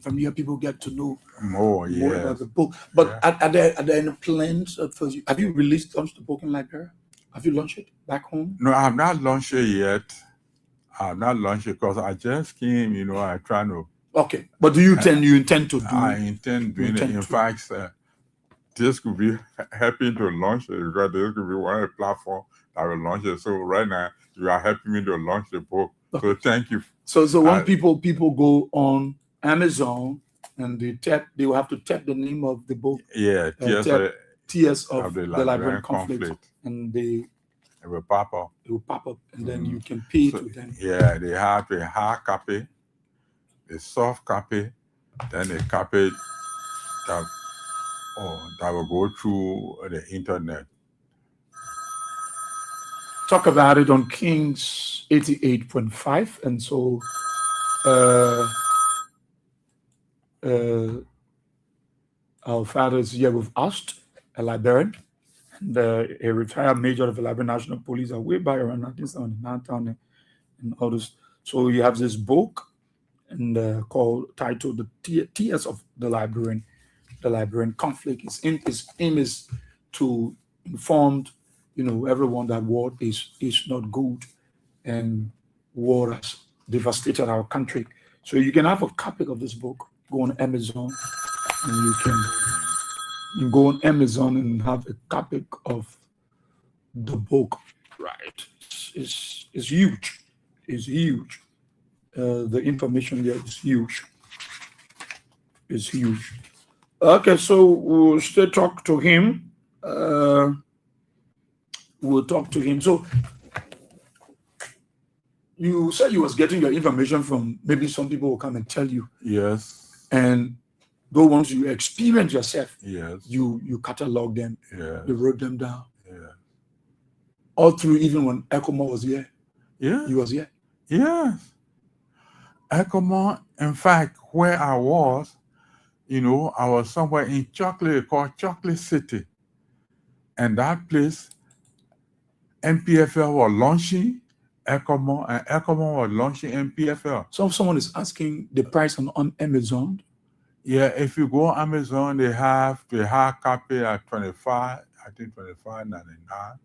From here, people get to know more about the book. But are there any plans for you? Have you launched the book in Liberia? Have you launched it back home? No, I have not launched it yet. I have not launched it because I just came, I'm trying to. Okay, but do you intend to do? I intend doing it. In fact, this could be helping to launch it, because this could be one of the platforms that will launch it. So right now, you are helping me to launch the book. Okay. So thank you. So when people go on Amazon and they will have to tap the name of the book. Yeah, Tears of the Liberian conflict, and it will pop up. It will pop up, and then you can pay to them. Yeah, they have a hard copy, a soft copy, then a copy that will go through the internet. Talk about it on Kings 88.5, and so our father is here with us, a Liberian, and a retired major of the Liberian National Police, way by around 1979 and others. So you have this book and titled "The Tears of the Liberian Conflict." His aim is to inform, everyone that war is not good, and war has devastated our country. So you can have a copy of this book. Go on Amazon, and you can go on Amazon and have a copy of the book. Right? It's huge. It's huge. The information there is huge. It's huge. Okay, so we'll still talk to him. We'll talk to him. So you said you was getting your information from, maybe some people will come and tell you. Yes. And those ones you experience yourself. Yes. You catalog them. Yes. You wrote them down. Yeah. All through, even when ECOMO was here. Yeah. He was here. Yes. ECOMO, in fact, where I was, I was somewhere in called Chocolate City. And that place, MPFL was launching ECOMO, and ECOMO was launching MPFL. So if someone is asking the price on Amazon? Yeah, if you go on Amazon, they have the hard copy at $25.99,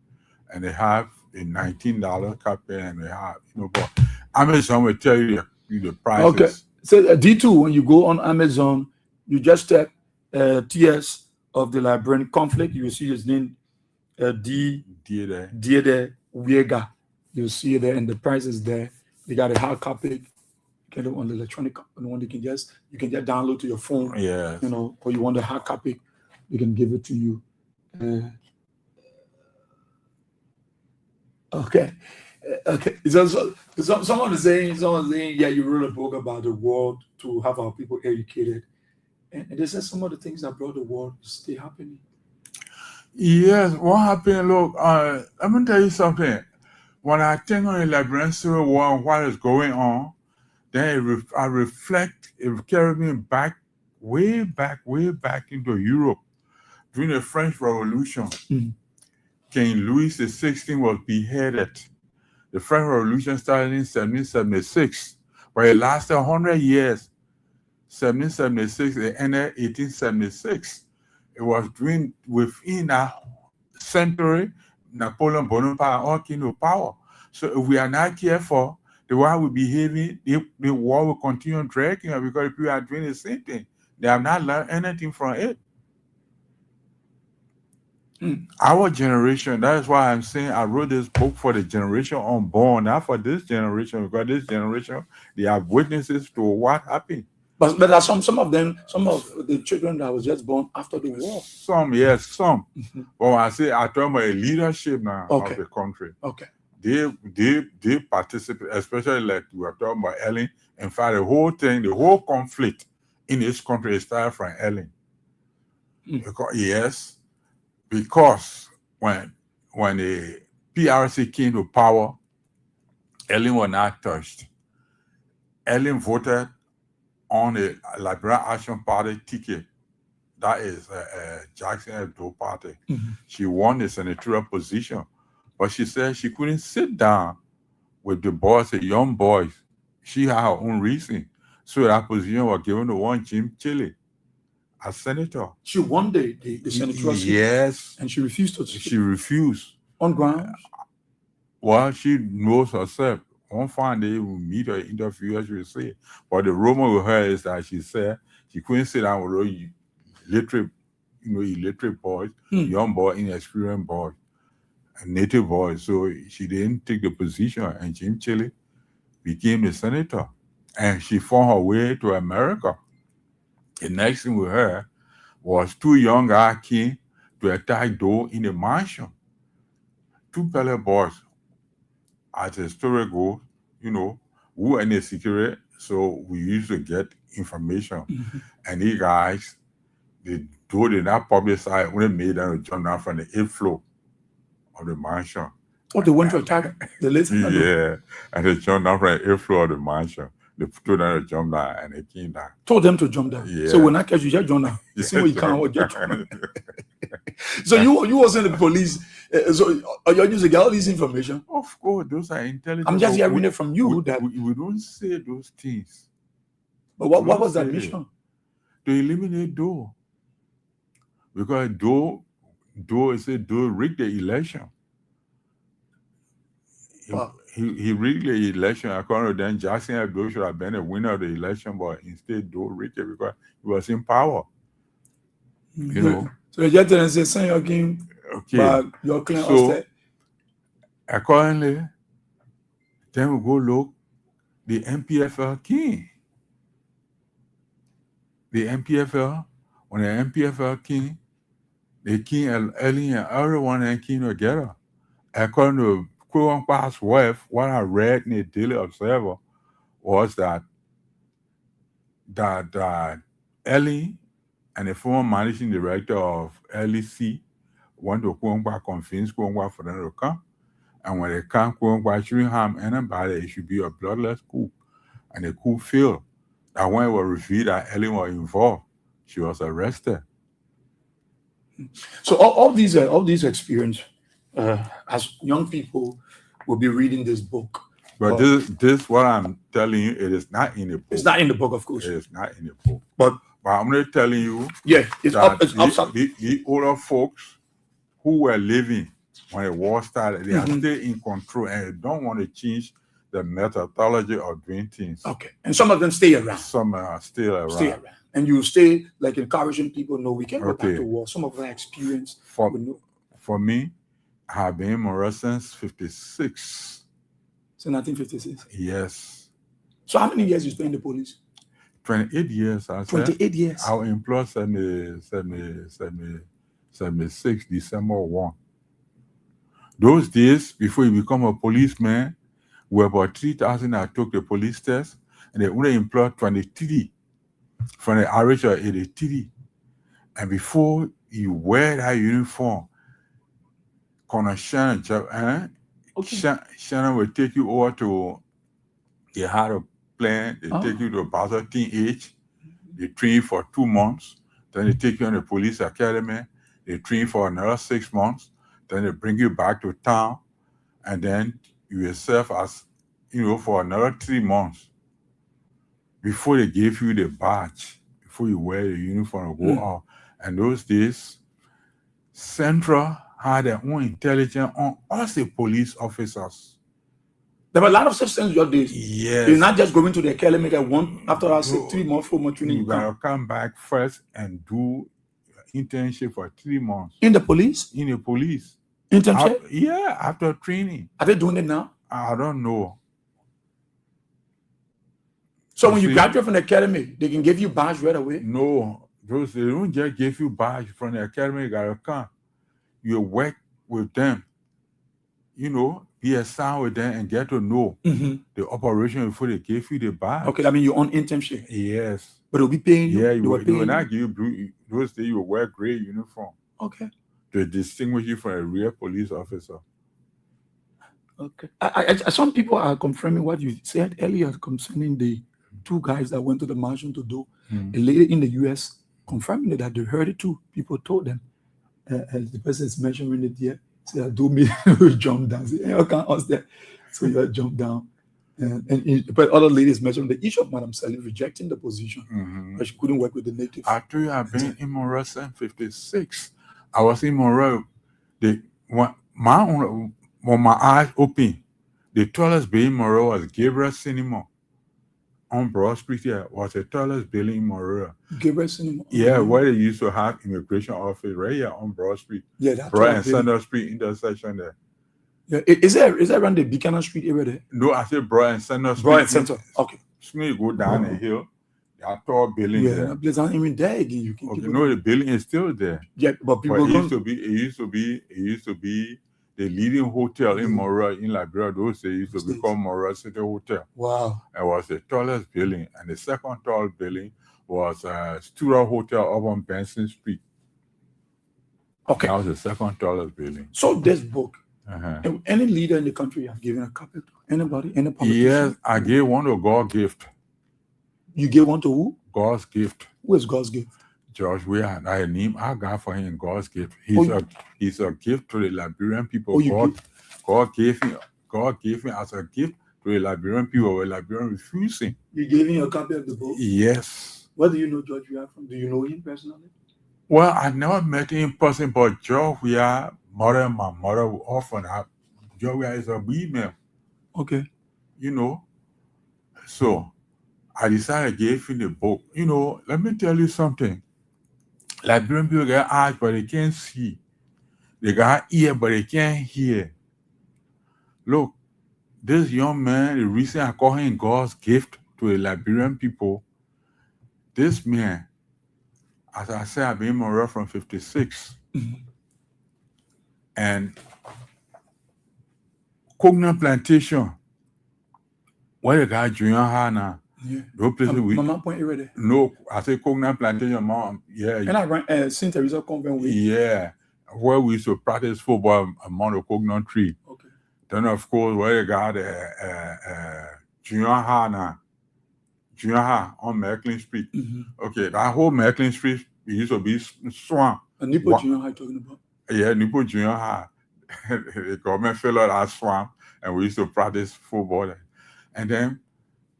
and they have a $19 copy, and they have, but Amazon will tell you the prices. Okay, so D2, when you go on Amazon, you just type Tears of the Liberian Conflict. You will see his name, Diede Wiega. You'll see it there, and the price is there. They got a hard copy. You can do on the electronic one. You can just download to your phone. Yeah. Or you want the hard copy, they can give it to you. Okay. Someone is saying, yeah, you wrote a book about the war to have our people educated, and they said some of the things that brought the war is still happening. Yes, what happened? Look, let me tell you something. When I think on the Liberian Civil War and what is going on, then I reflect, it carried me way back into Europe during the French Revolution. King Louis XVI was beheaded. The French Revolution started in 1776, but it lasted 100 years. 1776, it ended 1876. It was within a century, Napoleon Bonaparte all came to power. So if we are not careful, the way we're behaving, the war will continue dragging because people are doing the same thing. They have not learned anything from it. Our generation, that is why I'm saying I wrote this book for the generation unborn, not for this generation, because this generation, they are witnesses to what happened. But there are some of the children that was just born after the war. Some, yes, some. But when I talk about a leadership now of the country. Okay. They participate, especially like we were talking about Ellen. In fact, the whole conflict in this country started from Ellen. Because when the PRC came to power, Ellen was not touched. Ellen voted on the Liberian Action Party ticket. That is Jackson Hebdo party. She won the senatorial position, but she said she couldn't sit down with the boys, the young boys. She had her own reason. So that position was given to one Jim Chile as senator. She won the senatorial seat. Yes. And she refused to. She refused. On grounds? Well, she knows herself. One fine day we meet her, interview her, she will say. But the rumor with her is that she said she couldn't sit down with those illiterate boys, young boys, inexperienced boys, and native boys. So she didn't take the position, and Jim Chile became the senator. And she found her way to America. The next thing with her was two young guys came to attack Doe in the mansion. Two Pele boys. As the story goes, we were in the secret, so we used to get information. And these guys, they did not publicize when they made them jump down from the 8th floor of the mansion. Oh, they went to attack the lieutenant? Yeah, and they jumped down from the 8th floor of the mansion. They told them to jump down, and they came down. Told them to jump down? Yeah. So when I catch you, just jump down. The same way you can't just jump down. So you wasn't the police. So you're using all this information? Of course, those are intelligent. I'm just hearing it from you. We don't say those things. But what was that mission? To eliminate Doe. Because Doe rigged the election. Wow. He rigged the election. According to them, Jackson Hebdo should have been the winner of the election, but instead Doe rigged it because he was in power. So you just say, send your game, but your claim so, accordingly, then we go look, the MPFL king. The MPFL, when the MPFL king, the king Ellie and everyone came together. According to Kwangpa's wife, what I read in the Daily Observer was that Ellie and the former managing director of LEC went to Kwangpa, convinced Kwangpa for them to come. And when they come, Kwangpa shouldn't harm anybody. It should be a bloodless coup. And the coup failed. And when it was revealed that Ellie was involved, she was arrested. So all these experience, as young people will be reading this book. But this what I'm telling you, it is not in the book. It's not in the book, of course. It is not in the book. But I'm going to tell you, it's that up. The older folks who were living when the war started, they are still in control and they don't want to change the methodology of doing things. Okay. And some of them stay around. Some are still around. And you stay like encouraging people, no, we can't go back to war. Some of them experience. For me, I have been in Morocco since 56. So 1956? Yes. So how many years you spent in the police? 28 years. 28 years. I was employed 76, December 1. Those days, before you become a policeman, we were about 3,000 that took the police test, and they only employed 23 from the average of 83. And before you wear that uniform, Colonel Shannon will take you over to the Harder Plan. They take you to Basel Age. They train you for 2 months. Then they take you on the police academy. They train you for another 6 months. Then they bring you back to town. And then you will serve as, for another 3 months before they give you the badge, before you wear the uniform and go out. And those days, Central had their own intelligence on us, the police officers. There were a lot of such things your days. Yes. You're not just going to the academy that one after I say 3 months, 4 months training. You gotta come back first and do internship for 3 months. In the police? In the police. Internship? After training. Are they doing it now? I don't know. So when you graduate from the academy, they can give you badge right away? No, they don't just give you badge from the academy. You gotta come. You work with them. You know, be assigned with them and get to know the operation before they give you the badge. Okay, I mean you're on internship. Yes. But they'll be paying you. Yeah, they will not give you blue. Those days you wear gray uniform. Okay. To distinguish you from a real police officer. Okay. Some people are confirming what you said earlier concerning the two guys that went to the mansion to do. A lady in the US confirming that they heard it too. People told them. The person is measuring it here. So do me jump down. Say, hey, I can't ask that. So you jump down. But other ladies mentioned that each of Madam Sally rejecting the position, but she couldn't work with the native. I told you I've been in Monroe since 56. I was in Monroe. When my eyes open, the tallest building in Monroe was Gabriel Cinema on Broad Street. Here was the tallest building in Monroe. Gabriel Cinema. Yeah, where they used to have immigration office right here on Broad Street. Yeah, that's Broad and Center Street intersection there. Yeah, is that around the Buchanan Street area there? No, I said Broad and Center Street. Broad and Center. Okay. Smith go down the hill. There are tall buildings there. Yeah, it's not even there again. You can okay, no, the building is still there. Yeah, but people it used to be the leading hotel in Monroe in Liberia. Those days used to be called Monroe City Hotel. Wow. It was the tallest building, and the second tall building was Stuart Hotel up on Benson Street. Okay. That was the second tallest building. So this book, any leader in the country have given a copy to anybody, any politician? Yes, I gave one to God Gift. You gave one to who? God's Gift. Who is God's Gift? George, I name I got for him God's gift. He's a gift to the Liberian people. God gave him as a gift to the Liberian people. The Liberian refusing. You gave him a copy of the book? Yes. Where do you know George Weah from? Do you know him personally? Well, I never met him in person, but George Weah, my mother were often have. George Weah is a woman. Okay. You know, so I decided to give him the book. You know, let me tell you something. Liberian people got eyes, but they can't see. They got ear, but they can't hear. Look, this young man, the reason I call him God's gift to the Liberian people, this man, as I said, I've been in Monroe from 56. And Coconut Plantation, where the guy Junior High now, yeah. Those places Mama Point area. No, I say Coconut Plantation, Mom. Yeah. And I ran St. Teresa Convent with. Yeah. Where we used to practice football among the coconut tree. Okay. Then of course where you got Junior High now. Junior High on Merklin Street. Okay, that whole Merklin Street used to be swamp. And Nippo Junior High talking about? Yeah, Nippo Junior High. The government filled out that swamp and we used to practice football there. And then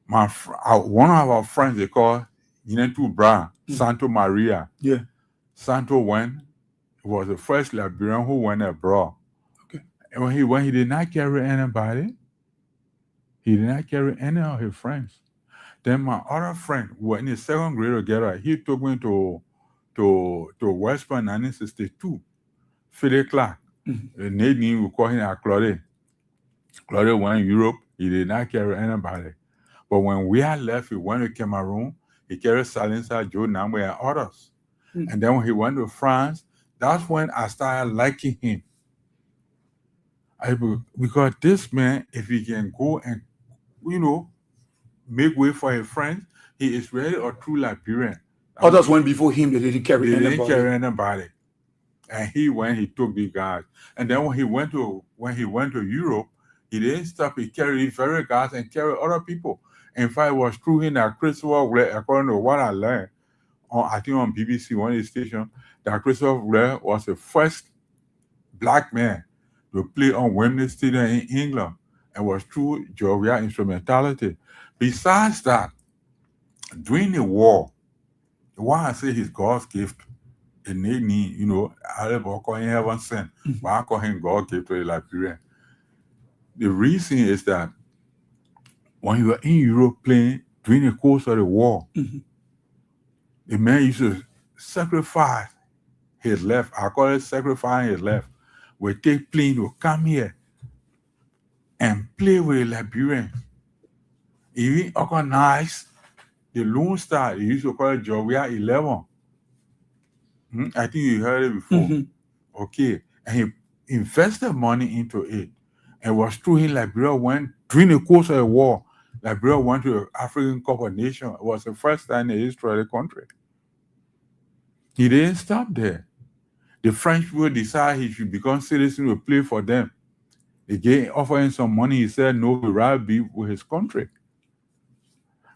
one of our friends, they call Yinentu Brown, Santo Maria. Yeah. Santo was the first Liberian who went abroad. Okay. And when he went, he did not carry anybody. He did not carry any of his friends. Then my other friend, who was in the second grade together, he took me to West Point 1962. Fidel Clark. The name we call him Claude. Claude went in Europe. He did not carry anybody. But when we had left, he went to Cameroon. He carried Silencer, Joe Namwe, and others. And then when he went to France, that's when I started liking him. Because this man, if he can go and, make way for his friends, he is really a true Liberian. Others went before him, they didn't carry anybody. They didn't carry anybody. And he took these guys. And then when he went to Europe, he didn't stop. He carried these very guys and carried other people. In fact, it was through him that Christopher Blair, according to what I learned, I think on BBC, one of the stations, that Christopher Blair was the first black man to play on Wembley Stadium in England, and was through Georgia instrumentality. Besides that, during the war, why I say he's God's gift, and they need, I call him heaven sent, but I call him God's gift to the Liberian. The reason is that when you were in Europe playing during the course of the war, the man used to sacrifice his life. I call it sacrificing his life. We take plane to come here and play with the Liberians. Even organize the Lone Star, they used to call it Jovia 11. I think you heard it before. Okay. And he invested money into it. And it was through him Liberia went, during the course of the war, Liberia went to the African Cup of Nations. It was the first time in the history of the country. He didn't stop there. The French people decided he should become citizen to play for them. They offered him some money. He said no, he'd rather be with his country.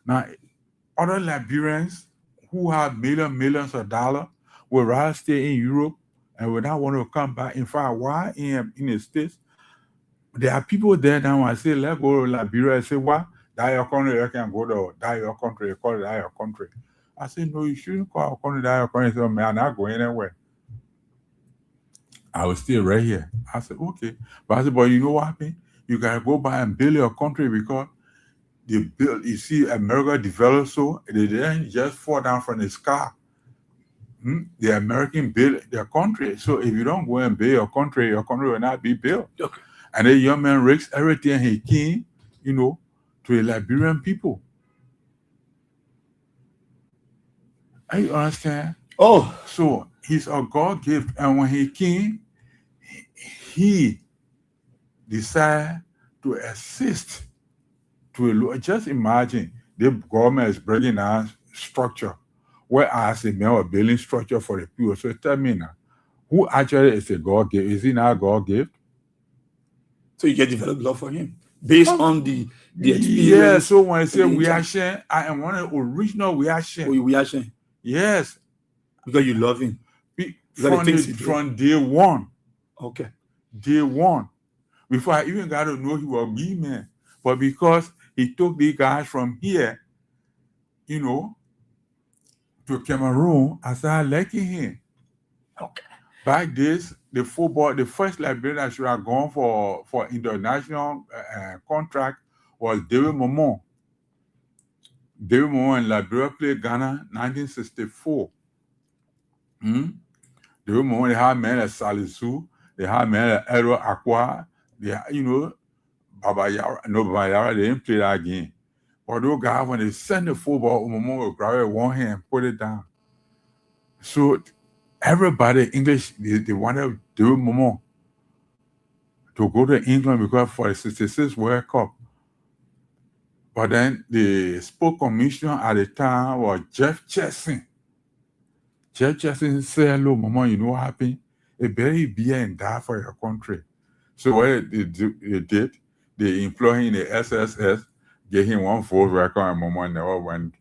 Now, other Liberians who have millions of dollars would rather stay in Europe and would not want to come back. In fact, why in the States, there are people there now. I say, let's go to Liberia. I say, what? That your country, you can go to that your country, you call it that your country. I say, no, you shouldn't call our country that your country. So, man, I'm not going anywhere. I was still right here. I said, okay. But I said, but you know what happened? You gotta go by and build your country because they build, you see, America developed so they didn't just fall down from the sky. The American built their country. So if you don't go and build your country will not be built. Okay. And the young man risks everything he can, to the Liberian people. You understand? Oh, so he's a God gift, and when he came, he decided to assist to just imagine the government is bringing down structure, whereas the men were building structure for the people. So tell me now, who actually is a God gift? Is he not God gift? So you get developed love for him based on the experience. Yeah, so when I say reaction, I am one of the original reaction. Oh, reaction? Yes. Because you love him. From day one. Okay. Day one. Before I even got to know he was me, man. But because he took these guys from here, to Cameroon, I started liking him. Okay. Back this, the football, the first Liberian that should have gone for international contract was David Momon. David Momon in Liberia played Ghana 1964. David Momon, they had men like Salisu, they had men like Edward Aqua, they had, Baba Yara, they didn't play that game. But those guys, when they send the football, Momon will grab it with one hand and put it down. So everybody, English, they wanted David Momon to go to England because for the 66 World Cup. But then the sport commissioner at the time was Jeff Chesson. Jeff Chesson said, "Hello, Mama, you know what happened? It better be here and die for your country." So what they did, they employed him in the SSS, gave him one full record, and Mama never went.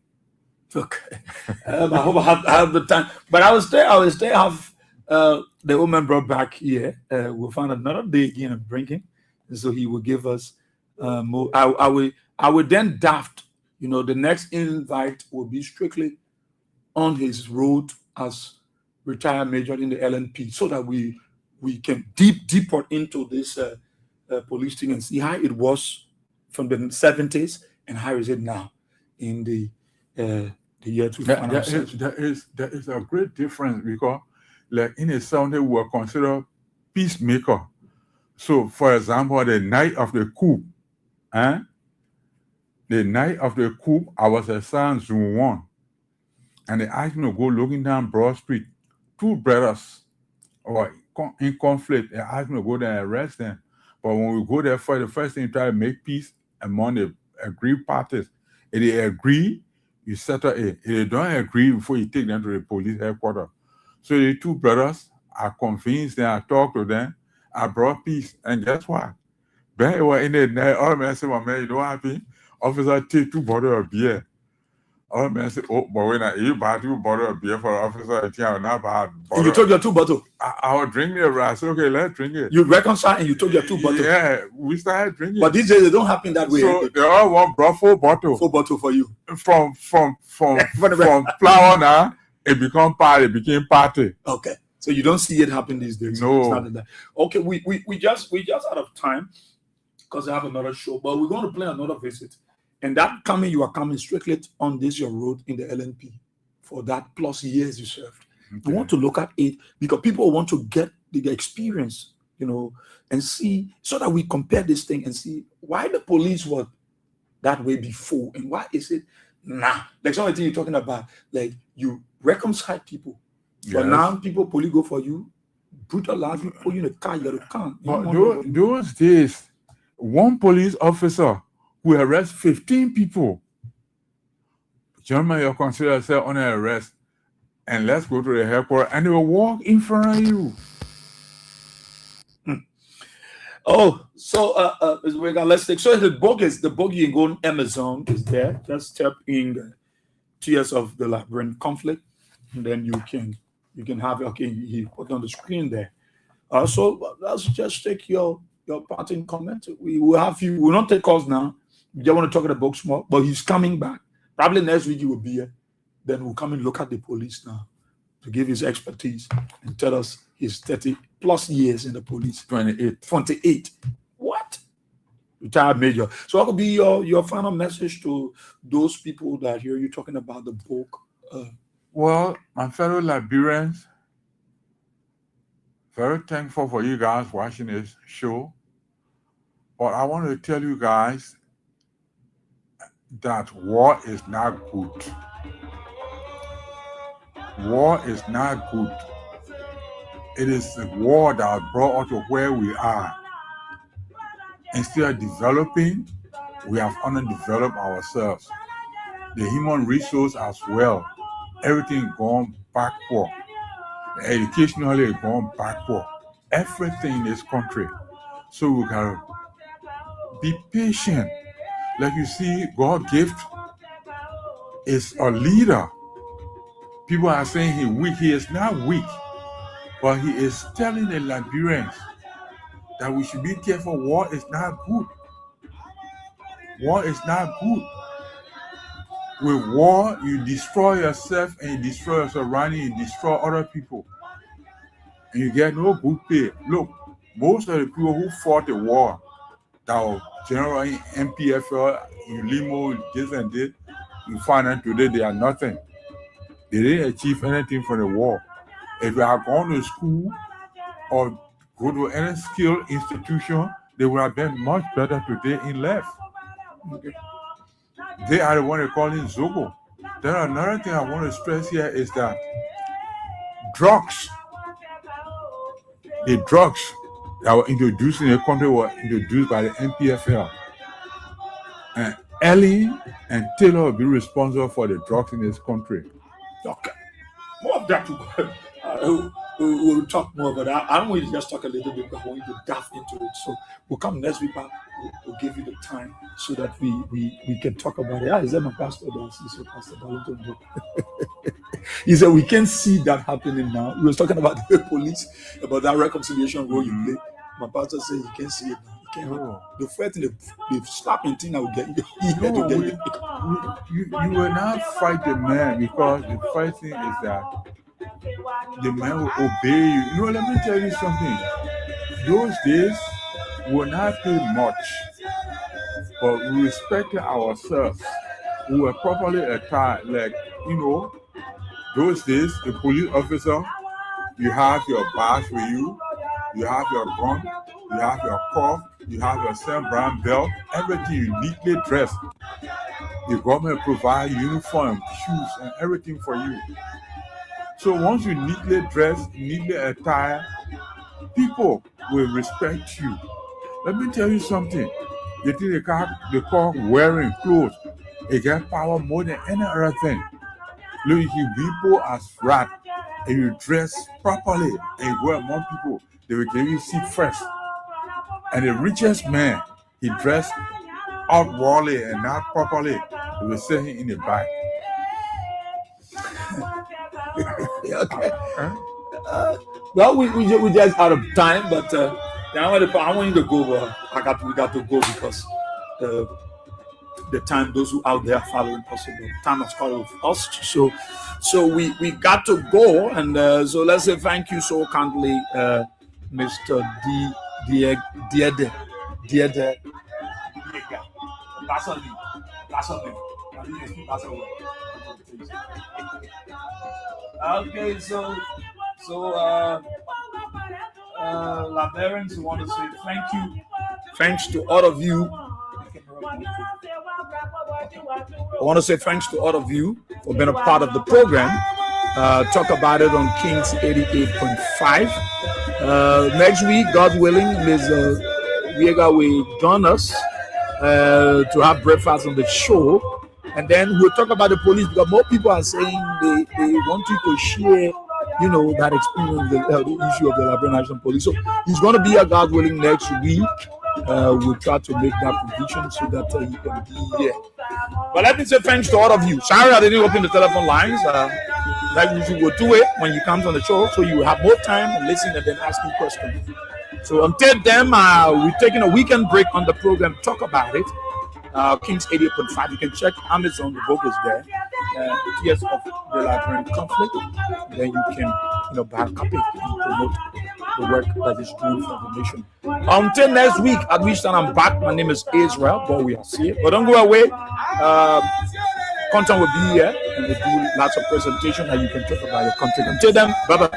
Okay. I hope I have the time. But I will stay have the woman brought back here. We'll find another day again and bring him. And so he will give us more. I will then draft, the next invite will be strictly on his road as retired major in the LNP so that we can deeper into this police thing and see how it was from the 70s and how is it now in the year 2000. There is a great difference because, like in the 70s, we were considered peacemaker. So, for example, the night of the coup, the night of the coup, I was assigned Zone 1. And they asked me to go looking down Broad Street. Two brothers were in conflict. They asked me to go there and arrest them. But when we go there for the first thing, you try to make peace among the agreed parties. If they agree, you settle it. If they don't agree, before you take them to the police headquarters. So the two brothers, I convinced them, I talked to them, I brought peace. And guess what? Ben, they were in the night, all men said, "My man, you know what happened? Officer, take 2 bottles of beer." All men said, "Oh, but when you buy 2 bottles of beer for the officer, I think I will not buy bottle." You took your 2 bottles? I was drinking it, right? I said, "Okay, let's drink it." You reconcile and you took your 2 bottles? Yeah, we started drinking. But these days, they don't happen that way. So they all want brought 4 bottles. 4 bottles for you. From flower now, it became party. Okay. So you don't see it happen these days. No. It's not that. Okay, we just out of time because I have another show, but we're going to play another visit. And that you are coming strictly on this your road in the LNP for that plus years you served. Okay. We want to look at it because people want to get the experience, and see so that we compare this thing and see why the police were that way before and why is it Nah, like some of the thing you're talking about, like you reconcile people. But Yes. now people police go for you, brutalize you, put you in a car, you gotta come. You But don't want to- those days, one police officer will arrest 15 people. Gentlemen, you consider yourself under arrest, and let's go to the airport, and they will walk in front of you. Oh, so let's take so the buggy in going Amazon is there. Just tap in the Tears of the Liberian conflict, and then you can have he put on the screen there. So let's just take your parting comment. We will have you. We'll not take calls now. We just want to talk about the book more, but he's coming back. Probably next week he will be here. Then we'll come and look at the police now to give his expertise and tell us his 30 plus years in the police. 28. What? Retired major. So what will be your final message to those people that hear you talking about the book? Well, my fellow Liberians, very thankful for you guys watching this show. But I want to tell you guys that war is not good. War is not good. It is the war that brought us to where we are. Instead of developing, we have underdeveloped ourselves. The human resource as well. Everything gone backward. Educationally gone backward. Everything in this country. So we gotta be patient. Like you see, God gift is a leader. People are saying he's weak. He is not weak. But he is telling the Liberians that we should be careful. War is not good. War is not good. With war, you destroy yourself and you destroy your surrounding, you destroy other people. And you get no good pay. Look, most of the people who fought the war, that were general in MPFL, in Limo, this and this, you find out today they are nothing. They didn't achieve anything from the war. If you are going to school or go to any skill institution, they would have been much better today in life. Okay. They are the one they call it Zogo. Then another thing I want to stress here is that the drugs that were introduced in the country were introduced by the MPFL. And Ellie and Taylor will be responsible for the drugs in this country. Okay. More of that. We'll talk more about that. I don't want you to just talk a little bit, but I want you to dive into it. So we'll come next week back. We'll give you the time so that we can talk about it. Is that my pastor? He said, Pastor Darlington. He said, we can see that happening now. He was talking about the police, about that reconciliation role you play. My pastor said, you can see it now. The first thing they slapping thing I will get you will not fight the man, because the first thing is that the man will obey you. You know, let me tell you something. Those days were not pay much, but we respected ourselves. We were properly attired. Like, those days, the police officer, you have your badge with you, you have your gun, you have your cuff, you have your Sam Brown belt, everything you neatly dressed. The government provide uniform, shoes, and everything for you. So once you neatly dress, neatly attire, people will respect you. Let me tell you something. The thing they call wearing clothes, it gets power more than any other thing. Look, if you people as rat and you dress properly and you go among people, they will give you seat first. And the richest man, he dressed outwardly and not properly, they will set him in the back. Okay. Well, we just out of time, but I want you to go. We got to go because the time those who out there following us, the time has called with us. So we got to go, and so let's say thank you so kindly, Mr. Diede. Okay, so Liberians want to say thank you. Thanks to all of you I want to say thanks to all of you for being a part of the program. Talk about it on Kings 88.5. Next week, God willing, Ms. Viega will join us to have breakfast on the show. And then we'll talk about the police, because more people are saying they want you to share, that experience, the issue of the Liberian National Police. So it's going to be, God willing, next week. We'll try to make that prediction so that you can be here. But let me say thanks to all of you. Sorry I didn't open the telephone lines. Like usually we'll do it when you come on the show, so you have more time to listen and then asking questions. So until then, we're taking a weekend break on the program. Talk about it. Kings 88.5. You can check Amazon. The book is there. Years of the Liberian conflict. Then you can, buy a copy and promote the work that is doing for the nation. Until next week, at which time I'm back. My name is Israel, but we are here. But don't go away. Content will be here, and we'll do lots of presentation that you can talk about your country. Until then, bye bye.